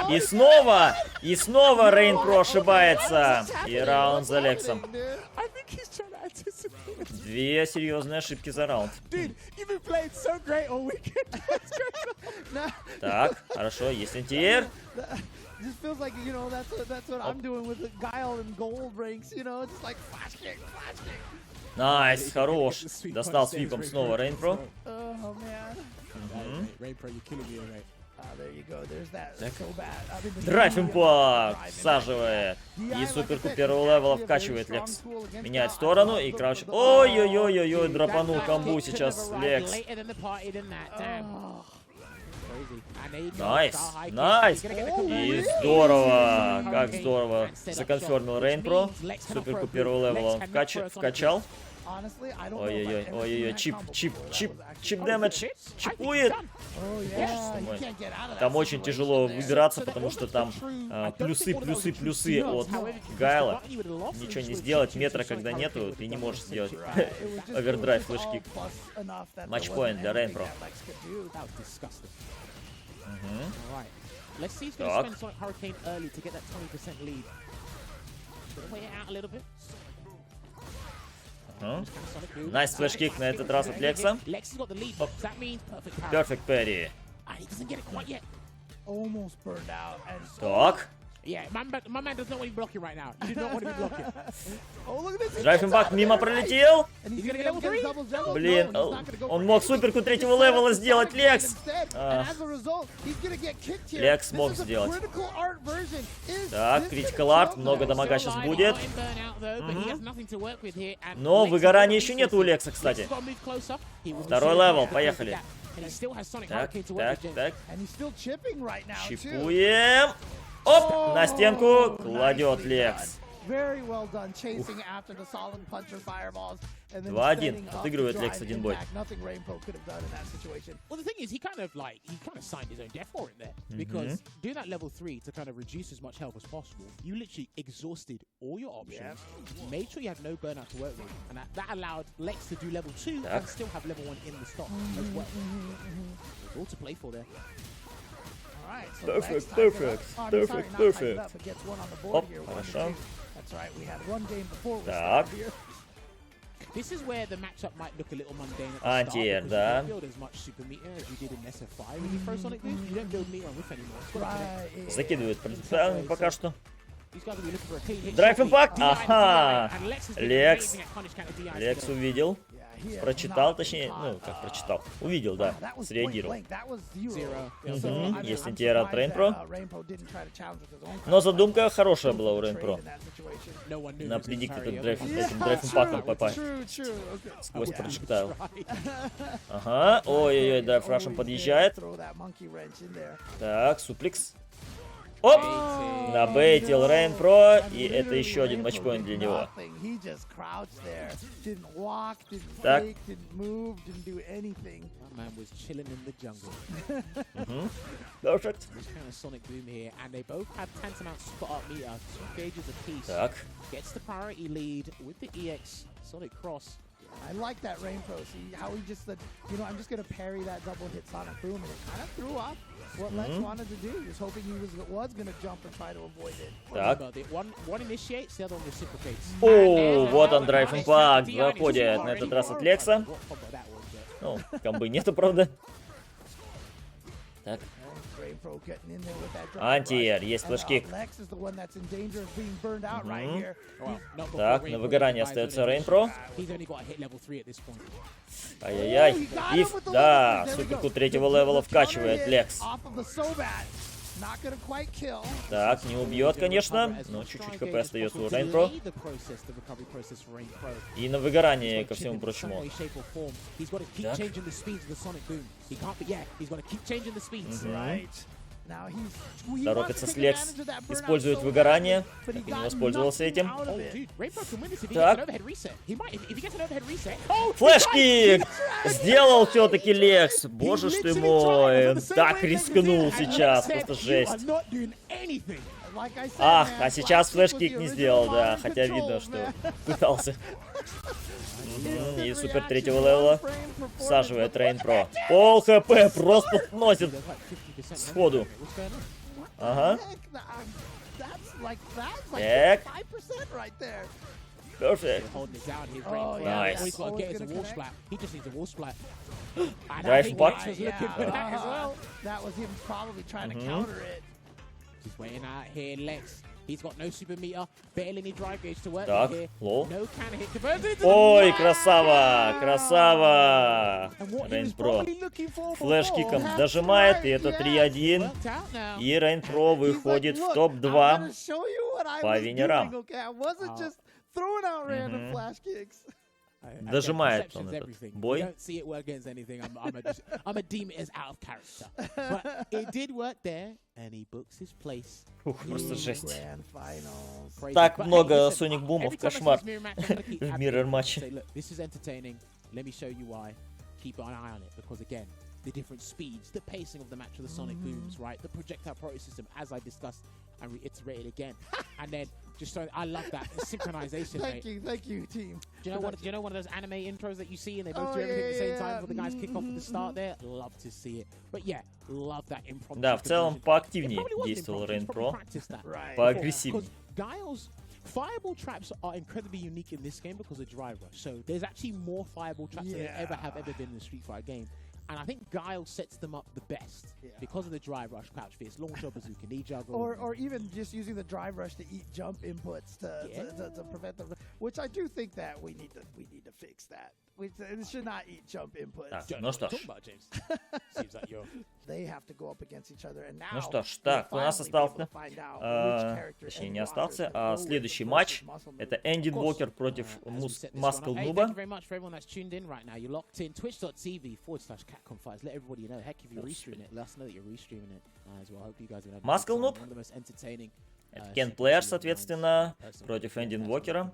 Speaker 1: И снова Рейн Про ошибается. И раунд за Лексом. Две серьезные ошибки за раунд. Так, хорошо, есть антиэр. Найс, хорош. Достал свипом снова Рейн Про.
Speaker 3: There you go. There's that so bad. I mean, the
Speaker 1: Драйв
Speaker 3: DI
Speaker 1: импакт
Speaker 3: drive
Speaker 1: всаживает.
Speaker 3: impact.
Speaker 1: И суперку
Speaker 3: Like I said,
Speaker 1: первого
Speaker 3: it's
Speaker 1: левела
Speaker 3: actually a
Speaker 1: вкачивает
Speaker 3: very
Speaker 1: Лекс.
Speaker 3: strong tool against
Speaker 1: Меняет
Speaker 3: the-
Speaker 1: сторону и
Speaker 3: the-
Speaker 1: краучит.
Speaker 3: the-
Speaker 1: Ой-ой-ой-ой-ой, драпанул камбу сейчас Лекс. Найс, найс. И здорово, как здорово. Законфермил Рейнпро. Суперку первого левела он вкачал.
Speaker 3: Honestly, I don't know if I've
Speaker 1: Ой-ой-ой,
Speaker 3: ever seen
Speaker 1: ой-ой-ой,
Speaker 3: that
Speaker 1: чип,
Speaker 3: combo
Speaker 1: чип,
Speaker 3: before.
Speaker 1: чип,
Speaker 3: That was actually-
Speaker 1: чип дэмэдж. Чипует.
Speaker 3: Oh, yeah, you can't get out of that
Speaker 1: Там очень
Speaker 3: situation
Speaker 1: тяжело
Speaker 3: there.
Speaker 1: выбираться, потому что там плюсы от Гайла. Ничего не сделать, метра когда нету, ты не можешь сделать
Speaker 3: Right, it was just-
Speaker 1: овердрайв,
Speaker 3: it was all
Speaker 1: флешкик.
Speaker 3: plus enough that there
Speaker 1: Матчпоинт
Speaker 3: wasn't
Speaker 1: для
Speaker 3: anything
Speaker 1: Рейнпро.
Speaker 3: that Lex could do.
Speaker 2: Let's see if he's
Speaker 1: Так.
Speaker 2: going to spend Sonic Hurricane early to get that 20% lead. Gonna wait it out a little bit.
Speaker 1: Найс флешкик на этот раз от Лекса.
Speaker 2: Lex has got the lead. That means perfect power.
Speaker 1: Перфект Перри.
Speaker 2: He doesn't get it quite yet.
Speaker 3: Almost burned out. And
Speaker 1: Так.
Speaker 2: Yeah, my man does not want to be blocking right now. He does not want to be blocking.
Speaker 3: oh, look at this. He
Speaker 1: Драйв
Speaker 3: gets
Speaker 1: импакт
Speaker 3: out of
Speaker 1: мимо
Speaker 3: there,
Speaker 1: пролетел.
Speaker 3: And he's
Speaker 2: He's
Speaker 3: gonna
Speaker 2: gonna
Speaker 3: get
Speaker 2: get level
Speaker 3: double juggle.
Speaker 1: Блин,
Speaker 3: No, he's not gonna go
Speaker 1: он
Speaker 3: for
Speaker 1: мог
Speaker 3: it.
Speaker 1: суперку
Speaker 3: He
Speaker 1: третьего
Speaker 3: decided
Speaker 1: левела
Speaker 3: to
Speaker 1: сделать,
Speaker 3: Sonic Blade
Speaker 1: Лекс.
Speaker 3: instead, and as a result, he's gonna get kicked here.
Speaker 1: Лекс
Speaker 3: This
Speaker 1: мог
Speaker 3: is a
Speaker 1: сделать.
Speaker 3: critical art version. Is
Speaker 1: Так,
Speaker 3: this
Speaker 1: критикал
Speaker 3: gonna
Speaker 1: арт,
Speaker 3: kill
Speaker 1: много
Speaker 3: Lex?
Speaker 1: дамага сейчас будет. Но
Speaker 2: Но
Speaker 1: выгорания еще нет у Лекса, кстати. Второй левел, поехали. Так, так, так.
Speaker 3: And he's still chipping right now, too.
Speaker 1: Чипуем. Оп, на стенку кладет Лекс.
Speaker 3: Very well done, chasing after the solid puncher fireballs. And then
Speaker 1: 2-1.
Speaker 3: setting up
Speaker 1: Отыгрывает
Speaker 3: the
Speaker 1: Лекс
Speaker 3: drive
Speaker 1: один бой.
Speaker 3: impact. Nothing Rainbow could have done in that situation.
Speaker 2: Well, the thing is, he kind of signed his own death warrant there because doing that level 3 to kind of reduce as much health as possible, you literally exhausted all your options, made sure you had no burnout to work with, and that allowed Lex to do level 2 and still have level 1 in the stock as well. All to play for there.
Speaker 3: All right, so
Speaker 1: Perfect,
Speaker 3: Lex tied it up.
Speaker 1: perfect,
Speaker 3: Oh, no,
Speaker 1: perfect,
Speaker 3: sorry, not tied
Speaker 1: perfect.
Speaker 3: it up, but gets one on the board
Speaker 1: Оп,
Speaker 3: here,
Speaker 1: хорошо.
Speaker 3: 1-2. That's right, we had one game before we
Speaker 1: Так.
Speaker 3: started here.
Speaker 2: This is where the matchup might look a little mundane at the
Speaker 1: Антиэр,
Speaker 2: start because
Speaker 1: да.
Speaker 2: you don't build as much super meter as you did in SF5 when you throw Sonic Boom. You don't build meter on whiff anymore. It's gotta connect.
Speaker 3: Right, yeah.
Speaker 1: Закидывает потенциально пока что.
Speaker 2: These guys will be looking for a clean hit.
Speaker 1: Драйв
Speaker 2: shot.
Speaker 1: импакт.
Speaker 2: DI and
Speaker 1: Ага.
Speaker 2: DI, and Lex has been
Speaker 1: Лекс.
Speaker 2: amazing at punish counter DIs
Speaker 1: Лекс
Speaker 2: together.
Speaker 1: увидел.
Speaker 3: Yeah, he has
Speaker 1: Прочитал,
Speaker 3: not
Speaker 1: точнее,
Speaker 3: been
Speaker 1: ну,
Speaker 3: caught.
Speaker 1: как прочитал. Увидел, да.
Speaker 3: That was
Speaker 1: Среагировал.
Speaker 3: point blank. That was zero.
Speaker 2: Zero.
Speaker 3: So,
Speaker 1: Мгм.
Speaker 3: I mean,
Speaker 1: Есть
Speaker 3: I'm
Speaker 1: антиэр от
Speaker 3: surprised
Speaker 1: Рейнпро.
Speaker 3: that, Rainbow didn't try to challenge with his own
Speaker 1: Но
Speaker 3: counter.
Speaker 1: задумка хорошая была у
Speaker 3: Trade
Speaker 1: Рейнпро.
Speaker 3: in that situation.
Speaker 2: No one knew
Speaker 1: На
Speaker 2: this was
Speaker 1: предикте
Speaker 2: Harry
Speaker 1: тут
Speaker 2: Other
Speaker 1: этим
Speaker 2: than-
Speaker 1: драйв импактом попасть.
Speaker 3: True, true. Okay.
Speaker 1: Сквозь
Speaker 3: Yeah.
Speaker 1: проджектайл.
Speaker 2: Right.
Speaker 1: Ага. Ой-ой-ой, драйв
Speaker 3: Always
Speaker 1: рашем
Speaker 3: there,
Speaker 1: подъезжает.
Speaker 3: throw that monkey wrench in there.
Speaker 1: Так, суплекс. Оп! Набейтил Рейнпро, и это еще один матчпоинт для него.
Speaker 3: He just crouched there. Didn't walk, didn't
Speaker 1: Так.
Speaker 3: fake, didn't move, didn't do anything.
Speaker 2: That man was chilling in the jungle.
Speaker 1: Perfect.
Speaker 2: Kind of Sonic Boom here, and they both have tantamount spot up meter, 2 gauges apiece.
Speaker 1: Так.
Speaker 2: Gets the priority lead with the EX Sonic Cross.
Speaker 3: I like that Rainbow. See how he just said, you know, I'm just gonna parry that double hit Sonic Boom, and it kind of threw off what Lex wanted to do. He was hoping he was gonna jump and try to avoid it.
Speaker 1: Так.
Speaker 2: Remember, one initiates, the other one reciprocates.
Speaker 1: О, вот он, драйв импакт. Заходит на этот раз от Лекса.
Speaker 2: What combo that was, but
Speaker 1: Ну, комбы нету, правда. Так.
Speaker 3: Rainbow getting in there with that drive
Speaker 1: Антиэр,
Speaker 3: rush.
Speaker 1: есть
Speaker 3: And,
Speaker 1: флешкик.
Speaker 3: Lex is the one that's in danger of being burned out right here.
Speaker 2: well, not before
Speaker 1: Так,
Speaker 2: Rainbow
Speaker 1: на выгорании
Speaker 2: revives
Speaker 1: остается
Speaker 2: on it.
Speaker 1: Рейнпро.
Speaker 2: He's only got a hit level 3 at this point.
Speaker 1: Ай-яй-яй.
Speaker 3: Oh, he got
Speaker 1: И,
Speaker 3: him with the
Speaker 1: да,
Speaker 3: level. There we
Speaker 1: суперку
Speaker 3: go.
Speaker 1: третьего
Speaker 3: The
Speaker 1: левела
Speaker 3: counter
Speaker 1: вкачивает
Speaker 3: hit
Speaker 1: Лекс.
Speaker 3: off of the Sobat. Not gonna quite kill.
Speaker 1: Так, не убьет, конечно, но чуть-чуть хп остается у Рейнпро. И на выгорании, ко всему прочему.
Speaker 3: Right. Now he's
Speaker 1: Торопится с Лекс. Использует выгорание. Так и не воспользовался этим. Так. Флешкик! Сделал все-таки Лекс. Боже ж ты мой. Он так рискнул сейчас. Просто жесть. Ах, а сейчас флешкик не сделал, да. Хотя видно, что пытался. И супер третьего левела всаживает Рейнпро. Пол хп просто сносит сходу. Ага. Так. Перфект. Nice. Drive back.
Speaker 3: That was him probably trying to counter it.
Speaker 2: He's waiting out here, Lex. He's got no super meter, barely any drive gauge to work
Speaker 1: Так,
Speaker 2: with here.
Speaker 1: лол.
Speaker 2: No can hit converted into the
Speaker 1: Ой,
Speaker 2: ground.
Speaker 1: красава, красава.
Speaker 2: And what he
Speaker 1: Рейн
Speaker 2: was
Speaker 1: Про
Speaker 2: probably looking for
Speaker 1: флеш-киком
Speaker 2: before
Speaker 1: дожимает, и это 3-1.
Speaker 2: worked out now.
Speaker 1: И Рейн Про выходит в топ-2 по венерам.
Speaker 3: Throwing out random flash kicks.
Speaker 1: Дожимает он этот бой.
Speaker 2: Don't see it work against anything. I'm a deem it as out of character. But it did work there, and he books his place.
Speaker 1: Фух, просто жесть.
Speaker 3: Grand finals.
Speaker 2: Crazy.
Speaker 1: Так
Speaker 2: But,
Speaker 1: много
Speaker 2: hey, listen,
Speaker 1: Соник Бумов,
Speaker 2: every time I see
Speaker 1: кошмар.
Speaker 2: this mirror match, I'm gonna keep
Speaker 1: В
Speaker 2: advocating
Speaker 1: миррор-матче.
Speaker 2: say, look, this is entertaining. Let me show you why. Keep an eye on it, because again, the different speeds, the pacing of the match with the sonic booms, right? The projectile priority system, as I discussed and reiterated again, and then just so I love that synchronization.
Speaker 3: Thank you, team.
Speaker 2: Do you know one of those anime intros that you see and they both do everything at the same time before the guys kick off at the start there? Love to see it. But yeah, love that impromptu.
Speaker 1: Да, в целом
Speaker 2: conversion.
Speaker 1: поактивнее
Speaker 2: It probably wasn't
Speaker 1: действовал
Speaker 2: impromptu,
Speaker 1: Рейн
Speaker 2: he's
Speaker 1: Про,
Speaker 2: probably practiced that
Speaker 3: Right.
Speaker 1: поагрессивнее.
Speaker 2: because Guile's fireball traps are incredibly unique in this game because of drive rush. So there's actually more fireball traps than there ever have been in a Street Fighter game. And I think Guile sets them up the best because of the drive rush, crouch fierce, launcher, bazooka, knee juggle.
Speaker 3: Or even just using the drive rush to eat jump inputs to prevent the, which I do think that we need to fix that. It should not eat jump inputs.
Speaker 1: Так, ну что ж.
Speaker 3: They have to go up against each other. And now
Speaker 1: Ну что ж, так, у нас остался, точнее не остался, а следующий матч это Энди Уокер против Маскл Нуба.
Speaker 2: Thank you very much for everyone that's tuned in right now. You're locked in twitch.tv/CatConfires. Let everybody know. Heck, if you're restreaming it, let us know that you're restreaming it as well. Hope you guys are having
Speaker 1: Маскл Нуб.
Speaker 2: one of the most entertaining.
Speaker 1: Это Кен Плеер, соответственно, против Энди Уокера,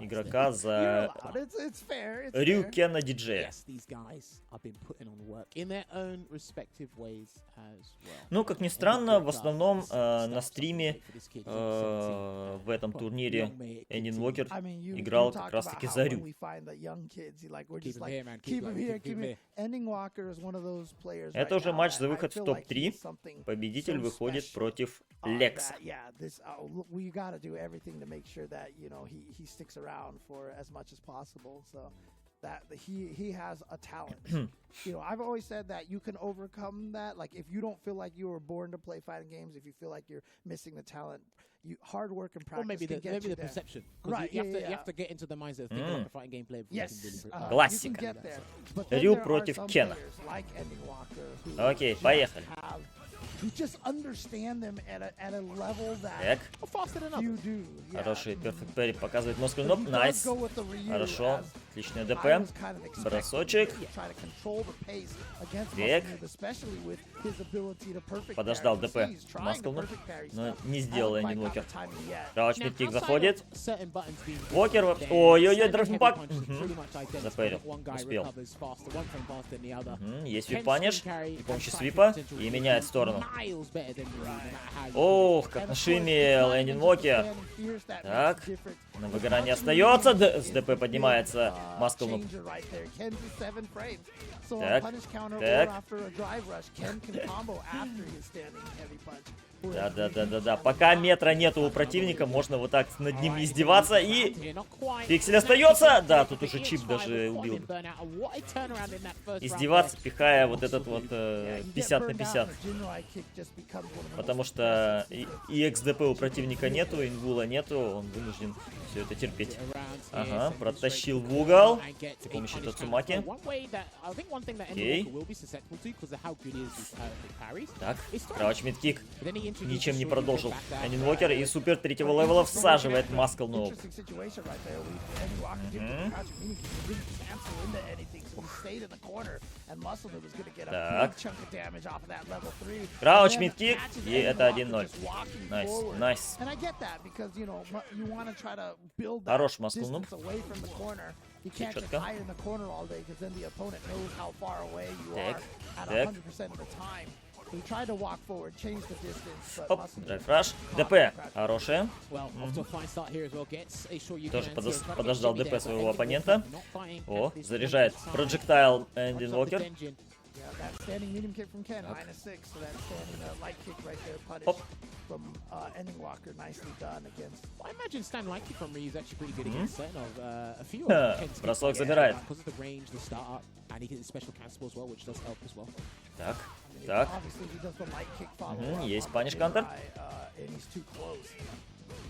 Speaker 1: игрока за Рю Кена Диджея. Ну, как ни странно, в основном на стриме в этом турнире Энди Уокер играл как раз-таки за Рю. Это уже матч за выход в топ-3. Победитель выходит против Лекса.
Speaker 3: Yeah, we got to do everything to make sure that he sticks around for as much as possible. So that he has a talent. I've always said that you can overcome that. Like if you don't feel like you were born to play fighting games, if you feel like you're missing the talent, hard work and practice.
Speaker 2: Or maybe
Speaker 3: can get
Speaker 2: the
Speaker 3: there.
Speaker 2: perception.
Speaker 3: Right.
Speaker 2: You have to get into the mindset of thinking like a fighting game player.
Speaker 3: Yes.
Speaker 1: Классика. Рю против Кена. Окей, поехали.
Speaker 3: You just understand them at a level that
Speaker 1: Так.
Speaker 3: you do.
Speaker 1: Хороший Perfect Parry показывает Маскл Нуб. Найс. Хорошо. Отличный ДП. Бросочек. Так. Подождал ДП Маскл Нуб, но не сделал Энди Уокер. Крауч мидкик заходит. Уокер. Ой-ой-ой, драйв-пак. Запэрил. Успел. Есть свип-паниш. При помощи свипа. И меняет сторону. Ох, как нашумел Энди Уокер. Так. На выгорании остается. С ДП поднимается Маскл Нуб. Так. Так. Да. Пока метра нету у противника, можно вот так над ним издеваться. И пиксель остается. Да, тут уже чип даже убил. Издеваться, пихая вот этот вот 50 на 50. Потому что и XDP у противника нету, ингула нету, он вынужден все это терпеть. Ага, протащил в угол с помощью Тацумаки. Окей. Так, крауч мидкик. Ничем не продолжил Энди Уокер, и супер третьего левела всаживает Маскл Нуб. Так. Крауч мидкик, и это 1-0. Найс. Хорош Маскл Нуб. Четко. Так. Оп, драйв-раш. ДП хорошее. Тоже подождал ДП своего оппонента. О, заряжает проджектайл Энди Уокер.
Speaker 3: That standing medium kick from Ken, -6. So that standing light kick right there, punish from Ending Walker, nicely done against.
Speaker 2: I imagine stand light kick from Ryu is actually pretty good against certain of a few of Ken's
Speaker 1: Бросок забирает.
Speaker 2: because of the range, the startup, and he hits special cancel as well, which does help as well.
Speaker 1: Так, так.
Speaker 3: Obviously, he does the light kick follow-up
Speaker 1: Есть
Speaker 3: on
Speaker 1: паниш
Speaker 3: the
Speaker 1: кантер.
Speaker 3: eye, and he's too close.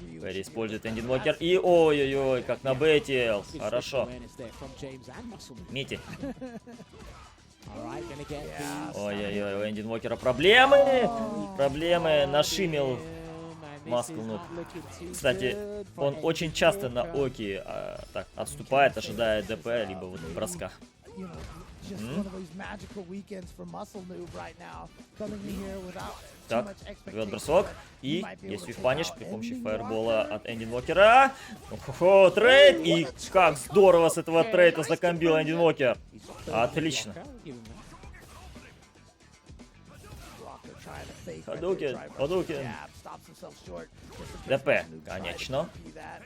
Speaker 3: Ryu
Speaker 1: Перри
Speaker 3: should be
Speaker 1: использует
Speaker 3: able to
Speaker 1: Эндин
Speaker 3: catch
Speaker 1: Уокер.
Speaker 3: that.
Speaker 1: И ой-ой-ой, как набейтил.
Speaker 2: Good
Speaker 1: Хорошо.
Speaker 2: awareness there from James and Muscle.
Speaker 1: Мити.
Speaker 2: All right, gonna get these.
Speaker 1: Ой-ой-ой, у Эндин Уокера проблемы. Проблемы. Нашимил Маскл Нуб. Кстати, он очень часто на Оки так отступает, ожидая ДП, либо вот броска.
Speaker 3: You know, just one of those magical weekends for Muscle Noob right now. Coming in here without too
Speaker 1: Так,
Speaker 3: much
Speaker 1: берет
Speaker 3: expectation.
Speaker 1: бросок.
Speaker 3: but he
Speaker 1: И
Speaker 3: might be able
Speaker 1: есть
Speaker 3: to
Speaker 1: их
Speaker 3: take
Speaker 1: паниш
Speaker 3: out
Speaker 1: при помощи
Speaker 3: Ending
Speaker 1: фаербола
Speaker 3: Walker.
Speaker 1: от Эндин Уокера. Охо, трейд! И как здорово с этого трейда закомбил Эндин Уокер. Отлично.
Speaker 3: Walker trying to fake right
Speaker 1: Hadouken,
Speaker 3: there, try
Speaker 1: Hadouken.
Speaker 3: jab, stops himself short. Just
Speaker 1: ДП,
Speaker 3: Muscle Noob tried to
Speaker 1: конечно.
Speaker 3: copy that.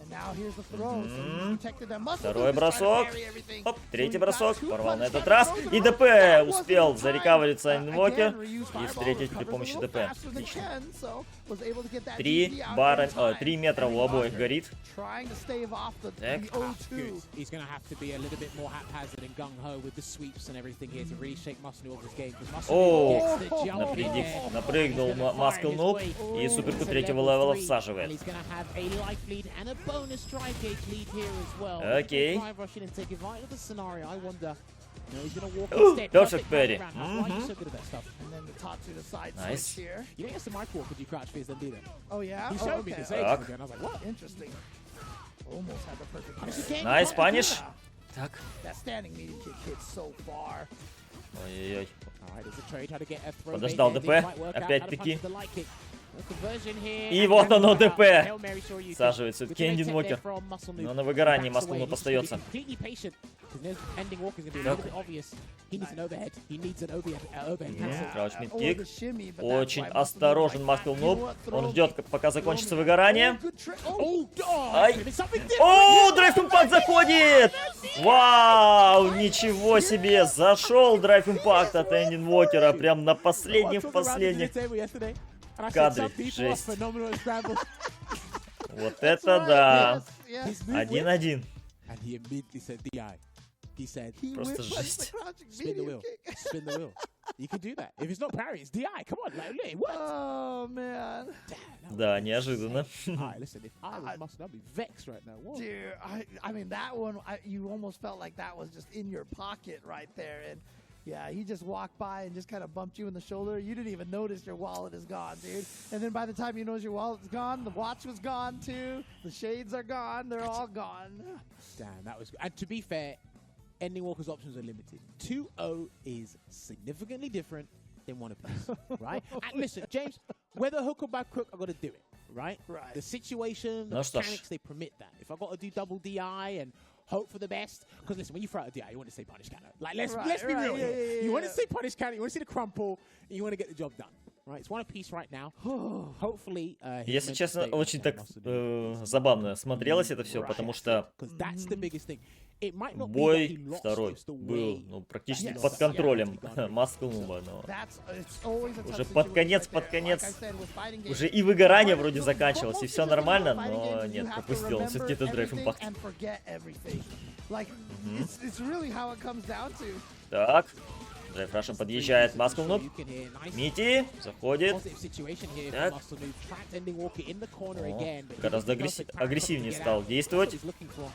Speaker 3: And now here's the throw, so he's protected that. Muscle
Speaker 1: Второй
Speaker 3: Noob is trying to
Speaker 1: бросок.
Speaker 3: parry everything.
Speaker 1: Оп,
Speaker 3: So
Speaker 1: третий
Speaker 3: he's got
Speaker 1: бросок.
Speaker 3: two
Speaker 1: Порвал на
Speaker 3: punch
Speaker 1: этот
Speaker 3: counter
Speaker 1: раз.
Speaker 3: throws
Speaker 1: И
Speaker 3: in a
Speaker 1: ДП
Speaker 3: row. That wasn't
Speaker 1: успел
Speaker 3: in time.
Speaker 1: зарекавериться Эндин Уокер.
Speaker 3: Again, Ryu's
Speaker 1: И
Speaker 3: fireball
Speaker 1: встретить при
Speaker 3: covers a
Speaker 1: помощи
Speaker 3: little
Speaker 1: ДП.
Speaker 3: faster than
Speaker 1: Отлично.
Speaker 3: Ken, so was able to get that
Speaker 1: 3
Speaker 3: DD out
Speaker 1: бара,
Speaker 3: in time.
Speaker 1: 3 метра у
Speaker 3: Ending
Speaker 1: обоих
Speaker 3: Walker
Speaker 1: горит.
Speaker 3: trying to stave off the
Speaker 1: Так.
Speaker 3: 0-2.
Speaker 2: He's going to have to be a little bit more haphazard and gung-ho with the sweeps and everything here to really shake Muscle Noob off his game. Because Muscle
Speaker 1: О,
Speaker 2: Noob gets the jump in
Speaker 1: напрягик,
Speaker 2: there.
Speaker 1: напрыгнул
Speaker 2: He's gonna
Speaker 1: Маскл
Speaker 2: fire
Speaker 1: Нуб.
Speaker 2: his way
Speaker 1: И суперку
Speaker 2: into
Speaker 1: третьего
Speaker 2: level
Speaker 1: левела
Speaker 2: 3,
Speaker 1: всаживает.
Speaker 2: and he's going to have a life lead and a bonus drive gauge lead here as well.
Speaker 1: Окей.
Speaker 2: Drive rush in and take advantage of the scenario. I wonder. You know, he's going to walk
Speaker 1: Ooh,
Speaker 2: instead.
Speaker 1: perfect parry.
Speaker 2: That's why he's so good at that stuff.
Speaker 3: And then the top to the side
Speaker 1: Nice.
Speaker 3: switch here.
Speaker 2: You know, yes, the mic walk could you crouch face then do that?
Speaker 3: Oh, yeah?
Speaker 2: He
Speaker 3: Oh,
Speaker 2: showed me
Speaker 3: okay.
Speaker 2: this ages
Speaker 1: Так.
Speaker 2: ago, and I was like, what?
Speaker 3: Interesting. Almost had the perfect
Speaker 2: Punish
Speaker 3: parry.
Speaker 2: again,
Speaker 1: Найс,
Speaker 2: you can't do
Speaker 1: паниш.
Speaker 2: that.
Speaker 1: Так.
Speaker 3: That standing medium kick hits so far.
Speaker 1: Ой-ой-ой.
Speaker 2: All right, there's a trade, try to get a throw
Speaker 1: Подождал
Speaker 2: bait
Speaker 1: ДП.
Speaker 2: there, didn't quite work out,
Speaker 1: Опять
Speaker 2: had a
Speaker 1: пики.
Speaker 2: punch to the light kick. No conversion here,
Speaker 1: И
Speaker 2: and
Speaker 1: вот
Speaker 2: then
Speaker 1: оно,
Speaker 2: cut out.
Speaker 1: ДП.
Speaker 2: Hail Mary, sure you
Speaker 1: Всаживает
Speaker 2: can.
Speaker 1: все-таки
Speaker 2: Good
Speaker 1: Эндин
Speaker 2: tech there
Speaker 1: Уокер.
Speaker 2: from Muscle Noob.
Speaker 1: Но на выгорании
Speaker 2: Backs
Speaker 1: Маскл
Speaker 2: away,
Speaker 1: Нуб
Speaker 2: needs to be
Speaker 1: остается.
Speaker 2: completely patient, 'cause Ending Walker is going to be a little bit obvious. He needs an overhead. He needs an overhead cancel.
Speaker 1: Крауч
Speaker 3: Oh,
Speaker 1: мид-кик.
Speaker 3: the shimmy, but that's
Speaker 1: Очень
Speaker 3: why Muscle Noob
Speaker 1: осторожен
Speaker 3: like
Speaker 1: Маскл
Speaker 3: that. You
Speaker 1: Нуб.
Speaker 3: know what?
Speaker 1: Он
Speaker 3: Throw
Speaker 1: ждет,
Speaker 3: me.
Speaker 1: пока закончится
Speaker 3: Throw me.
Speaker 1: выгорание.
Speaker 3: Oh, good trick.
Speaker 2: Oh, God!
Speaker 1: Ай.
Speaker 2: It's something different.
Speaker 1: О, драйв импакт заходит! Вау, ничего себе! Зашел драйв импакт от Эндин Уокера прям на последних кадре. Жесть. Вот это да!
Speaker 3: Yes, yes.
Speaker 1: 1-1.
Speaker 2: And he immediately said DI. He said,
Speaker 3: He
Speaker 1: Просто
Speaker 3: whip punched the
Speaker 1: жесть.
Speaker 3: crouching
Speaker 2: spin the
Speaker 3: medium
Speaker 2: wheel.
Speaker 3: kick.
Speaker 2: Spin the wheel. You can do that. If it's not parry, it's DI. Come on, like, what?
Speaker 3: Oh, man.
Speaker 1: Да, неожиданно.
Speaker 2: Alright, listen, if I was Muscle, I'd be vexed right now. Whoa.
Speaker 3: Dude, I mean, that one, you almost felt like that was just in your pocket right there. And yeah, he just walked by and just kind of bumped you in the shoulder. You didn't even notice your wallet is gone, dude. And then by the time you notice your wallet's gone, the watch was gone too. The shades are gone. They're all gone.
Speaker 2: Damn, that was good. And to be fair, Ending Walker's options are limited. 2-0 is significantly different than 1 apiece, right? And listen, James, whether hook or back crook, I got to do it, right?
Speaker 3: Right.
Speaker 2: The situation, the
Speaker 1: No, что ж.
Speaker 2: mechanics, they permit that. If I got to do double DI and hope for the best, because listen, when you throw out a DI, you want to stay punish counter. Like, let's be
Speaker 3: Right,
Speaker 2: real
Speaker 3: yeah,
Speaker 2: here.
Speaker 3: yeah,
Speaker 2: You want to
Speaker 3: yeah.
Speaker 2: stay punish counter, you want to see the crumple, and you want to get the job done. Right, it's 1 apiece right now. Hopefully,
Speaker 1: Если честно, очень так забавно смотрелось это все, потому что
Speaker 2: because that's the biggest thing. It might not be that
Speaker 1: бой
Speaker 2: he lost,
Speaker 1: второй
Speaker 2: it's the
Speaker 1: был
Speaker 2: way.
Speaker 1: ну, практически
Speaker 3: Yes.
Speaker 1: под контролем Маскл Нуба, но
Speaker 3: It's always a tough
Speaker 1: уже под конец,
Speaker 3: situation
Speaker 1: под
Speaker 3: right there.
Speaker 1: конец,
Speaker 3: Like I said, with fighting games,
Speaker 1: уже и выгорание вроде
Speaker 3: but
Speaker 1: заканчивалось, и
Speaker 3: most
Speaker 1: все
Speaker 3: of the
Speaker 1: нормально,
Speaker 3: fighting
Speaker 1: но
Speaker 3: games, you
Speaker 1: нет,
Speaker 3: have to
Speaker 1: пропустил он все-таки этот драйв
Speaker 3: remember
Speaker 1: импакт.
Speaker 3: everything and forget everything. Like, it's really how it comes down to.
Speaker 1: Так, драйв рашем подъезжает Маскл Нуб.
Speaker 2: You can hear nice
Speaker 1: Мити заходит.
Speaker 2: positive situation here
Speaker 1: Так.
Speaker 2: for Muscle Noob. Trapped Ending Walker in the corner
Speaker 1: О,
Speaker 2: again, but
Speaker 1: гораздо
Speaker 2: he does the perfect
Speaker 1: агрессивнее
Speaker 2: to get
Speaker 1: стал
Speaker 2: out.
Speaker 1: действовать.
Speaker 2: That's what he's looking for.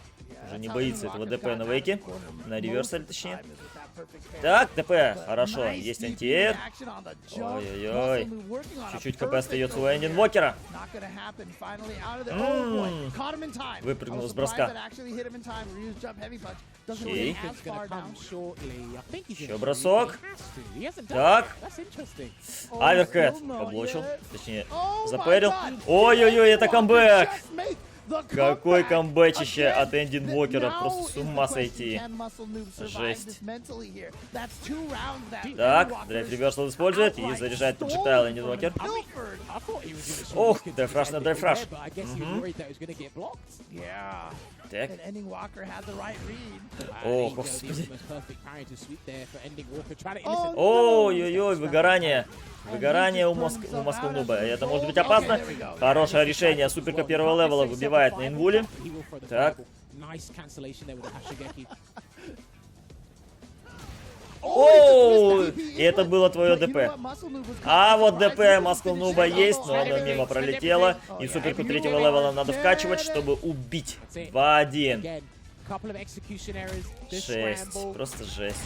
Speaker 1: Уже не
Speaker 3: That's how
Speaker 1: боится
Speaker 3: Walker's
Speaker 1: этого ДП
Speaker 3: gotten
Speaker 1: на
Speaker 3: out of
Speaker 1: вейке.
Speaker 3: the corner
Speaker 1: На
Speaker 3: most
Speaker 1: реверсале,
Speaker 3: of the
Speaker 1: точнее.
Speaker 3: time is with that perfect parry.
Speaker 1: Так, ДП,
Speaker 3: But
Speaker 1: хорошо,
Speaker 3: nice
Speaker 1: есть
Speaker 3: deep
Speaker 1: антиэр.
Speaker 3: action on the jump.
Speaker 1: Ой-ой-ой.
Speaker 3: Muscle Noob working on a
Speaker 1: Чуть-чуть КП
Speaker 3: perfect
Speaker 1: остается у
Speaker 3: over
Speaker 1: Эндин
Speaker 3: here.
Speaker 1: Уокера.
Speaker 3: Not gonna happen. Finally out of there. Oh boy, caught him in time.
Speaker 1: Выпрыгнул
Speaker 3: I was
Speaker 1: с броска.
Speaker 3: surprised that actually hit him in time. Ryu's jump heavy punch doesn't
Speaker 1: Окей.
Speaker 3: get as
Speaker 2: It's gonna
Speaker 3: far
Speaker 2: come
Speaker 3: down.
Speaker 2: shortly. I think he's
Speaker 1: Еще
Speaker 2: in
Speaker 1: бросок.
Speaker 2: He has to. He hasn't done
Speaker 1: Так.
Speaker 2: that. That's interesting.
Speaker 3: Oh,
Speaker 1: Аверкэт
Speaker 3: still not
Speaker 1: поблочил,
Speaker 3: yet.
Speaker 1: точнее,
Speaker 3: Oh my
Speaker 1: запэрил.
Speaker 3: God.
Speaker 1: Ой-ой-ой, это
Speaker 3: Walker
Speaker 1: камбэк!
Speaker 3: just made the
Speaker 1: Какой
Speaker 3: comeback
Speaker 1: камбэчище
Speaker 3: again.
Speaker 1: от Эндин Уокера,
Speaker 3: Now
Speaker 1: просто с
Speaker 3: is
Speaker 1: ума
Speaker 3: the question,
Speaker 1: сойти.
Speaker 3: can Muscle Noob survive
Speaker 1: Жесть.
Speaker 3: this mentally here? That's 2 rounds that
Speaker 1: Так,
Speaker 3: Walker
Speaker 1: драйв реверсал использует и
Speaker 3: outright
Speaker 1: заряжает
Speaker 3: stole
Speaker 1: проджектайл Эндин
Speaker 3: from
Speaker 1: Уокер.
Speaker 3: Milford.
Speaker 2: I thought he was going to
Speaker 1: Ох, драйв-раш на драйв-раш.
Speaker 2: but I guess he was worried that he was going to get blocked.
Speaker 3: Yeah.
Speaker 1: Так.
Speaker 3: and Ending Walker had the right read.
Speaker 1: О, господи.
Speaker 3: Oh,
Speaker 1: Ой-ой-ой, выгорание. Выгорание у Москвы Нуба. Это может быть опасно. Хорошее решение. Суперка первого левела выбивает на инвуле. Так. Оу, и это было твое ДП. А вот ДП Москвы Нуба есть, но оно мимо пролетело. И суперку третьего левела надо вкачивать, чтобы убить. 2-1. Жесть, просто жесть.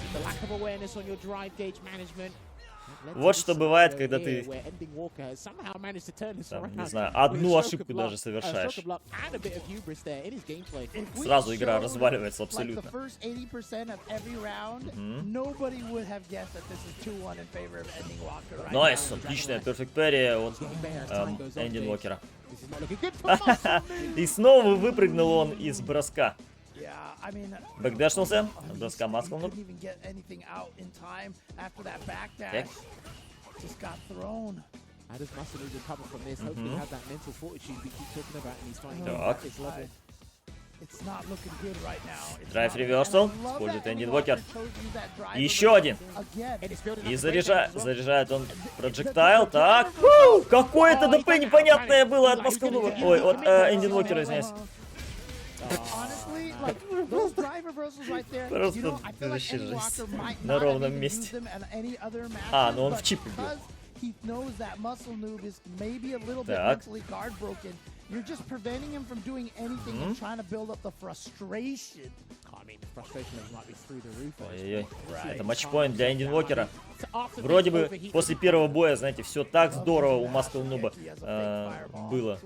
Speaker 1: Вот что бывает, когда ты, там, не знаю, одну ошибку даже совершаешь. Сразу игра разваливается абсолютно. Найс, отличная перфект перри от Эндин Уокера. И снова выпрыгнул он из броска. Бэкдэшнулся. Броска Москвы Нуб. Так. Так. Драйв реверсал. Использует Эндин Уокер. Еще один. И заряжает он проджектайл. Так. Какое-то ДП непонятное было от Москвы Нуба. Ой, от Эндин Уокера, извиняюсь. Просто вообще жесть. На ровном месте. А, ну он в чип убил. Так. Ой-ой-ой. Это матчпоинт для Эндин Уокера. Вроде бы после первого боя, знаете, все так здорово у Москвы Нуба было.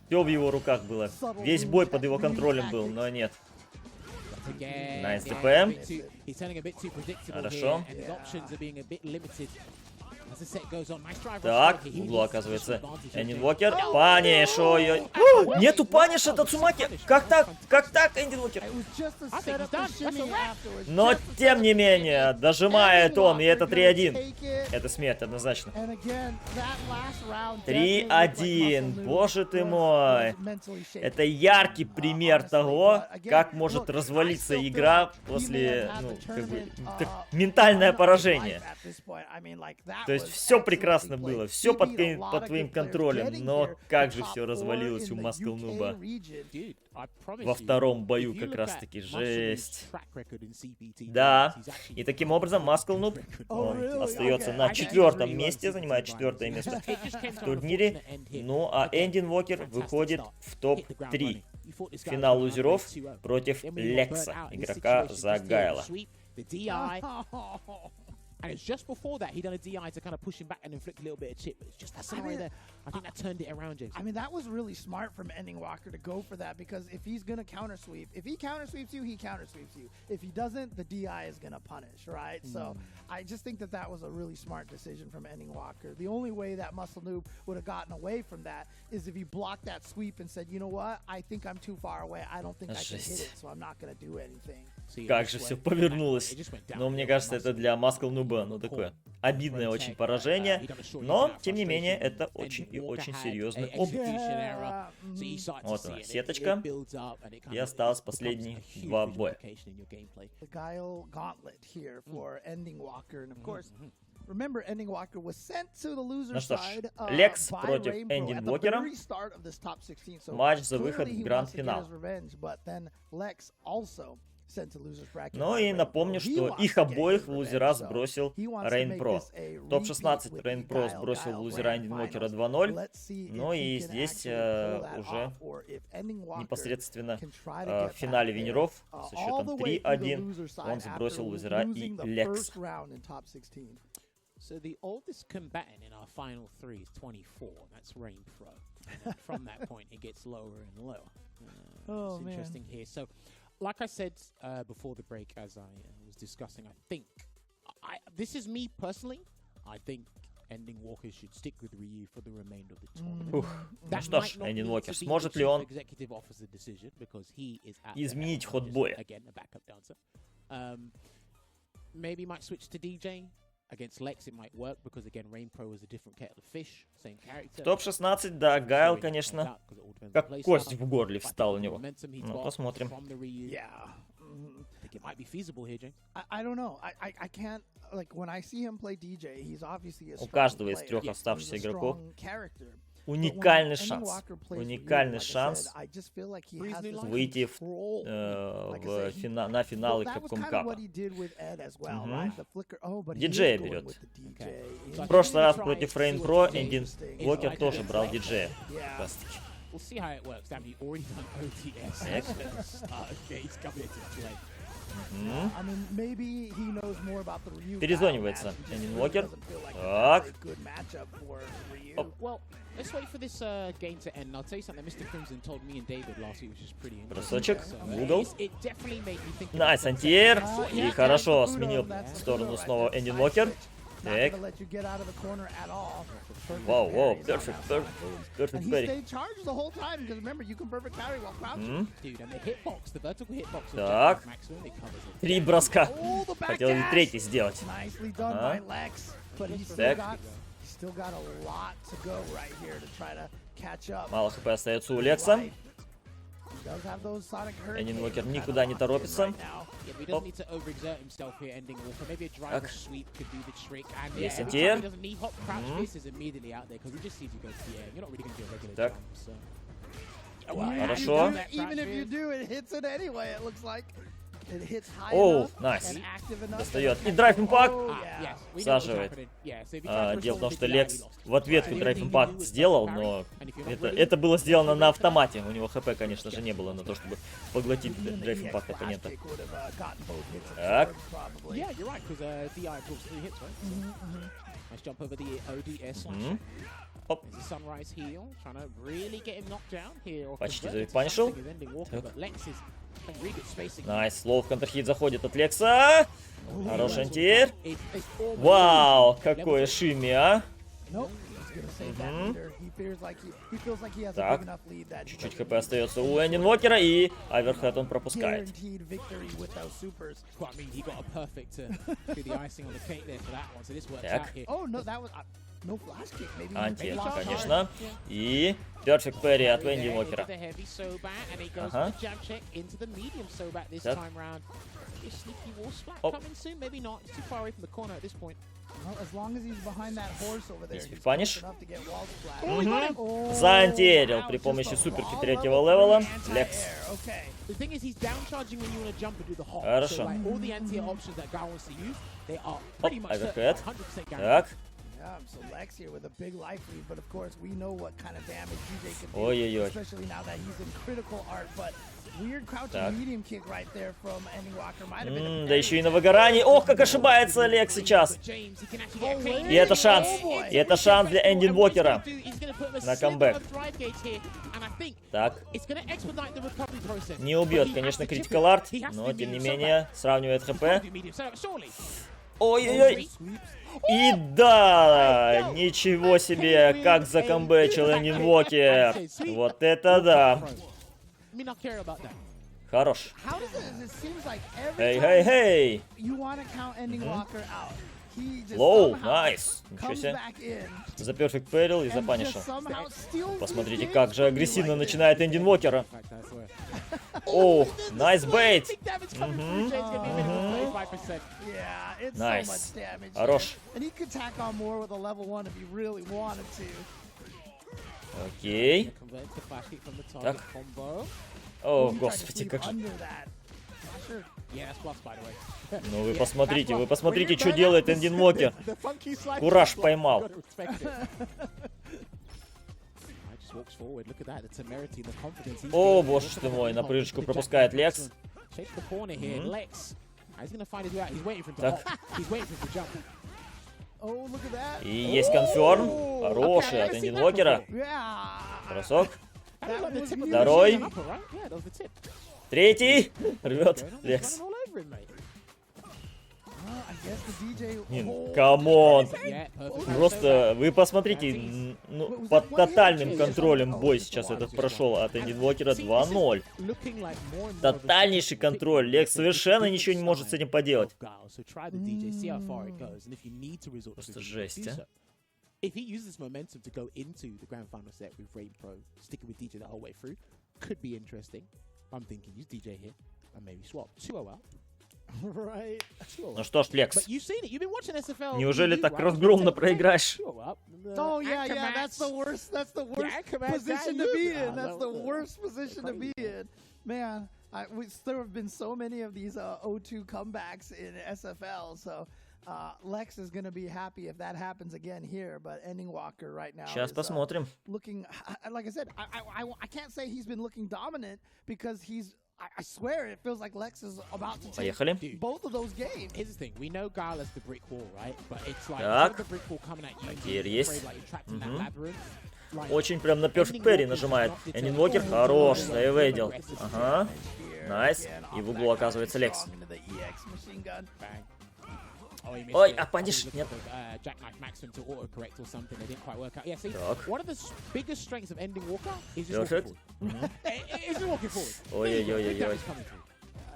Speaker 1: Все в его руках было. Весь бой под его контролем был, но нет. Найс ДП. Хорошо. Так, в углу оказывается Эндин Уокер. Паниш, ой-ой. Нету паниша Тацумаки. Как так? Как так, Эндин Уокер? Но, тем не менее, дожимает он, и это 3-1. Это смерть, однозначно. 3-1. Боже ты мой. Это яркий пример того, как может развалиться игра после, ну, как бы, ментальное поражение. То есть все прекрасно было, все под твоим контролем, но как же все развалилось у Москвы Нуба во втором бою как раз таки, жесть. Да, и таким образом Москвы Нуб остается на 4-м месте, занимает 4-е место в турнире, ну а Эндин Уокер выходит в топ-3. Финал лузеров против Лекса, игрока за Гайла.
Speaker 2: And it's just before that, he done a DI to kind of push him back and inflict a little bit of chip. It's just that scenario there. I think that turned it around, Jason.
Speaker 3: I mean, that was really smart from Ending Walker to go for that, because if he's going to counter sweep, if he counter sweeps you, he counter sweeps you. If he doesn't, the DI is going to punish, right? So I just think that that was a really smart decision from Ending Walker. The only way that Muscle Noob would have gotten away from that is if he blocked that sweep and said, you know what, I think I'm too far away. I don't think I can hit it, so I'm not going to do anything.
Speaker 1: Как же все повернулось. Но мне кажется, это для Москвы Нуба, ну, такое обидное очень поражение. Но, тем не менее, это очень и очень серьезный опыт. Вот она, сеточка. И осталось последние 2 боя. Ну что ж, Лекс против Эндин Уокера. Матч за выход в гранд-финал. Ну и напомню, что их обоих в лузера сбросил Рейн Про. Топ-16 Рейн Про сбросил в лузера Эндин Уокера 2-0. Ну и здесь уже непосредственно в финале винеров со счетом 3-1 он сбросил лузера и Лекс.
Speaker 2: So the oldest combatant in our final 3 is 24. That's Rain Pro. And from that point, it gets lower and lower. It's interesting here. So, like I said before the break, as I was discussing, I think this is me personally. I think Ending Walker should stick with Ryu for the remainder of the tournament.
Speaker 1: Ну что ж, Эндин Уокер, сможет ли он изменить ход боя?
Speaker 2: Maybe might switch to DJ. Against Lex, it might work because again, Rain Pro is a different kettle of fish, same character.
Speaker 1: Топ-16, да, Гайл, конечно, как кость в горле встал у него. Ну, посмотрим.
Speaker 3: I don't know. I can't, like, when I see him play DJ, he's obviously a
Speaker 1: У каждого из трех оставшихся игроков уникальный шанс выйти на финалы Capcom Cup. Диджея берет. В прошлый раз против Rain Pro Эндин Уокер тоже брал диджея. Перезвонивается Эндин Уокер. Так. Бросочек в угол. Найс, антиэр. И хорошо сменил сторону снова Эндин Уокер. Так. Вау, вау, perfect parry. Так. 3 броска. Хотел и третий сделать. Так. Мало хп остается у Лекса. Эндин Уокер никуда не торопится. Оп. Так. Есть антиэр. Так. Хорошо. Оу, найс. Достает. И драйв импакт. Всаживает. Дело в том, что Лекс в ответку драйв импакт сделал, но это было сделано на автомате. У него хп, конечно же, не было на то, чтобы поглотить драйв импакт оппонента. Так. Оп. Почти запанишил. Найс, лоу в контрхит заходит от Лекса. Хороший антиэр. Вау, какое шимми, а? Так, чуть-чуть хп остается у Эндин Уокера, и оверхед он пропускает. Так. Антиэр, конечно. И перфект парри от Эндин Уокера. Ага. Так. Оп. Паниш. Заантиэрил при помощи суперки 3-го левела. Лекс. Хорошо. Оп, оверхед. Так. Ой-ой-ой. Да еще и на выгорании. Ох, как ошибается Лекс сейчас. И это шанс. И это шанс для Эндин Уокера на камбэк. Так. Не убьет, конечно, критикал арт, но тем не менее сравнивает хп. Ой-ой-ой. И да, ничего себе, как закомбэчил Эндин Уокер. Вот это да. Хорош. Эй-эй-эй. Лоу, найс. Ничего себе. За перфект пэрил и за панишел. Посмотрите, как же агрессивно начинает Эндин Уокера. О, найс бейт. Найс. Хорош. Окей. Так. О, господи, как же. Ну вы посмотрите, что делает Эндин Уокер. Кураж поймал. О, боже ты мой, на прыжку пропускает Лекс. Так. И есть конферм. Хороший от Эндин Уокера. Бросок. Второй. Третий. Рвет Лекс. Камон.
Speaker 2: Yeah, perfect.
Speaker 1: Просто вы посмотрите, ну, под тотальным контролем бой сейчас этот прошел от Эндинвокера 2-0.
Speaker 2: Looking like more and more of a
Speaker 1: Тотальнейший контроль. Лекс совершенно ничего не может с этим поделать.
Speaker 2: So try the DJ, see how far it goes, and if you need to resort to
Speaker 1: Просто
Speaker 2: the DJ,
Speaker 1: жесть,
Speaker 2: do
Speaker 1: а.
Speaker 2: so. If he uses this momentum to go into the grand final set with Rain Pro, sticking with DJ the whole way through, could be interesting. I'm thinking use DJ here and maybe swap 2-0 out.
Speaker 3: Right.
Speaker 1: Ну что ж, Лекс,
Speaker 2: But you've seen it. You've been watching SFL.
Speaker 1: неужели
Speaker 2: EU,
Speaker 1: так
Speaker 2: right?
Speaker 1: разгромно проиграешь?
Speaker 2: 2-0 up.
Speaker 3: Oh yeah,
Speaker 2: Anchor
Speaker 3: yeah. That's the
Speaker 2: match.
Speaker 3: worst. That's the worst
Speaker 2: anchor match
Speaker 3: position
Speaker 2: that
Speaker 3: to be
Speaker 2: you-
Speaker 3: in. That's the
Speaker 2: no,
Speaker 3: worst position to be
Speaker 2: crazy.
Speaker 3: in. Man, there have been so many of these O2 comebacks in SFL. So Lex is going to be happy if that happens again here. But Ending Walker right now
Speaker 1: Сейчас
Speaker 3: is,
Speaker 1: посмотрим.
Speaker 3: looking, like I said, I can't say he's been looking dominant because he's. I swear it feels like Lex is about to take
Speaker 1: Поехали.
Speaker 3: both of those games.
Speaker 2: Here's the thing. We know Guile as the brick wall, right? But it's like
Speaker 1: Так.
Speaker 2: instead of the brick wall coming at you,
Speaker 1: Такие
Speaker 2: you're
Speaker 1: есть.
Speaker 2: afraid, like, you're trapped in that labyrinth. Like,
Speaker 1: Очень прям на Perfect Parry нажимает. Эндинвокер хорош, сейвейдил. Ага. Найс. И в углу оказывается Лекс.
Speaker 3: Into the EX machine gun.
Speaker 2: bang. Oh, he missed
Speaker 1: Ой,
Speaker 2: it.
Speaker 1: а паниш,
Speaker 2: He was
Speaker 1: нет.
Speaker 2: looking for, Jackknife Maxim to autocorrect or something. They didn't quite work out. Yeah, see,
Speaker 1: Так.
Speaker 2: one of the biggest strengths of Ending Walker is just walking
Speaker 1: Perfect.
Speaker 2: forward. It's just walking forward.
Speaker 1: Ой-ой-ой-ой-ой.
Speaker 2: Big damage coming through.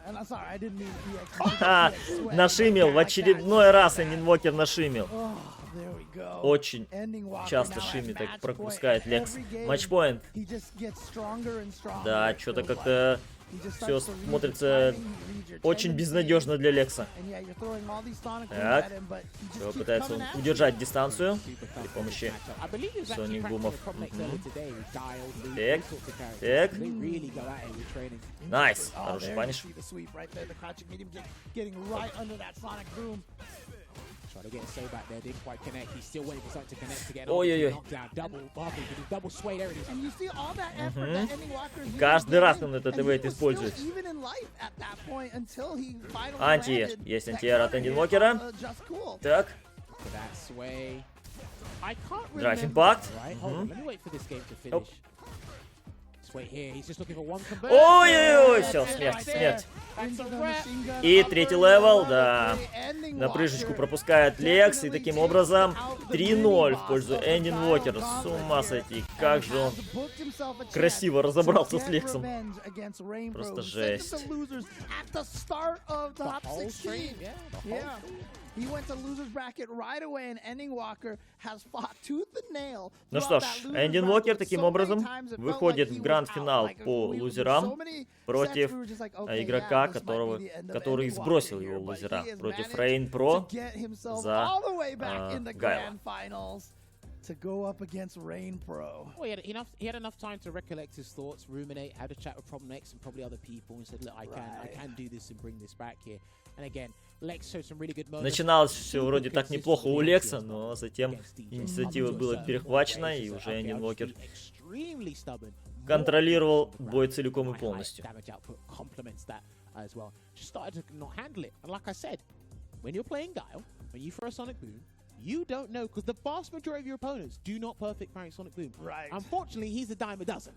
Speaker 3: And I'm sorry, I didn't mean EX.
Speaker 1: Ха, нашимил, в очередной раз Эндинвокер нашимил.
Speaker 3: Oh, there we go.
Speaker 1: Очень
Speaker 3: Ending Walker
Speaker 1: часто
Speaker 3: now at
Speaker 1: шимит, так
Speaker 3: match
Speaker 1: пропускает
Speaker 3: point.
Speaker 1: Лекс.
Speaker 3: Every game,
Speaker 1: Матчпоинт.
Speaker 3: he just gets stronger and stronger,
Speaker 1: Да,
Speaker 3: it
Speaker 1: что-то
Speaker 3: feels
Speaker 1: как-то
Speaker 3: like. He just
Speaker 1: все
Speaker 3: starts to read your
Speaker 1: смотрится
Speaker 3: timing, he reads your
Speaker 1: очень
Speaker 3: tendencies,
Speaker 1: безнадежно для Лекса.
Speaker 3: and yeah, you're throwing all these sonic booms
Speaker 1: Так.
Speaker 3: at him, but he just
Speaker 1: Все,
Speaker 3: keeps
Speaker 1: пытается
Speaker 3: coming
Speaker 1: он
Speaker 3: at you.
Speaker 1: удержать дистанцию
Speaker 2: Super
Speaker 1: при
Speaker 2: tough
Speaker 1: помощи
Speaker 2: matchup. I believe he was actually
Speaker 1: Sonic
Speaker 2: practicing
Speaker 1: Boom'ов.
Speaker 2: with Comnex earlier today with Guile, Luke,
Speaker 1: Так,
Speaker 2: all sorts of characters.
Speaker 1: так.
Speaker 2: They really go at it with training.
Speaker 1: Найс.
Speaker 3: Oh,
Speaker 1: Хороший
Speaker 3: there you
Speaker 1: паниш.
Speaker 3: see the sweep right there, the crouching medium getting right under that sonic boom.
Speaker 2: Try to get a save back there, didn't quite connect. He's still waiting for something to connect to get
Speaker 1: Ой, ой, ой.
Speaker 2: knockdown. Double barking, double sway, there it is.
Speaker 3: And you see all that effort that Ending Walker is
Speaker 1: Каждый
Speaker 3: using
Speaker 1: раз
Speaker 3: to
Speaker 1: он
Speaker 3: gain,
Speaker 1: этот
Speaker 3: and he
Speaker 1: эвейт
Speaker 3: was
Speaker 1: использует.
Speaker 3: still even in life at that point until he finally
Speaker 1: Антиэр.
Speaker 3: landed
Speaker 1: Есть
Speaker 3: that
Speaker 1: антиэр от
Speaker 3: counter
Speaker 1: Эндинвокера.
Speaker 3: hit on, Just Cool.
Speaker 1: Так.
Speaker 2: For that sway. I can't
Speaker 1: Drive
Speaker 2: remember,
Speaker 1: impact.
Speaker 2: right? Hold on, let me wait for this game to finish.
Speaker 1: Оп.
Speaker 2: Just wait here, he's just looking for one convert.
Speaker 1: Ой-ой-ой, все,
Speaker 3: That's it
Speaker 1: смерть,
Speaker 3: right there.
Speaker 1: смерть.
Speaker 2: That's a
Speaker 3: Into the
Speaker 2: wrap.
Speaker 3: machine gun
Speaker 1: И
Speaker 3: upper
Speaker 1: третий
Speaker 3: level
Speaker 1: левел, да.
Speaker 3: Ending
Speaker 1: На прыжечку
Speaker 3: Walker
Speaker 1: пропускает Лекс, и таким образом
Speaker 3: out the
Speaker 1: 3-0 в
Speaker 3: mini-boss
Speaker 1: пользу
Speaker 3: of the
Speaker 1: Эндинвокера.
Speaker 3: Guile
Speaker 1: С ума
Speaker 3: Gauntlet
Speaker 1: сойти,
Speaker 3: here,
Speaker 1: как
Speaker 3: and
Speaker 1: же он
Speaker 3: has booked himself a chance
Speaker 1: красиво
Speaker 3: to
Speaker 1: разобрался с
Speaker 3: get
Speaker 1: Лексом.
Speaker 3: revenge against Rain
Speaker 1: Просто
Speaker 3: Pro, who sent
Speaker 1: жесть.
Speaker 3: him to losers at the start of the
Speaker 2: The
Speaker 3: top
Speaker 2: whole
Speaker 3: 16.
Speaker 2: stream, yeah, the whole
Speaker 3: Yeah.
Speaker 2: stream.
Speaker 3: He went to losers bracket right away, and Ending Walker has fought tooth and nail.
Speaker 1: Ну что ж,
Speaker 3: throughout that losers
Speaker 1: Эндинвокер
Speaker 3: bracket.
Speaker 1: таким
Speaker 3: So many
Speaker 1: образом
Speaker 3: times it felt
Speaker 1: выходит
Speaker 3: like he
Speaker 1: в
Speaker 3: was
Speaker 1: гранд-финал
Speaker 3: out. Like,
Speaker 1: по
Speaker 3: we-
Speaker 1: лузерам
Speaker 3: so many
Speaker 1: против
Speaker 3: sets we were just like, okay,
Speaker 1: игрока,
Speaker 3: yeah, this might be
Speaker 1: которого,
Speaker 3: the end of
Speaker 1: который
Speaker 3: Ending
Speaker 1: сбросил
Speaker 3: Walker
Speaker 1: его
Speaker 3: here,
Speaker 1: в
Speaker 3: but
Speaker 1: лузера,
Speaker 3: he has
Speaker 1: против
Speaker 3: managed
Speaker 1: Рейн Про
Speaker 3: to get himself
Speaker 1: за
Speaker 3: all the way back in the
Speaker 1: Гайла.
Speaker 3: grand finals to go up against Rain Pro.
Speaker 2: Well, he had enough time to recollect his thoughts, ruminate, had a chat with Problem X and probably other people, and said, "Look, I can do this and bring this back here." And again, Lex showed some really good moments.
Speaker 1: Начиналось все вроде так неплохо у Лекса, но затем инициатива была перехвачена, и уже Эндинвокер
Speaker 2: Extremely stubborn.
Speaker 1: контролировал бой целиком и полностью.
Speaker 2: Damage output complements that as well. Just started to not handle it. And like I said, when you're playing Guile, when you throw a Sonic Boom, you don't know, because the vast majority of your opponents do not perfect parry Sonic Boom.
Speaker 3: Right.
Speaker 2: Unfortunately, he's a dime a dozen.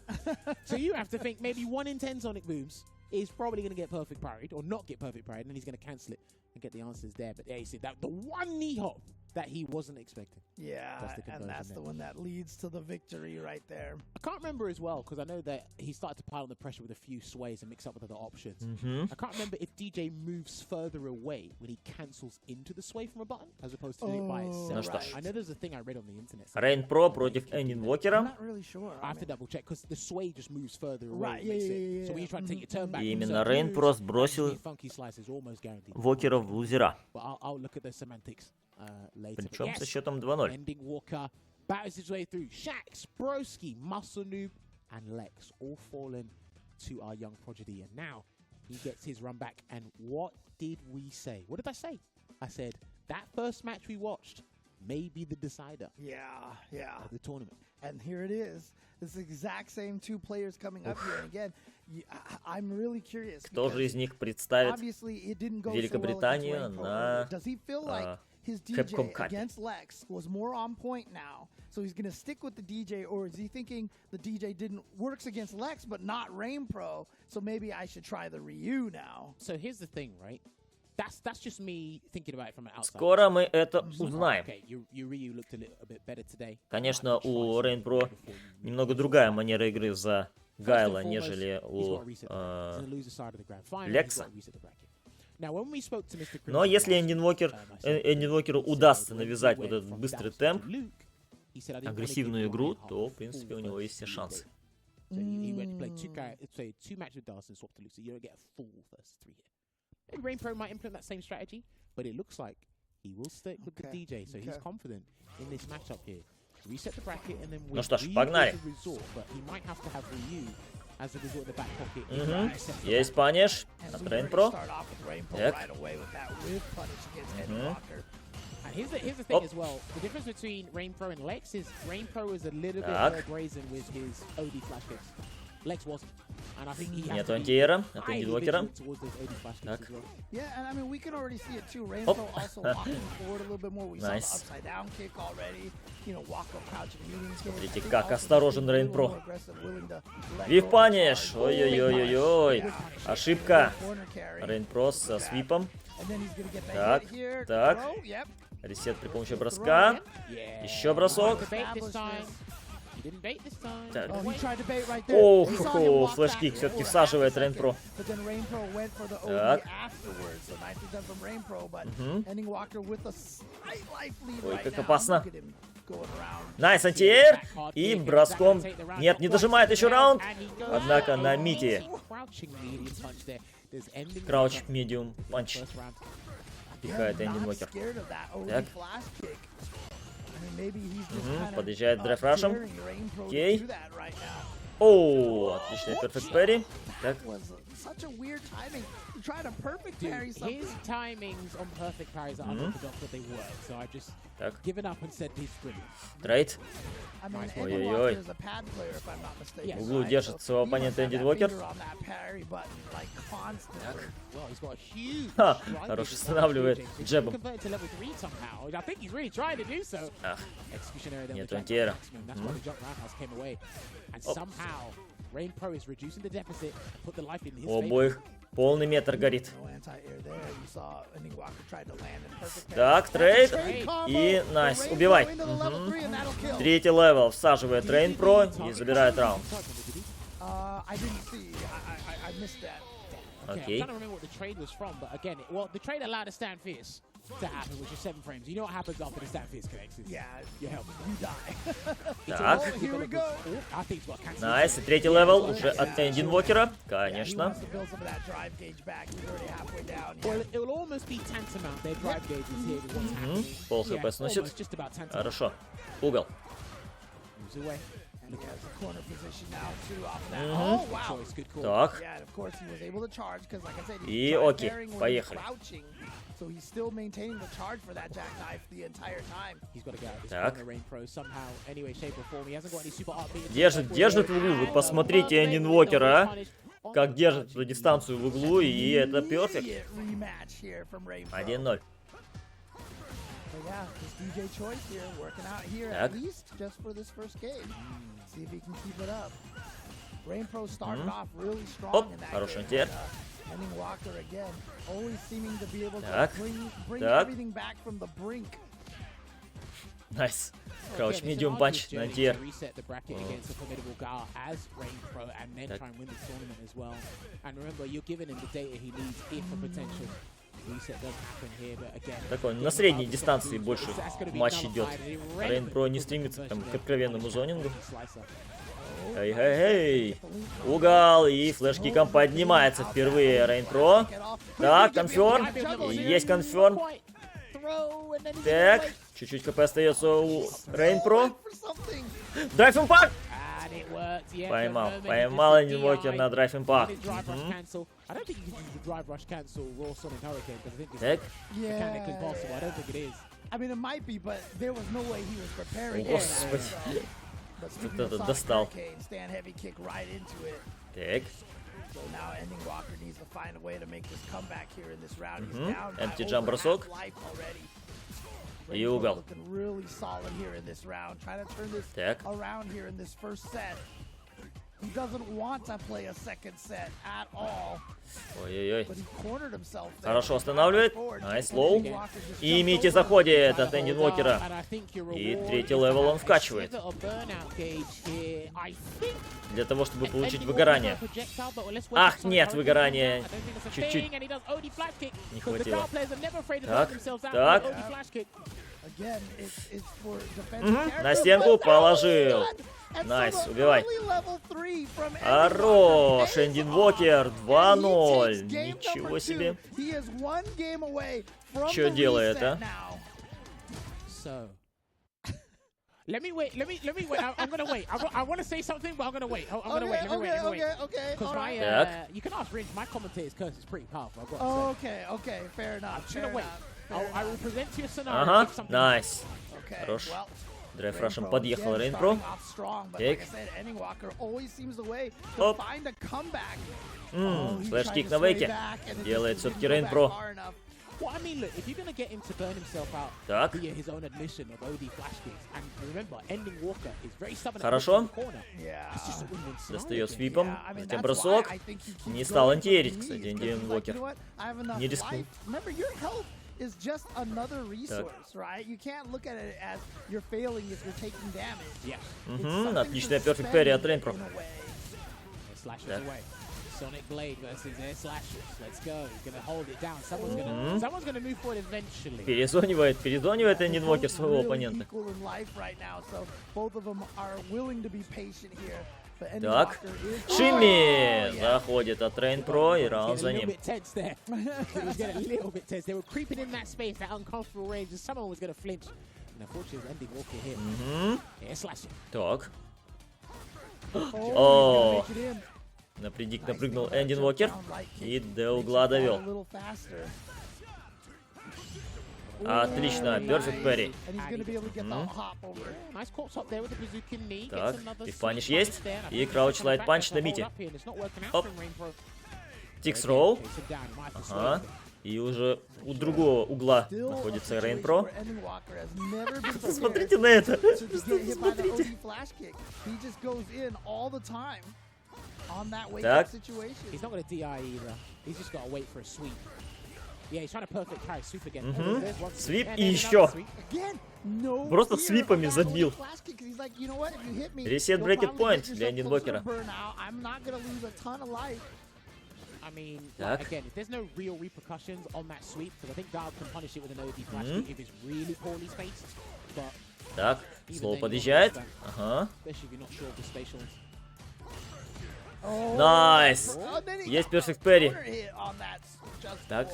Speaker 2: So you have to think maybe 1 in 10 Sonic Booms is probably going to get perfect parried, or not get perfect parried, and then he's going to cancel it and get the answers there. But yeah, you see, that the one knee hop that he wasn't expecting.
Speaker 3: Yeah,
Speaker 2: That's the
Speaker 3: and
Speaker 2: conversion
Speaker 3: that's
Speaker 2: there.
Speaker 3: the one that leads to the victory right there.
Speaker 2: I can't remember as well, because I know that he started to pile on the pressure with a few sways and mix up with other options. I can't remember if DJ moves further away when he cancels into the sway from a button, as opposed to doing it by itself.
Speaker 1: Ну что ж.
Speaker 2: I know there's a thing I read on the internet.
Speaker 1: Рейн Про против
Speaker 3: I'm
Speaker 1: Эндинвокера.
Speaker 3: not really sure.
Speaker 2: I have to double check, because the sway just moves further away.
Speaker 3: Right,
Speaker 2: and makes
Speaker 3: yeah,
Speaker 2: it-
Speaker 3: yeah, yeah,
Speaker 2: So when you try to take your turn back,
Speaker 1: И
Speaker 2: you
Speaker 1: именно
Speaker 2: start to
Speaker 1: Рейн
Speaker 2: lose,
Speaker 1: Про
Speaker 2: and
Speaker 1: сбросил
Speaker 2: usually funky slice is almost guaranteed.
Speaker 1: Вокера в лузера.
Speaker 2: But I'll look at the semantics later. But
Speaker 1: Причем
Speaker 2: yes,
Speaker 1: со счетом 2-0.
Speaker 2: Ending Walker batters his way through. Shax, Broski, Muscle Noob, and Lex all fallen to our young prodigy. And now he gets his run back. And what did we say? What did I say? I said that first match we watched may be the decider
Speaker 3: Yeah, yeah.
Speaker 2: of the tournament.
Speaker 3: And here it is. This exact same two players coming up here. And again, I'm really curious.
Speaker 1: Кто
Speaker 3: because
Speaker 1: же из них представит
Speaker 3: obviously it didn't go so well
Speaker 1: Великобританию
Speaker 3: against Rain Pro
Speaker 1: на,
Speaker 3: earlier. Does he feel like his
Speaker 1: Capcom
Speaker 3: DJ
Speaker 1: Cup?
Speaker 3: against Lex was more on point now, so he's going to stick with the DJ, or is he thinking the DJ didn't works against Lex but not Rain Pro, so maybe I should try the Ryu now?
Speaker 2: So here's the thing, right? That's just me thinking about it from an outside.
Speaker 1: Скоро мы это узнаем.
Speaker 2: Okay, you really looked a bit better today.
Speaker 1: Конечно, у Rain Pro немного другая манера игры за Гайла, нежели у Лекса. Но если Эндинвокеру удастся навязать вот этот быстрый темп, агрессивную игру, то, в принципе, у него есть все шансы.
Speaker 2: So he went to play two matches with Dallas and swapped to Luke, so you don't get a full first 3 here. Maybe Rain Pro might implement that same strategy, but it looks like he will stick with the DJ, so he's confident in this matchup here. Reset the bracket and then
Speaker 1: Ну что ж, погнали.
Speaker 2: But he might have to have Ryu as a resort in the back pocket.
Speaker 1: Есть паниш от Rain Pro. Так.
Speaker 2: And here's the thing as well. The difference between Rain Pro and Lex is Rain Pro is a little bit more brazen with his OD flash kicks. Lex wasn't. And I think he has
Speaker 1: Нет
Speaker 2: to be
Speaker 1: антиэра от
Speaker 2: highly
Speaker 1: Эндинвокера.
Speaker 2: vigilant towards those OD flash kicks as well.
Speaker 3: Yeah, and I mean, we can already see it too. Rain Pro also walking forward a little bit more. We saw the
Speaker 1: Nice.
Speaker 3: upside down kick already. You know, walk up, crouching, meeting kick.
Speaker 1: Смотрите,
Speaker 3: I think
Speaker 1: как
Speaker 3: also
Speaker 1: осторожен
Speaker 3: he's
Speaker 1: Rain
Speaker 3: a
Speaker 1: Pro.
Speaker 3: little more aggressive, willing to let
Speaker 1: Вив
Speaker 3: go of the
Speaker 1: паниш.
Speaker 3: charge.
Speaker 1: Ой-ой-ой-ой-ой. Ошибка.
Speaker 3: Corner carry.
Speaker 1: Rain Pro со свипом.
Speaker 3: And then he's gonna get that
Speaker 1: Так,
Speaker 3: hit here.
Speaker 1: так.
Speaker 3: Throw, yep.
Speaker 1: Ресет при помощи броска.
Speaker 2: Yeah.
Speaker 1: Еще бросок.
Speaker 2: Bait this time. He didn't bait this time.
Speaker 1: Так.
Speaker 3: Oh, he tried to bait right there.
Speaker 1: Ох,
Speaker 3: We saw him walk
Speaker 1: флешкик
Speaker 3: back
Speaker 1: все-таки
Speaker 3: for
Speaker 1: всаживает
Speaker 3: half a
Speaker 1: Rain Pro.
Speaker 3: second, But then Rain Pro went for the OD
Speaker 1: Так.
Speaker 3: afterwards. So nicely done from Rain Pro, but
Speaker 1: Мгм.
Speaker 3: ending Walker with a slight life lead
Speaker 1: Ой,
Speaker 3: right
Speaker 1: как
Speaker 3: now.
Speaker 1: опасно.
Speaker 3: Look at him going around.
Speaker 1: Найс антиэр. И броском. Нет, не дожимает еще раунд. Однако на мите. Крауч медиум панч. Пихает Эндинвокер. Так. Подъезжает драйв-рашем. Окей. О, отличный перфект перри. Так.
Speaker 2: His timings on perfect parries are unorthodox, but they work. So I've just given up and said he's good.
Speaker 1: Трейд. Ой-ой-ой. В углу держит своего оппонента Эндинвокер. Ха, хорошо останавливает джебом. Ах, нет антиэра. У обоих полный метр горит. Так, трейд. И найс. Убивай. Третий левел. Всаживает Rain Pro и забирает раунд. Окей.
Speaker 2: To happen, which is 7 frames. You know what happens after the stand fist connects?
Speaker 3: Yeah,
Speaker 2: you help. You die.
Speaker 1: Так.
Speaker 3: Here we go.
Speaker 2: I think he's got cancer.
Speaker 1: Найс. И третий левел уже от Эндинвокера. Конечно.
Speaker 2: Well, it will almost be tantamount. Their drive gauge is here with what's happening.
Speaker 1: Пол хп сносит. Хорошо. Угол.
Speaker 2: Moves away.
Speaker 1: Так. И окей, поехали.
Speaker 3: So he's still maintaining the charge for that jackknife the entire time.
Speaker 2: He's got to get out of this
Speaker 1: Так.
Speaker 2: corner, Rain Pro, somehow, anyway, shape or form. He hasn't got any super art beat.
Speaker 1: Держит в углу. Вы посмотрите Эндинвокера, как держит эту дистанцию в углу, и это перфект. 1-0. Так. Оп, хороший антиэр. Так, так. Найс. Крауч медиум панч на антиэр. Такой на средней дистанции больше матч идет. Rain Pro не стремится там, к откровенному зонингу. Эй-эй-эй. Угол и флешкиком поднимается впервые Rain Pro. Так, конферм. Есть конферм. Так, чуть-чуть КП остается у Rain Pro. Драйв импакт! Поймал Эндинвокер на драйв импакт. Так. Господи. Вот это достал. Так. Энти-джамп бросок. И угол. Так.
Speaker 3: He doesn't want to play a second set at all.
Speaker 1: Ой-ой-ой.
Speaker 3: But he cornered himself there.
Speaker 1: Хорошо останавливает. Найс, лоу. И Микки заходит от Энди Уокера. И третий левел он вкачивает. Для того, чтобы получить выгорание. Ах, нет, выгорание. Чуть-чуть не хватило. Так, так. На стенку положил. Найс, убивай. Хорош, Энди Уокер, 2-0. Ничего себе. Что делает, а?
Speaker 2: Let me wait. I'm gonna wait. I want to say something, but I'm gonna wait. I'm gonna wait. Let me wait.
Speaker 3: Okay.
Speaker 2: Because you can ask Ringe. My commentator's curse is pretty powerful. I've got to say.
Speaker 3: Okay. Fair enough.
Speaker 2: I'm just gonna wait. I will present you a scenario.
Speaker 1: Ага, найс.
Speaker 3: Okay.
Speaker 1: Хорош. Драйв Рашем подъехал Рейнпро. Так. Оп. Флэш-кик на вейке. Делает все-таки Рейнпро.
Speaker 2: Well, I mean, look, if you're going to get him to burn himself out
Speaker 1: Так.
Speaker 2: via his own admission of OD flash kicks, and remember, ending Walker is very stubborn.
Speaker 1: Хорошо.
Speaker 2: It's just a win-win scenario.
Speaker 1: Достает свипом. Затем бросок. Не стал антиэрить, кстати, Энди Уокер. Не рискнул.
Speaker 3: Is just another resource, right? You can't look at it as you're failing if you're taking damage.
Speaker 2: Yeah.
Speaker 1: Отличная перфект перри от Рейнпро.
Speaker 2: Sonic Blade versus Air Slashes. Let's go. He's gonna hold it down. Someone's gonna move forward eventually.
Speaker 1: Перезонивает Энди Уокер своего оппонента. Так, Шимми заходит от Рейнпро, и раунд за ним. Так. О, на предик напрыгнул Энди Уокер и до угла довел. Отлично, перфект перри. Так, пиф-паниш есть. И крауч слайд панч на мите. Оп. Тикс ролл. Ага. И уже у другого угла находится Рейнпро. Смотрите на это. Смотрите. Так. Свип и еще. Просто свипами забил. Ресет брекет поинт для Энди Уокера.
Speaker 2: I mean,
Speaker 1: Так.
Speaker 2: again, if there's no real repercussions on that sweep, because I think Dark can punish it with an OD flash kick if it's really poorly spaced. But
Speaker 1: так, Слоу подъезжает. Ага.
Speaker 2: especially if you're not sure of the spatials.
Speaker 1: Найс. Есть перфект перри. Так.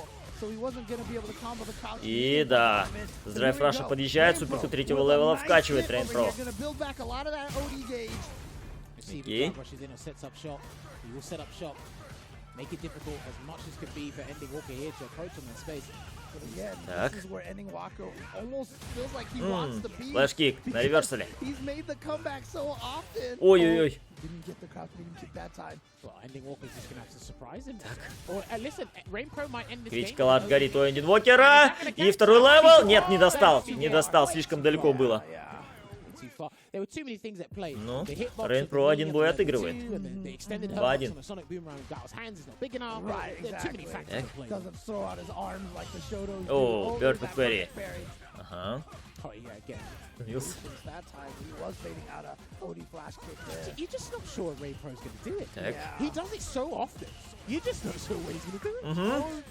Speaker 1: И да, с драйв раша подъезжает, суперку третьего левела вкачивает Рейнпро. Окей.
Speaker 2: Make it difficult as much as could be for Ending Walker here to approach on that space.
Speaker 1: Так. Флэш-кик на реверсале. Ой-ой-ой. Критикал арт горит у Энди Уокера. И второй левел. Нет, не достал. Не достал, слишком далеко было. Ну, Рейнпро один бой отыгрывает. 2-1. О, перфект перри. Ага. Так.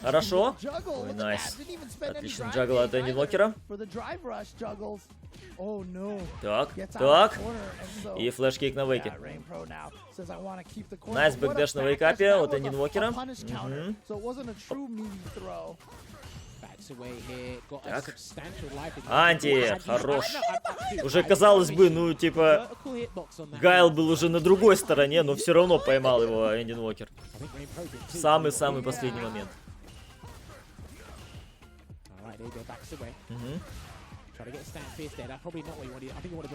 Speaker 1: Хорошо. Ой, найс. Отлично джагл от Энди Уокера. Так, так. И флэш-кик на вейке. Найс бэкдэш на вейкапе от Энди Уокера. Так. Анти, хорош. Уже казалось бы, ну типа, Гайл был уже на другой стороне, но все равно поймал его Энди Уокер. В самый-самый последний момент.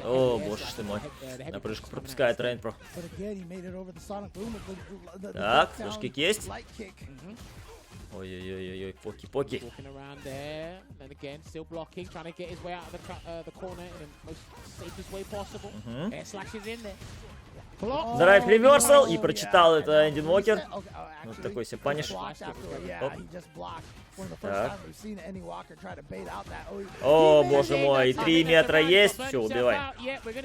Speaker 1: О, боже ты мой. На прыжку пропускает Рейнпро. Так, флэш-кик есть. Ой-ой-ой-ой, поки-поки. Драйв реверсал, и прочитал это Эндин Уокер. Вот такой себе паниш. Так. О, боже мой, 3 метра есть, все, убивай.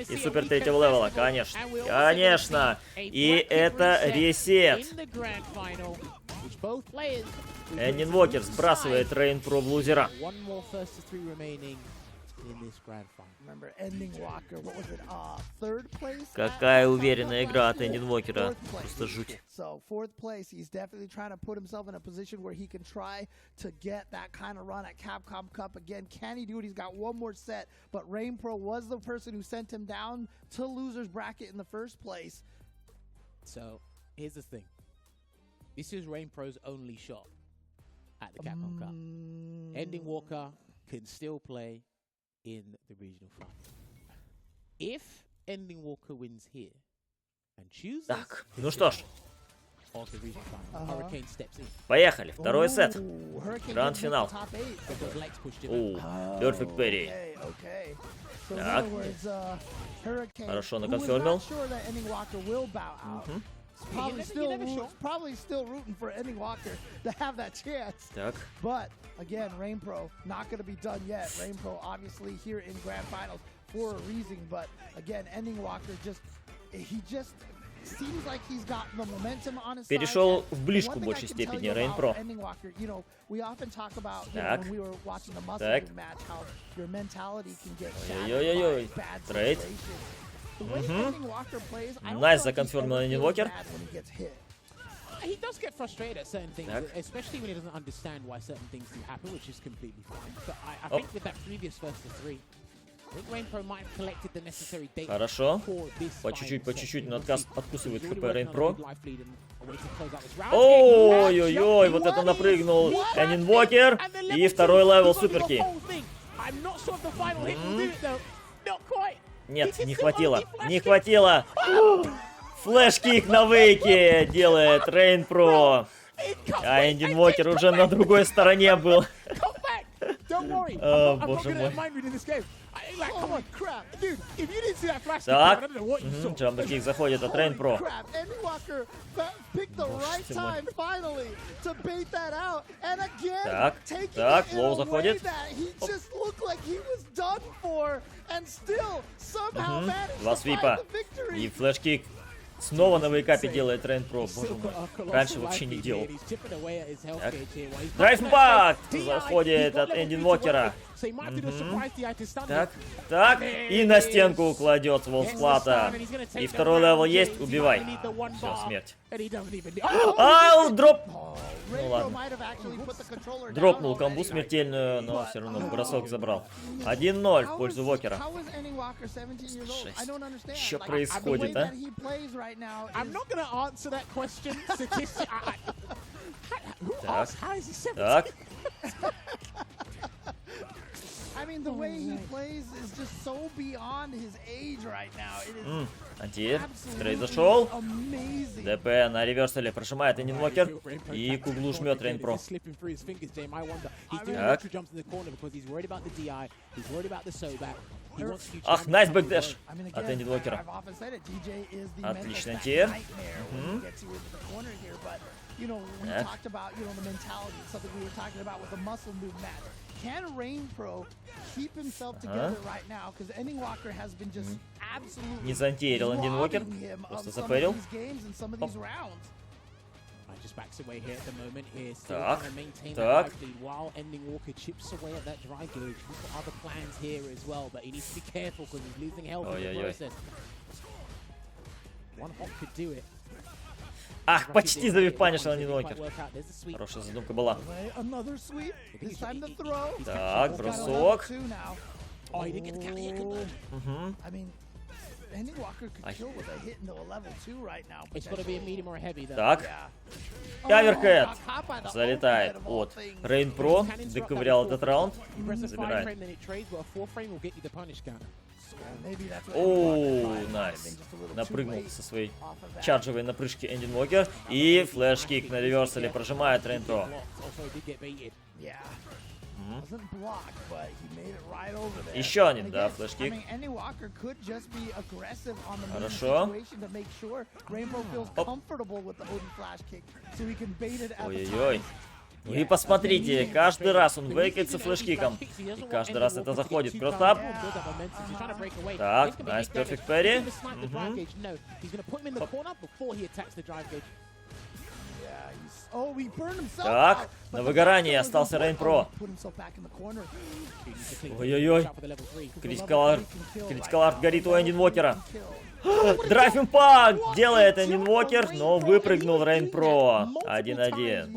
Speaker 1: И супер третьего левела, конечно. Конечно. И это ресет. Эндин Уокер сбрасывает Рейн Про в лузера. Какая уверенная игра от Эндин Уокера. Просто жуть.
Speaker 3: Fourth place, he's definitely trying to put himself in a position where he can try to get that kind of run at Capcom Cup again. Can he do it? He's got one more set, but Rain Pro was the person who sent him down to losers bracket in the first place.
Speaker 2: So here's the thing. This is Rain Pro's only shot at the Capcom Cup. Ending Walker can still play in the regional final. If Ending Walker wins here and chooses
Speaker 1: Так, ну что ж,
Speaker 2: of the regional final, Hurricane steps in.
Speaker 1: поехали. Второй сет.
Speaker 3: Hurricane
Speaker 1: Гранд-финал.
Speaker 3: gets the top eight.
Speaker 2: Because Lex pushed him out.
Speaker 1: Perfect Parry.
Speaker 3: Okay. So in
Speaker 1: Так.
Speaker 3: other words, Hurricane,
Speaker 1: Хорошо
Speaker 3: who is
Speaker 1: наконфермил.
Speaker 3: not sure that Ending Walker will bow out. Probably still rooting for Ending Walker to have that chance.
Speaker 1: Так,
Speaker 3: But again, Rain Pro not going to be done yet. Rain Pro obviously here in grand finals for a reason, but again, Ending Walker he just seems like he's got the momentum on his
Speaker 1: перешел
Speaker 3: side.
Speaker 1: в ближку
Speaker 3: One
Speaker 1: в
Speaker 3: thing I
Speaker 1: большей
Speaker 3: can tell
Speaker 1: степени
Speaker 3: you
Speaker 1: Рейн
Speaker 3: about
Speaker 1: Про.
Speaker 3: Ending Walker, you know, we often talk about
Speaker 1: Так.
Speaker 3: when we were watching the muscle
Speaker 1: Так.
Speaker 3: match how your mentality can get shattered
Speaker 1: Ой-ой-ой-ой.
Speaker 3: by bad
Speaker 1: Трейд.
Speaker 3: situations. The way Ending Walker plays, I don't
Speaker 1: Найс
Speaker 3: know if he
Speaker 1: законфермил
Speaker 3: ever
Speaker 1: Ending
Speaker 3: feels
Speaker 1: Walker.
Speaker 3: bad when he gets hit.
Speaker 2: He does get frustrated at certain things,
Speaker 1: Так.
Speaker 2: especially when he doesn't understand why certain things do happen, which is completely fine. But I
Speaker 1: Оп.
Speaker 2: think with that previous first to three, I think Rain Pro might have collected the necessary data
Speaker 1: Хорошо.
Speaker 2: for this
Speaker 1: По чуть-чуть,
Speaker 2: final
Speaker 1: по
Speaker 2: set.
Speaker 1: чуть-чуть, но
Speaker 2: He's obviously-
Speaker 1: откусывает
Speaker 2: he's
Speaker 1: ХП
Speaker 2: already
Speaker 1: Рейн
Speaker 2: working on a
Speaker 1: Про.
Speaker 2: good life lead and a way to close out this round.
Speaker 1: Ой-ой-ой, вот это напрыгнул Эндин Уокер.
Speaker 2: And the
Speaker 1: И
Speaker 2: level
Speaker 1: второй
Speaker 2: two,
Speaker 1: левел
Speaker 2: he got the
Speaker 1: суперки.
Speaker 2: whole thing. I'm not sure if the final hit will do it though. Not quite.
Speaker 1: Нет,
Speaker 2: He
Speaker 1: не
Speaker 2: can still
Speaker 1: хватило.
Speaker 2: only flash
Speaker 1: Не
Speaker 2: kick.
Speaker 1: хватило. Флэш-кик на вейке делает Рейн Про. А Эндин Уокер уже на другой стороне был.
Speaker 2: Come back. Don't worry.
Speaker 1: О,
Speaker 2: I'm not
Speaker 1: боже
Speaker 2: good
Speaker 1: мой.
Speaker 2: at mind reading this game. Like, come on, crap, dude. If you didn't see that flash,
Speaker 1: Так.
Speaker 2: I don't know what you saw.
Speaker 1: Джамбер-кик заходит от Рейн Про.
Speaker 3: Crap, Ending Walker picked the right
Speaker 1: ты мой.
Speaker 3: time finally to bait that out, and again
Speaker 1: Так,
Speaker 3: taking
Speaker 1: так,
Speaker 3: it in
Speaker 1: лоу
Speaker 3: a way
Speaker 1: заходит.
Speaker 3: that he just looked like he was done for, and still somehow managed
Speaker 1: Два
Speaker 3: to
Speaker 1: свипа.
Speaker 3: find the victory.
Speaker 1: И флэш-кик снова на вейкапе делает Рейн Про. Боже мой. Раньше вообще не делал. Так. Драйв-импакт заходит от Эндин Уокера. Так, так. И на стенку кладет волсплата. И второй левел есть. Убивай. Все, смерть. Ау, дроп.
Speaker 3: Rain Pro
Speaker 1: ладно.
Speaker 3: might have actually put the controller down
Speaker 1: Дропнул комбу
Speaker 3: already.
Speaker 1: смертельную, но все равно бросок забрал. 1-0 в пользу Уокера.
Speaker 3: How is Ending Walker 17 years old? I don't understand.
Speaker 1: Что
Speaker 3: Like,
Speaker 1: происходит,
Speaker 3: the way
Speaker 1: а?
Speaker 3: that he plays right now
Speaker 2: I'm
Speaker 3: is-
Speaker 2: not going to answer that question. Statistic. Who
Speaker 1: Так.
Speaker 2: asked? How is he 17?
Speaker 1: Так,
Speaker 3: I mean, the way he plays is just so beyond his age right now. It is
Speaker 1: антир. Стрейт зашел.
Speaker 3: amazing.
Speaker 1: ДП на реверсале прожимает Эндин Уокер. И к углу жмет Рейн Про.
Speaker 2: Slipping through his fingers, Jame. I wonder. He's doing
Speaker 1: Так.
Speaker 2: extra jumps in the corner because he's worried about the DI. He's worried about the soback. He wants future
Speaker 1: Ах,
Speaker 2: damage
Speaker 1: найс
Speaker 2: to
Speaker 1: бэкдэш
Speaker 3: I mean,
Speaker 1: от
Speaker 3: again,
Speaker 1: Эндин Уокера.
Speaker 3: I've often said it. DJ is the
Speaker 1: Отличный
Speaker 3: mental
Speaker 1: антир.
Speaker 3: nightmare when he gets you into the corner here. But you know, we
Speaker 1: Так.
Speaker 3: talked about the mentality. It's something we were talking about with the muscle move match. Can Rain Pro keep himself together right now? Because Ending Walker has been just absolutely
Speaker 1: Не заантиерил Эндин Уокер.
Speaker 3: robbing him of
Speaker 1: Просто
Speaker 3: some of
Speaker 1: зафейлил.
Speaker 3: these games and some of these rounds.
Speaker 2: Just backs away here at the moment. Here, still
Speaker 1: Так,
Speaker 2: trying to maintain
Speaker 1: так.
Speaker 2: that life lead while Ending Walker chips away at that dry gauge. He's got other plans here as well, but he needs to be careful because he's losing health in the
Speaker 1: Ой-ой-ой.
Speaker 2: process. One hop could do it.
Speaker 1: Ах, почти завипанишил Эндин Уокер.
Speaker 2: Quite work out. There's the sweep.
Speaker 1: Хорошая задумка была.
Speaker 3: Play another sweep. This time the throw.
Speaker 1: Так,
Speaker 3: Got a level
Speaker 1: бросок.
Speaker 3: 2 now.
Speaker 2: Oh, he didn't get the counter yet. Good luck.
Speaker 3: I mean, Ending Walker could kill with a hit into a level 2 right now.
Speaker 2: It's got to be a medium or a heavy though.
Speaker 1: Так,
Speaker 3: Yeah.
Speaker 1: Аверхед
Speaker 3: got caught by the
Speaker 1: залетает
Speaker 3: overhead of all
Speaker 1: от
Speaker 3: things.
Speaker 1: Рейн Про. Доковырял этот раунд.
Speaker 2: You press a 5
Speaker 1: Забирает.
Speaker 2: frame, then it trades, but a 4 frame will get you the punish counter.
Speaker 3: Maybe that's what
Speaker 1: Оу,
Speaker 3: Ending Walker tried.
Speaker 1: найс.
Speaker 3: Been just a little too
Speaker 1: Напрыгнул
Speaker 3: late
Speaker 1: со своей
Speaker 3: off of that.
Speaker 1: чарджевой напрыжки Эндин Уокер. И флэш-кик на реверсале прожимает Рейн Про.
Speaker 2: Also did get baited.
Speaker 3: Yeah. Wasn't blocked, but he made it right over there.
Speaker 1: Еще один,
Speaker 3: And
Speaker 1: да,
Speaker 3: again,
Speaker 1: флешкик.
Speaker 3: I mean, Andy Walker could just be aggressive on the moving
Speaker 1: Хорошо.
Speaker 3: situation to make sure Rainbow feels
Speaker 1: Оп.
Speaker 3: comfortable with the OD flash kick, so he can bait it at the
Speaker 1: Ой-ой-ой.
Speaker 3: times.
Speaker 1: Вы посмотрите, каждый раз он выкается флешкиком. И каждый раз это заходит. Кроссап. Так, найс, перфект перри.
Speaker 3: Oh, he burned himself
Speaker 1: Так,
Speaker 3: out, but
Speaker 1: на
Speaker 3: the
Speaker 1: выгорании
Speaker 3: back
Speaker 1: остался
Speaker 3: was
Speaker 1: Рейн
Speaker 3: important.
Speaker 1: Про.
Speaker 3: Oh, he put himself back in the corner.
Speaker 1: Ой-ой-ой. Критикал арт горит у Энди Инвокера. Драйв импакт делает Энди Инвокер, но выпрыгнул Рейн Про. 1-1.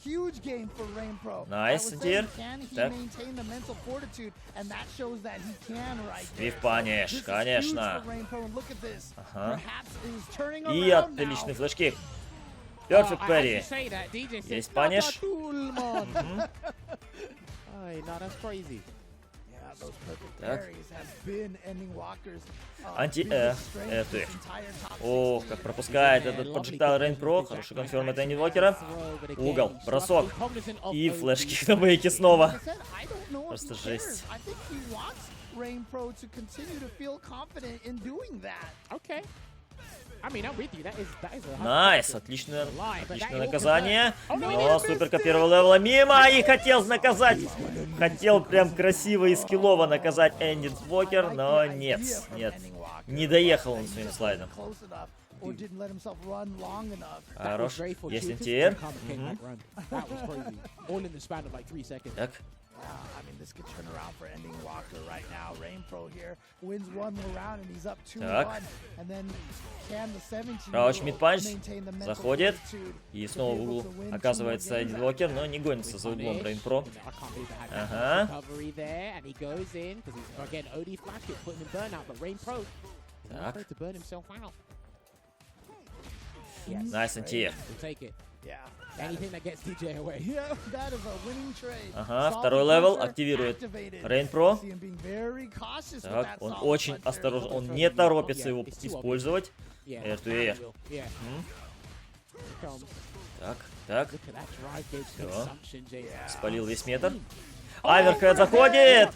Speaker 3: Huge game for Rain Pro.
Speaker 1: Nice, Тир.
Speaker 3: Can he
Speaker 1: Так.
Speaker 3: maintain the mental fortitude, and that shows that he can right there.
Speaker 1: Свиф паниш,
Speaker 3: This is
Speaker 1: конечно.
Speaker 3: huge for Rain Pro, and look at this.
Speaker 1: Ага.
Speaker 3: Perhaps it is turning
Speaker 1: И
Speaker 3: around
Speaker 1: отличный
Speaker 3: now.
Speaker 1: флешкик. Перфект перри. Есть паниш.
Speaker 3: Yeah, those perfect
Speaker 1: Так.
Speaker 3: parries have been ending Walker's
Speaker 1: Анти...
Speaker 3: biggest strength
Speaker 1: это
Speaker 3: this
Speaker 1: их.
Speaker 3: entire top
Speaker 1: Ох, как пропускает этот поджектайл Рейн Про. Хороший конферм от Энди Инвокера. Угол, бросок. И флешкик на мейке снова.
Speaker 3: Like I said, I don't know if
Speaker 1: Просто
Speaker 3: he
Speaker 1: жесть.
Speaker 3: cares. I think he wants Rain Pro to continue to feel confident in doing that.
Speaker 2: Okay. I mean, I'm with you. That is a
Speaker 1: Найс, отличное наказание. Но суперка первого левела мимо и хотел наказать. Хотел прям красиво и скиллово наказать Энди Инвокер, но нет, нет. Не доехал он своим слайдом.
Speaker 3: Close enough, or didn't let himself run long enough.
Speaker 1: Хорош. Есть НТР. Так.
Speaker 3: I mean, this could turn around for ending Walker right now. Rain Pro here wins one more round, and he's up 2-1.
Speaker 1: Так.
Speaker 3: And then can the 17
Speaker 1: Crouch mid-punch.
Speaker 3: maintain the mental
Speaker 1: Заходит.
Speaker 3: fortitude
Speaker 1: И
Speaker 3: to
Speaker 1: снова
Speaker 3: be
Speaker 1: в
Speaker 3: able
Speaker 1: углу
Speaker 3: to win two
Speaker 1: оказывается
Speaker 3: more
Speaker 1: Энди
Speaker 3: games
Speaker 1: Инвокер, но не гонится за углом Рейн Про. Ага. Так. Найс НТР.
Speaker 3: Yeah.
Speaker 2: Anything that gets DJ away.
Speaker 3: Yeah, that is a winning trade.
Speaker 1: Ага,
Speaker 3: Solid
Speaker 1: второй левел
Speaker 3: puncher
Speaker 1: активирует
Speaker 3: activated.
Speaker 1: Рейн Про.
Speaker 3: See him being very cautious with
Speaker 1: Так,
Speaker 3: that
Speaker 1: он
Speaker 3: solid
Speaker 1: очень
Speaker 3: puncher.
Speaker 1: осторожен, он не торопится его использовать.
Speaker 2: Yeah.
Speaker 1: R2R.
Speaker 2: Yeah.
Speaker 1: Так, так,
Speaker 2: Look at that drive gauge
Speaker 1: Всё.
Speaker 2: consumption, Jason.
Speaker 1: спалил весь метр. Аверхед заходит!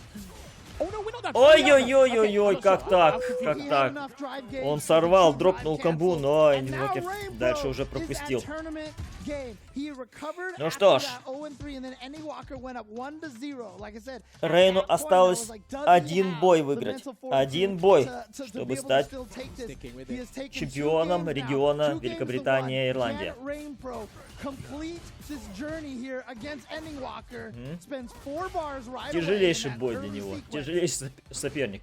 Speaker 2: Oh, no, we're not that
Speaker 1: Ой-ой-ой-ой-ой, как так?
Speaker 3: He
Speaker 1: Как
Speaker 3: had
Speaker 1: так?
Speaker 3: enough drive gauge
Speaker 1: Он
Speaker 3: to
Speaker 1: сорвал,
Speaker 3: keep
Speaker 1: дропнул
Speaker 3: drive
Speaker 1: комбу,
Speaker 3: canceled.
Speaker 1: но
Speaker 3: And
Speaker 1: Энди
Speaker 3: now
Speaker 1: Инвокер
Speaker 3: Rain
Speaker 1: дальше
Speaker 3: Pro
Speaker 1: уже
Speaker 3: is at
Speaker 1: пропустил.
Speaker 3: tournament game. He recovered
Speaker 1: Ну
Speaker 3: after
Speaker 1: что ж.
Speaker 3: that 0-3, and then Andy Walker went up 1-0. Like I said, at
Speaker 1: Рейну
Speaker 3: that point, I
Speaker 1: осталось
Speaker 3: was like, does he
Speaker 1: один
Speaker 3: have
Speaker 1: бой
Speaker 3: the
Speaker 1: выиграть.
Speaker 3: mental fortitude
Speaker 1: Один бой,
Speaker 3: to be
Speaker 1: чтобы
Speaker 3: able to
Speaker 1: стать
Speaker 3: still take this? He has taken
Speaker 1: чемпионом
Speaker 3: 2 games now,
Speaker 1: региона
Speaker 3: 2 games to
Speaker 1: Великобритания и
Speaker 3: 1.
Speaker 1: Ирландия.
Speaker 3: Can Rain Pro complete this journey here against Ending Walker? Spends 4 bars right away in
Speaker 1: Тяжелейший
Speaker 3: that
Speaker 1: бой для
Speaker 3: early
Speaker 1: него.
Speaker 3: sequence.
Speaker 1: Тяжелейший соперник.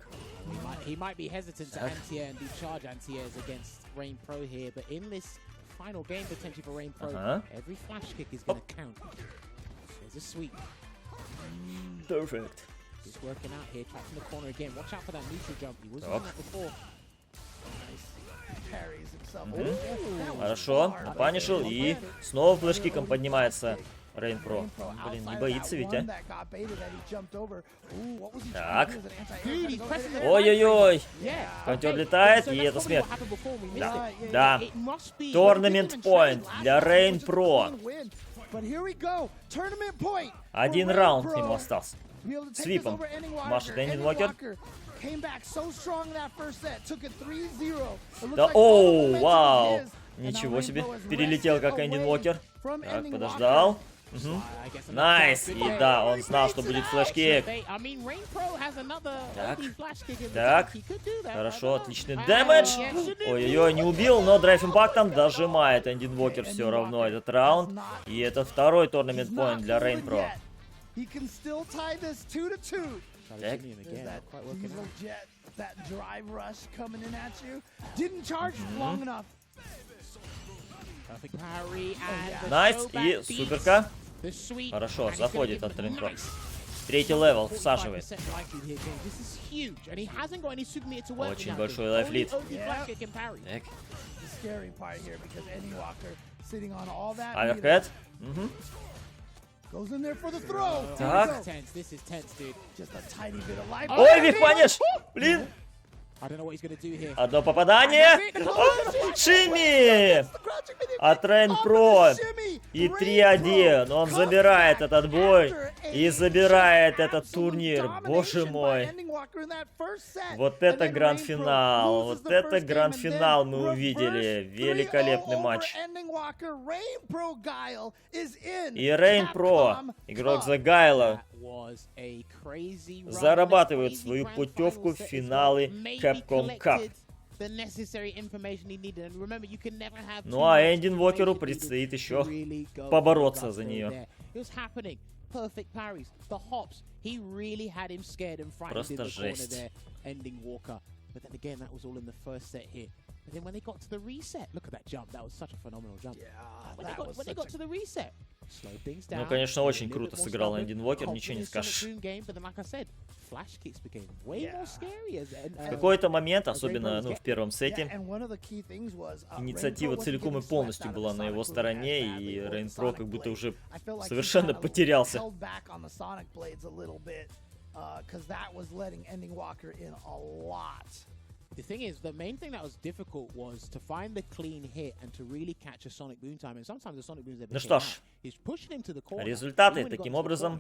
Speaker 2: He might be hesitant to anti-air and do charge anti-airs against Rain Pro here, but in this final game potentially for Rain Pro, every flash kick is going to count. There's a sweep.
Speaker 1: Perfect.
Speaker 2: He's working out here, trapped in the corner again. Watch out for that neutral jump. He was
Speaker 1: Так.
Speaker 2: doing that before.
Speaker 3: Carries himself. That was
Speaker 1: Хорошо,
Speaker 3: hard.
Speaker 1: напанишил и снова флешкиком поднимается Рейн Про.
Speaker 3: Rain Pro
Speaker 1: Блин, не
Speaker 3: outside of
Speaker 1: боится
Speaker 3: that
Speaker 1: ведь,
Speaker 3: one
Speaker 1: а?
Speaker 3: that got baited that he jumped over. Ooh, what was he
Speaker 1: Так.
Speaker 3: trying to do? Was it anti-air?
Speaker 2: Dude,
Speaker 3: Trying
Speaker 2: he's
Speaker 3: to go
Speaker 2: pressing
Speaker 3: right
Speaker 2: the-
Speaker 3: in?
Speaker 1: Ой-ой-ой.
Speaker 2: Yeah.
Speaker 1: Контер
Speaker 2: Okay,
Speaker 1: летает,
Speaker 2: so
Speaker 1: и
Speaker 2: that's
Speaker 1: это
Speaker 2: probably
Speaker 1: смерть.
Speaker 2: what happened before we missed
Speaker 1: Да,
Speaker 2: it.
Speaker 1: да.
Speaker 2: It must be.
Speaker 1: Tournament point для Рейн Про.
Speaker 3: But here we go. Tournament point.
Speaker 1: Один
Speaker 3: for Rain
Speaker 1: раунд
Speaker 3: Pro.
Speaker 1: ему остался.
Speaker 3: To be able to take
Speaker 1: Свипом.
Speaker 3: this over Ending Walker.
Speaker 1: Машет Энди
Speaker 3: Ending
Speaker 1: Инвокер.
Speaker 3: Walker came back so strong in that first set. Took it 3-0. It looks
Speaker 1: Да,
Speaker 3: like all the
Speaker 1: оу,
Speaker 3: momentum
Speaker 1: вау.
Speaker 3: is his. And now
Speaker 1: Ничего
Speaker 3: Rain
Speaker 1: себе.
Speaker 3: Pro has
Speaker 1: Перелетел как
Speaker 3: wrested
Speaker 1: Энди
Speaker 3: away
Speaker 1: Инвокер.
Speaker 3: from
Speaker 1: Так,
Speaker 3: Ending
Speaker 1: подождал.
Speaker 3: Walker.
Speaker 1: Мгм.
Speaker 2: I guess another
Speaker 1: Найс.
Speaker 2: good
Speaker 1: И
Speaker 2: game.
Speaker 1: да, он знал, что будет флешкик.
Speaker 2: I mean, Rain Pro has another
Speaker 1: Так.
Speaker 2: OD flash kick in the
Speaker 1: Так.
Speaker 2: tank. He could do that.
Speaker 1: Хорошо,
Speaker 2: I don't
Speaker 1: отличный
Speaker 2: know.
Speaker 1: дэмэдж.
Speaker 2: Yes.
Speaker 1: Ой-ой-ой, не убил, но драйв импактом дожимает Энди Инвокер все равно этот раунд. И это второй торнамент поинт для Рейн Про.
Speaker 3: He can still tie this 2-2.
Speaker 2: Try to
Speaker 1: Так.
Speaker 2: shimmy him
Speaker 3: There's
Speaker 2: again.
Speaker 3: that
Speaker 2: Not quite working
Speaker 3: diesel
Speaker 2: out.
Speaker 3: jet, that drive rush coming in at you. Didn't charge long enough.
Speaker 2: Perfect parry and the
Speaker 1: Найс
Speaker 2: throwback
Speaker 1: и
Speaker 2: beats
Speaker 1: суперка.
Speaker 2: the sweep.
Speaker 1: Хорошо,
Speaker 2: And he's gonna
Speaker 1: заходит
Speaker 2: give
Speaker 1: от
Speaker 2: him
Speaker 1: Рейн Про.
Speaker 2: nice
Speaker 1: Третий левел всаживает.
Speaker 2: 45% likely here, James. This is huge, and he hasn't got any super meter to work with
Speaker 1: Очень
Speaker 2: now,
Speaker 1: большой
Speaker 2: James.
Speaker 1: лайфлит.
Speaker 2: Only OD flash kick and parry.
Speaker 1: Так,
Speaker 3: The scary part here because Eddie Walker sitting on all that.
Speaker 1: аверхед.
Speaker 3: meter, goes in there for the throw. Here we
Speaker 1: Так.
Speaker 3: go.
Speaker 2: This is tense, dude.
Speaker 3: Just a tiny bit of life.
Speaker 1: Ой, вихпаниш! Блин,
Speaker 2: I don't know what he's gonna do here.
Speaker 1: одно попадание. О, Шимми!
Speaker 3: The crouching mid
Speaker 1: От Рейн
Speaker 3: on
Speaker 1: Про.
Speaker 3: the shimmy.
Speaker 1: И 3-1. Он забирает этот бой и забирает этот турнир. Боже мой. Вот это гранд-финал. Вот это гранд-финал мы увидели. Великолепный матч. И Рейн Про, игрок за Гайла, зарабатывает свою путевку в финалы Capcom Cup. Ну а Энди Уокеру предстоит еще побороться за нее. Просто жесть.
Speaker 2: But then again, that was all in the first set here. But then when they got to the reset, look at that jump. That was such a phenomenal jump. When they got to the reset, slowed things down.
Speaker 1: Ну, конечно, очень круто сыграл Энди Уокер, ничего не скажешь. В какой-то момент, особенно в первом сете, инициатива целиком и полностью была на его стороне, и Рейн Про как будто уже совершенно потерялся.
Speaker 3: Because that was letting Ending Walker in a lot.
Speaker 2: The thing is, the main thing that was difficult was to find the clean hit and to really catch a Sonic Boom time. And sometimes the Sonic Booms
Speaker 1: Ну что ж, результаты таким образом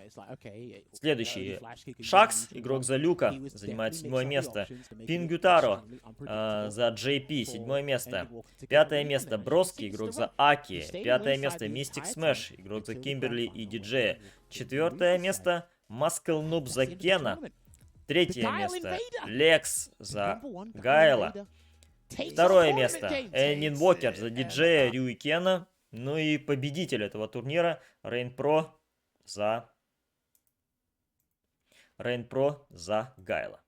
Speaker 1: следующие. Шакс, игрок за Люка, занимает 7-е место. Пингютаро за JP, 7-е место. 5-е место Броски, игрок за Аки. 5-е место Мистик Смэш, игрок за Кимберли и Диджея. 4-е место Маскл Нуб за Кена. 3-е место Лекс за Гайла. 2-е место Энди Уокер за Диджея, Рю и Кена. Ну и победитель этого турнира Рейн Про за Гайла.